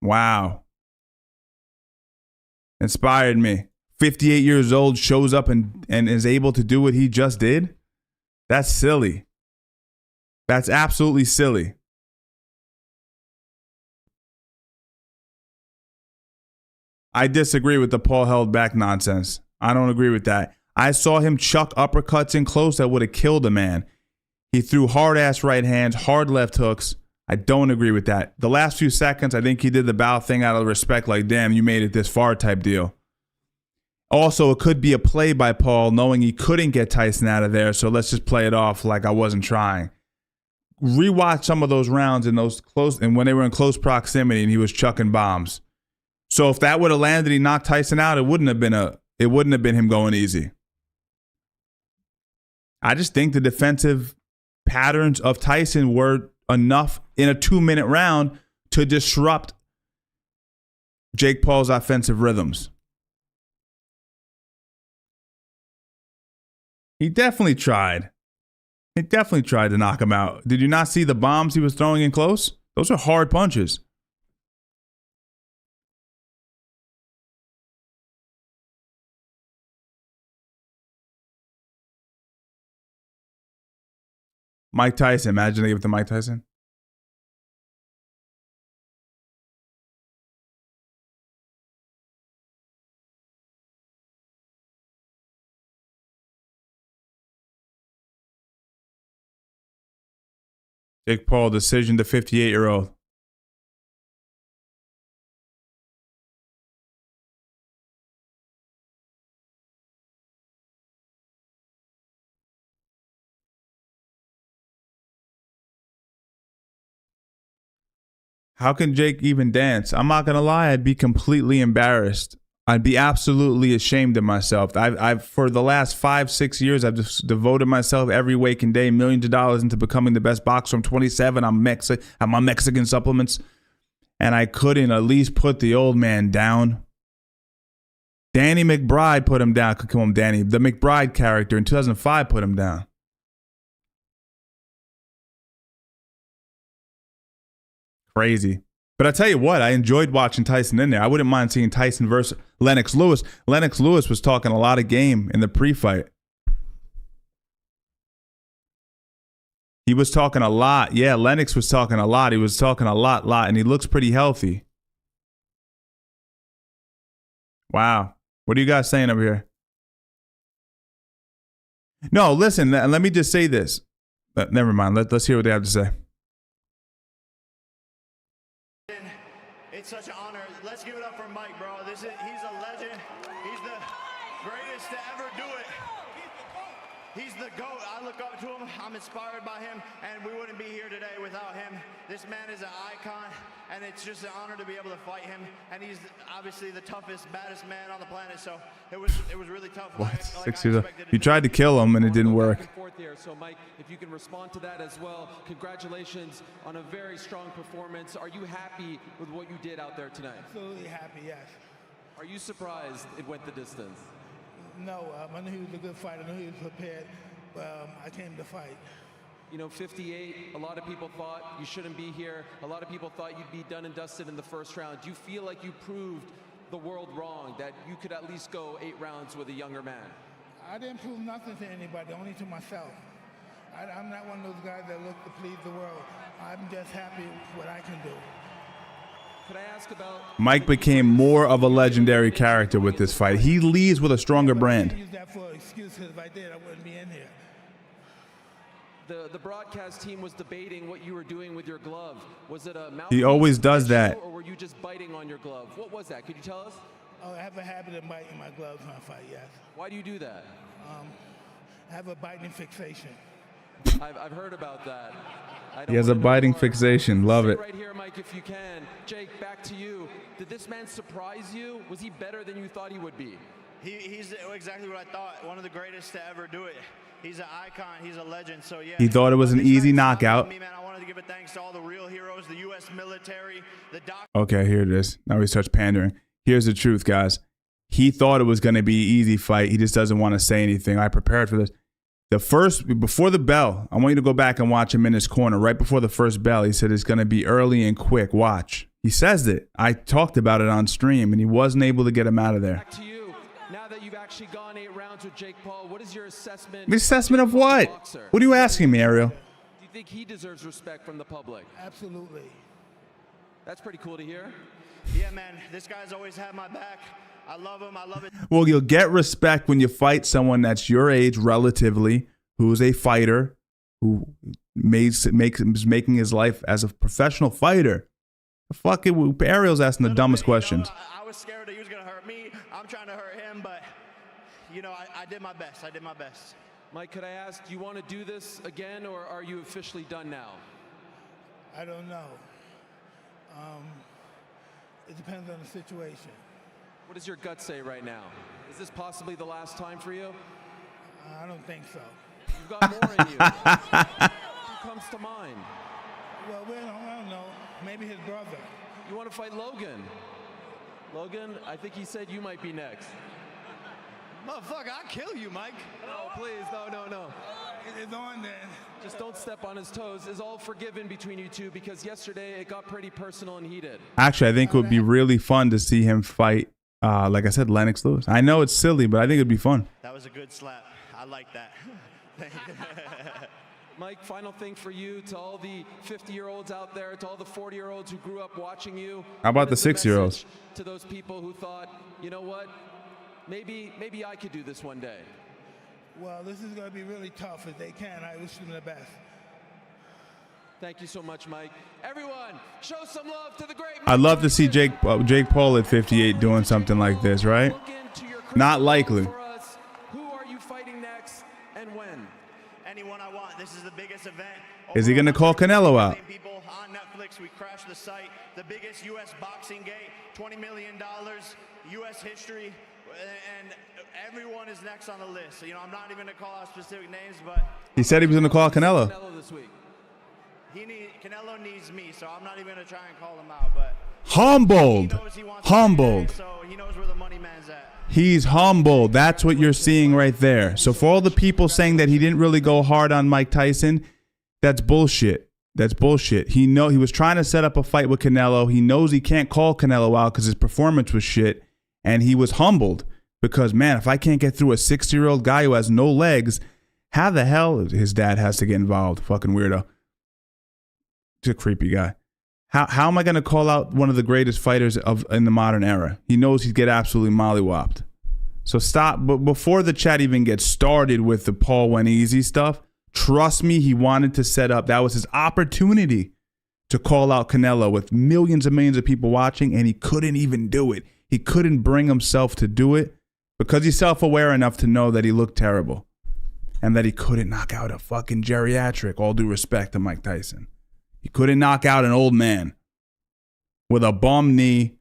Wow. Inspired me. 58 years old, shows up and is able to do what he just did. That's silly. That's absolutely silly. I disagree with the Paul held back nonsense. I don't agree with that. I saw him chuck uppercuts in close that would have killed a man. He threw hard-ass right hands, hard left hooks. I don't agree with that. The last few seconds, I think he did the bow thing out of respect, like, damn, you made it this far type deal. Also, it could be a play by Paul, knowing he couldn't get Tyson out of there, so let's just play it off like I wasn't trying. Rewatch some of those rounds in those close, and when they were in close proximity and he was chucking bombs. So if that would have landed, he knocked Tyson out, it wouldn't have been him going easy. I just think the defensive patterns of Tyson were enough in a 2-minute round to disrupt Jake Paul's offensive rhythms. He definitely tried. He definitely tried to knock him out. Did you not see the bombs he was throwing in close? Those are hard punches. Mike Tyson. Imagine they give it to Mike Tyson. Jake Paul decision to 58-year-old. How can Jake even dance? I'm not going to lie. I'd be completely embarrassed. I'd be absolutely ashamed of myself. I've for the last 5-6 years, I've just devoted myself every waking day, millions of dollars into becoming the best boxer. I'm 27. I'm on Mexican supplements. And I couldn't at least put the old man down. Danny McBride put him down. Come on, Danny. The McBride character in 2005 put him down. Crazy. But I tell you what, I enjoyed watching Tyson in there. I wouldn't mind seeing Tyson versus Lennox Lewis. Lennox Lewis was talking a lot of game in the pre-fight. He was talking a lot. Yeah, Lennox was talking a lot. He was talking a lot, and he looks pretty healthy. Wow. What are you guys saying over here? No, listen, let me just say this. Never mind. Let's hear what they have to say. It's such an honor. Let's give it up for Mike, bro. He's a legend. He's the greatest to ever do it. He's the GOAT. I look up to him. I'm inspired by him, and we wouldn't be here today without him. This man is an icon, and it's just an honor to be able to fight him. And he's obviously the toughest, baddest man on the planet. So it was really tough. What? 6 years old. You tried to kill him, and it didn't work. So, Mike, if you can respond to that as well, congratulations on a very strong performance. Are you happy with what you did out there tonight? Absolutely happy, yes. Are you surprised it went the distance? No, I knew he was a good fighter. I knew he was prepared. I came to fight. You know, 58, a lot of people thought you shouldn't be here. A lot of people thought you'd be done and dusted in the first round. Do you feel like you proved the world wrong, that you could at least go 8 rounds with a younger man? I didn't prove nothing to anybody, only to myself. I'm not one of those guys that look to please the world. I'm just happy with what I can do. Could I ask about Mike became more of a legendary character with this fight. He leaves with a stronger brand. I use that for an excuse, because if I did, I wouldn't be in here. The broadcast team was debating what you were doing with your glove. Was it a mouth? He always does that. Or were you just biting on your glove? What was that? Could you tell us? Oh, I have a habit of biting my gloves when I fight, yes. Why do you do that? I have a biting fixation. I've heard about that. He has a biting fixation. Love it. Right here, Mike, if you can. Jake, back to you. Did this man surprise you? Was he better than you thought he would be? He's exactly what I thought. One of the greatest to ever do it. He's an icon. He's a legend. So yeah. He thought it was an easy knockout. Me, man, I wanted to give a thanks to all the real heroes, the U.S. military, the Okay, here it is. Now he starts pandering. Here's the truth, guys. He thought it was going to be an easy fight. He just doesn't want to say anything. I prepared for this. Before the bell, I want you to go back and watch him in his corner. Right before the first bell, he said it's going to be early and quick. Watch. He says it. I talked about it on stream, and he wasn't able to get him out of there. Back to you. Now that you've actually gone 8 rounds with Jake Paul, what is your assessment? The assessment of what? What are you asking me, Ariel? Do you think he deserves respect from the public? Absolutely. That's pretty cool to hear. Yeah, man. This guy's always had my back. I love him. I love it. Well, you'll get respect when you fight someone that's your age relatively, who's a fighter, who is making his life as a professional fighter. Ariel's asking the dumbest questions. I was scared that he was going to hurt me. I'm trying to hurt him, but, you know, I did my best. I did my best. Mike, could I ask, do you want to do this again, or are you officially done now? I don't know. It depends on the situation. What does your gut say right now? Is this possibly the last time for you? I don't think so. You've got more in you. Who comes to mind? Well, I don't know. Maybe his brother. You want to fight Logan? Logan, I think he said you might be next. Motherfucker, I'll kill you, Mike. No, please, no. It's on then. Just don't step on his toes. It's all forgiven between you two because yesterday it got pretty personal and heated. Actually, I think it would be really fun to see him fight, like I said, Lennox Lewis. I know it's silly, but I think it'd be fun. That was a good slap. I like that. Mike, final thing for you, to all the 50-year-olds out there, to all the 40-year-olds who grew up watching you. How about the 6-year-olds? To those people who thought, you know what, maybe I could do this one day. Well, this is going to be really tough. If they can, I wish them the best. Thank you so much, Mike. Everyone, show some love to the great Mike. I'd love to see Jake Paul at 58 doing something like this, right? Not likely. Who are you fighting next and when? Anyone I want. This is the biggest event. Is he going to call Canelo out? People on Netflix, we crashed the site. The biggest U.S. boxing gate, $20 million, U.S. history, and everyone is next on the list. So, you know, I'm not even going to call out specific names, but he said he was going to call Canelo. This week. Canelo needs me, so I'm not even going to try and call him out. But Humbled. So he knows where the money man's at. He's humbled. That's what you're seeing right there. So for all the people saying that he didn't really go hard on Mike Tyson, that's bullshit. That's bullshit. He was trying to set up a fight with Canelo. He knows he can't call Canelo out because his performance was shit, and he was humbled because, man, if I can't get through a 60-year-old guy who has no legs, how the hell his dad has to get involved? Fucking weirdo. He's a creepy guy. How am I going to call out one of the greatest fighters in the modern era? He knows he'd get absolutely mollywopped. So stop. But before the chat even gets started with the Paul went easy stuff, trust me, he wanted to set up. That was his opportunity to call out Canelo with millions and millions of people watching, and he couldn't even do it. He couldn't bring himself to do it because he's self-aware enough to know that he looked terrible and that he couldn't knock out a fucking geriatric, all due respect to Mike Tyson. He couldn't knock out an old man with a bum knee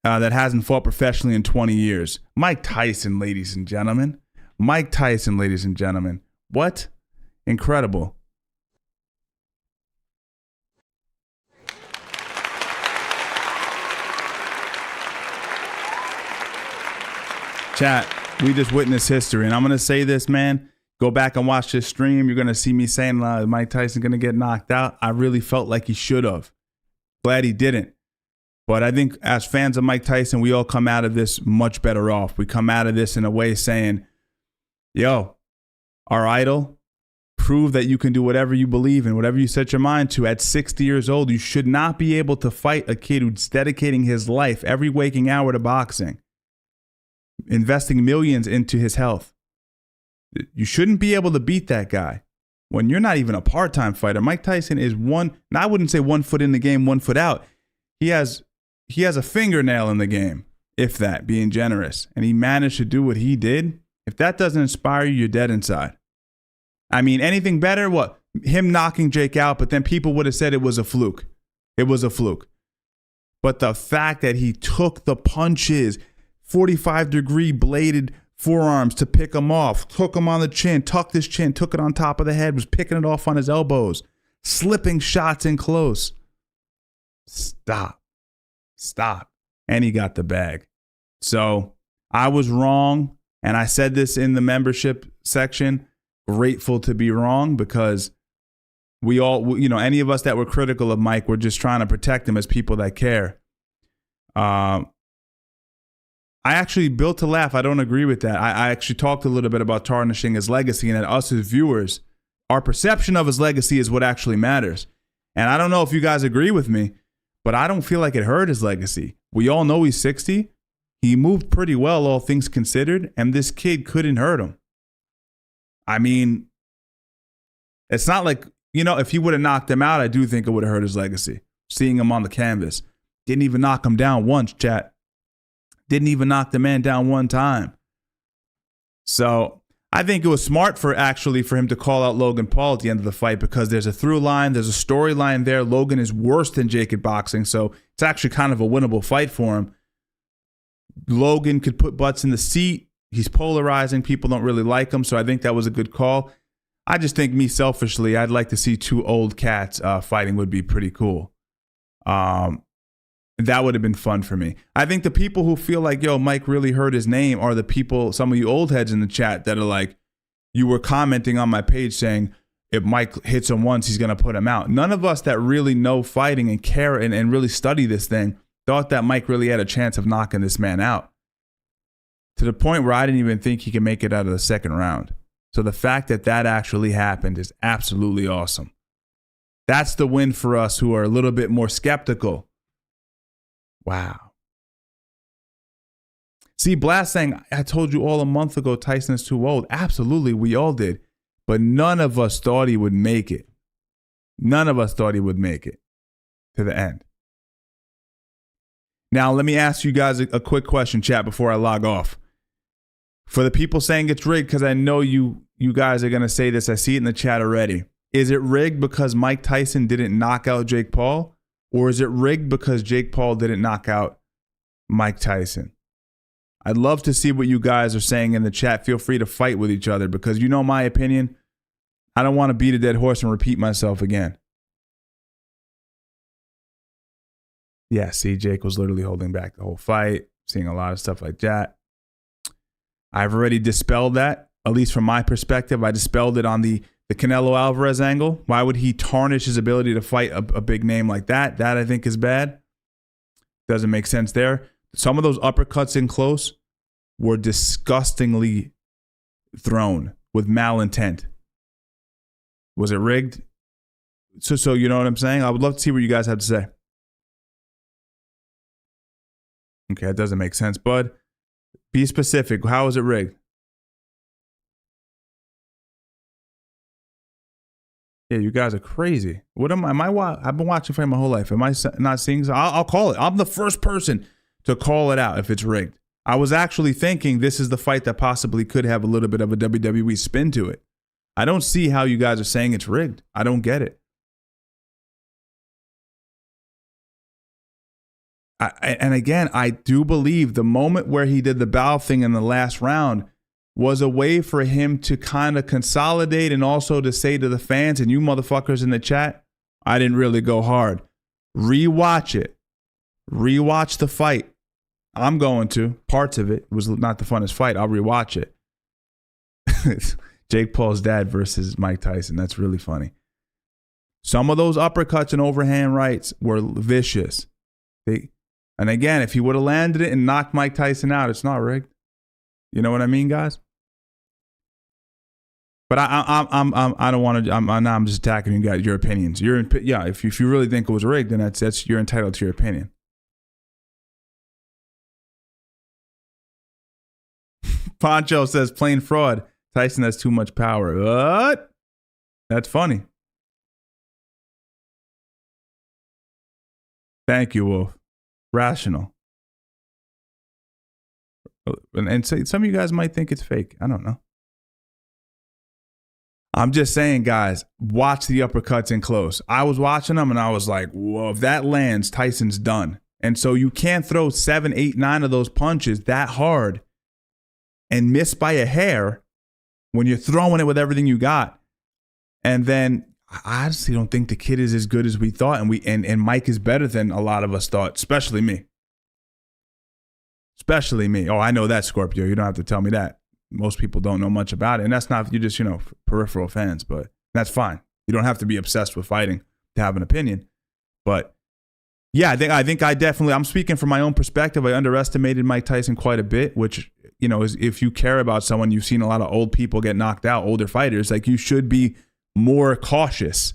that hasn't fought professionally in 20 years. Mike Tyson, ladies and gentlemen. Mike Tyson, ladies and gentlemen. What? Incredible. Chat, we just witnessed history. And I'm going to say this, man. Go back and watch this stream. You're going to see me saying Mike Tyson going to get knocked out. I really felt like he should have. Glad he didn't. But I think as fans of Mike Tyson, we all come out of this much better off. We come out of this in a way saying, yo, our idol, prove that you can do whatever you believe in, whatever you set your mind to. At 60 years old, you should not be able to fight a kid who's dedicating his life every waking hour to boxing, investing millions into his health. You shouldn't be able to beat that guy when you're not even a part-time fighter. Mike Tyson is and I wouldn't say 1 foot in the game, 1 foot out. He has a fingernail in the game, if that, being generous. And he managed to do what he did. If that doesn't inspire you, you're dead inside. I mean, anything better? What? Him knocking Jake out, but then people would have said it was a fluke. It was a fluke. But the fact that he took the punches, 45-degree bladed forearms to pick him off, took him on the chin, tucked his chin, took it on top of the head, was picking it off on his elbows, slipping shots in close. Stop. And he got the bag. So I was wrong. And I said this in the membership section, grateful to be wrong, because we all, you know, any of us that were critical of Mike, we're just trying to protect him as people that care. I actually, built to laugh, I don't agree with that. I actually talked a little bit about tarnishing his legacy, and that us as viewers, our perception of his legacy is what actually matters. And I don't know if you guys agree with me, but I don't feel like it hurt his legacy. We all know he's 60. He moved pretty well, all things considered, and this kid couldn't hurt him. I mean, it's not like, you know, if he would have knocked him out, I do think it would have hurt his legacy. Seeing him on the canvas. Didn't even knock him down once, chat. Didn't even knock the man down one time. So I think it was smart for him to call out Logan Paul at the end of the fight, because there's a through line, there's a storyline there. Logan is worse than Jake at boxing, so it's actually kind of a winnable fight for him. Logan could put butts in the seat. He's polarizing. People don't really like him, so I think that was a good call. I just think, me selfishly, I'd like to see two old cats fighting would be pretty cool. That would have been fun for me. I think the people who feel like, yo, Mike really hurt his name, are the people, some of you old heads in the chat, that are like, you were commenting on my page saying, if Mike hits him once, he's going to put him out. None of us that really know fighting and care and really study this thing thought that Mike really had a chance of knocking this man out. To the point where I didn't even think he could make it out of the second round. So the fact that that actually happened is absolutely awesome. That's the win for us who are a little bit more skeptical. Wow. See, Blast saying, I told you all a month ago Tyson is too old. Absolutely, we all did. But none of us thought he would make it. None of us thought he would make it to the end. Now, let me ask you guys a quick question, chat, before I log off. For the people saying it's rigged, because I know you guys are going to say this. I see it in the chat already. Is it rigged because Mike Tyson didn't knock out Jake Paul? Or is it rigged because Jake Paul didn't knock out Mike Tyson? I'd love to see what you guys are saying in the chat. Feel free to fight with each other, because you know my opinion. I don't want to beat a dead horse and repeat myself again. Yeah, see, Jake was literally holding back the whole fight. Seeing a lot of stuff like that. I've already dispelled that, at least from my perspective. I dispelled it on the Canelo Alvarez angle. Why would he tarnish his ability to fight a big name like that? That I think is bad. Doesn't make sense there. Some of those uppercuts in close were disgustingly thrown with malintent. Was it rigged? So you know what I'm saying? I would love to see what you guys have to say. Okay, that doesn't make sense, bud. Be specific. How is it rigged? Yeah, you guys are crazy. What am I? I've been watching fight my whole life. Am I not seeing? I'll call it. I'm the first person to call it out if it's rigged. I was actually thinking this is the fight that possibly could have a little bit of a WWE spin to it. I don't see how you guys are saying it's rigged. I don't get it. And again, I do believe the moment where he did the bow thing in the last round was a way for him to kind of consolidate, and also to say to the fans and you motherfuckers in the chat, I didn't really go hard. Rewatch it. Rewatch the fight. I'm going to. Parts of it was not the funnest fight. I'll rewatch it. Jake Paul's dad versus Mike Tyson. That's really funny. Some of those uppercuts and overhand rights were vicious. And again, if he would have landed it and knocked Mike Tyson out, it's not rigged. You know what I mean, guys? But I don't want to. I'm just attacking you guys. Your opinions. If you really think it was rigged, then that's you're entitled to your opinion. Poncho says plain fraud. Tyson has too much power. What? That's funny. Thank you, Wolf. Rational. And some of you guys might think it's fake. I don't know. I'm just saying, guys, watch the uppercuts in close. I was watching them and I was like, whoa, if that lands, Tyson's done. And so you can't throw 7, 8, 9 of those punches that hard and miss by a hair when you're throwing it with everything you got. And then I honestly don't think the kid is as good as we thought. And Mike is better than a lot of us thought, especially me. Especially me. Oh, I know that, Scorpio. You don't have to tell me that. Most people don't know much about it. And that's not, you're just, peripheral fans, but that's fine. You don't have to be obsessed with fighting to have an opinion. But yeah, I think I definitely, I'm speaking from my own perspective. I underestimated Mike Tyson quite a bit, which, is if you care about someone, you've seen a lot of old people get knocked out, older fighters, like you should be more cautious.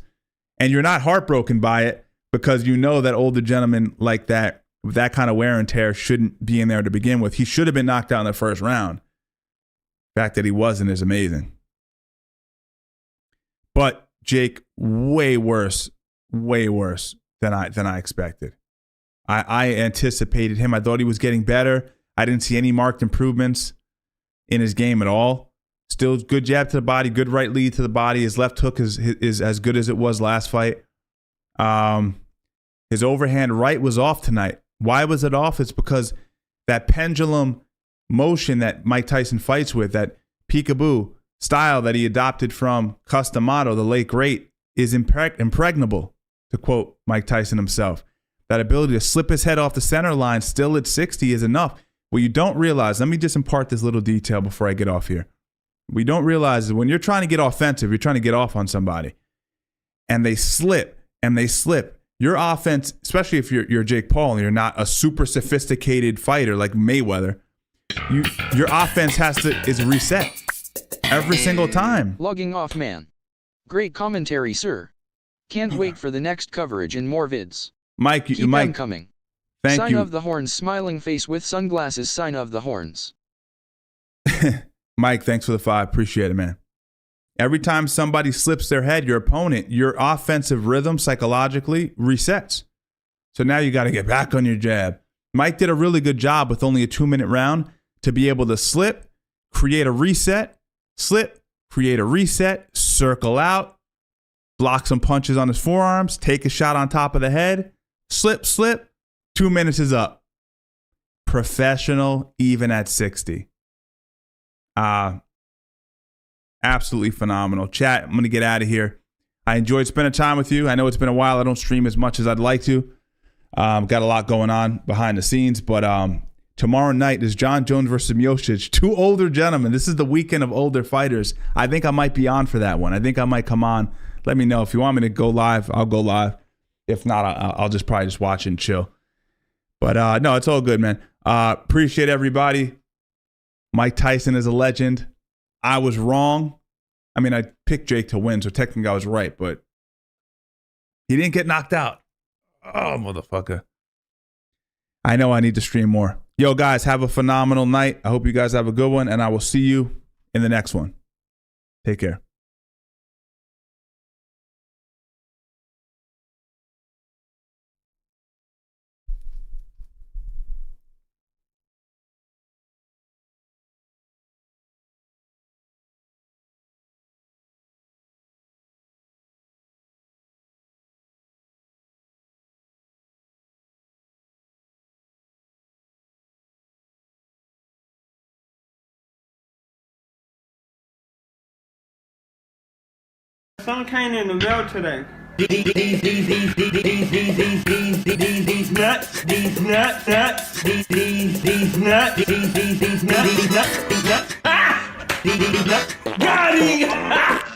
And you're not heartbroken by it because you know that older gentlemen like that, with that kind of wear and tear, shouldn't be in there to begin with. He should have been knocked out in the first round. The fact that he wasn't is amazing. But Jake, way worse than I expected. I anticipated him. I thought he was getting better. I didn't see any marked improvements in his game at all. Still good jab to the body, good right lead to the body. His left hook is as good as it was last fight. His overhand right was off tonight. Why was it off? It's because that pendulum motion that Mike Tyson fights with, that peekaboo style that he adopted from Cus D'Amato, the late great, is impregnable, to quote Mike Tyson himself. That ability to slip his head off the center line still at 60 is enough. What you don't realize, let me just impart this little detail before I get off here. We don't realize that when you're trying to get offensive, you're trying to get off on somebody, and they slip, your offense, especially if you're Jake Paul and you're not a super sophisticated fighter like Mayweather, your offense is reset every single time. Logging off, man. Great commentary, sir. Can't wait for the next coverage and more vids. Mike, Keep them coming. Thank sign you. of the horns, smiling face with sunglasses, sign of the horns. Mike, thanks for the 5. Appreciate it, man. Every time somebody slips their head, your opponent, your offensive rhythm psychologically resets. So now you got to get back on your jab. Mike did a really good job with only a 2-minute round to be able to slip, create a reset, slip, create a reset, circle out, block some punches on his forearms, take a shot on top of the head, slip, 2 minutes is up. Professional, even at 60. Absolutely phenomenal. Chat, I'm going to get out of here. I enjoyed spending time with you. I know it's been a while. I don't stream as much as I'd like to. Got a lot going on behind the scenes, but tomorrow night is John Jones versus Miocic. 2 older gentlemen. This is the weekend of older fighters. I think I might be on for that one. I think I might come on. Let me know. If you want me to go live, I'll go live. If not, I'll just probably just watch and chill. But no, it's all good, man. Appreciate everybody. Mike Tyson is a legend. I was wrong. I mean, I picked Jake to win, so technically I was right, but he didn't get knocked out. Oh, motherfucker. I know I need to stream more. Yo, guys, have a phenomenal night. I hope you guys have a good one, and I will see you in the next one. Take care. Some kind in the mail today. These nuts, ah! Got him!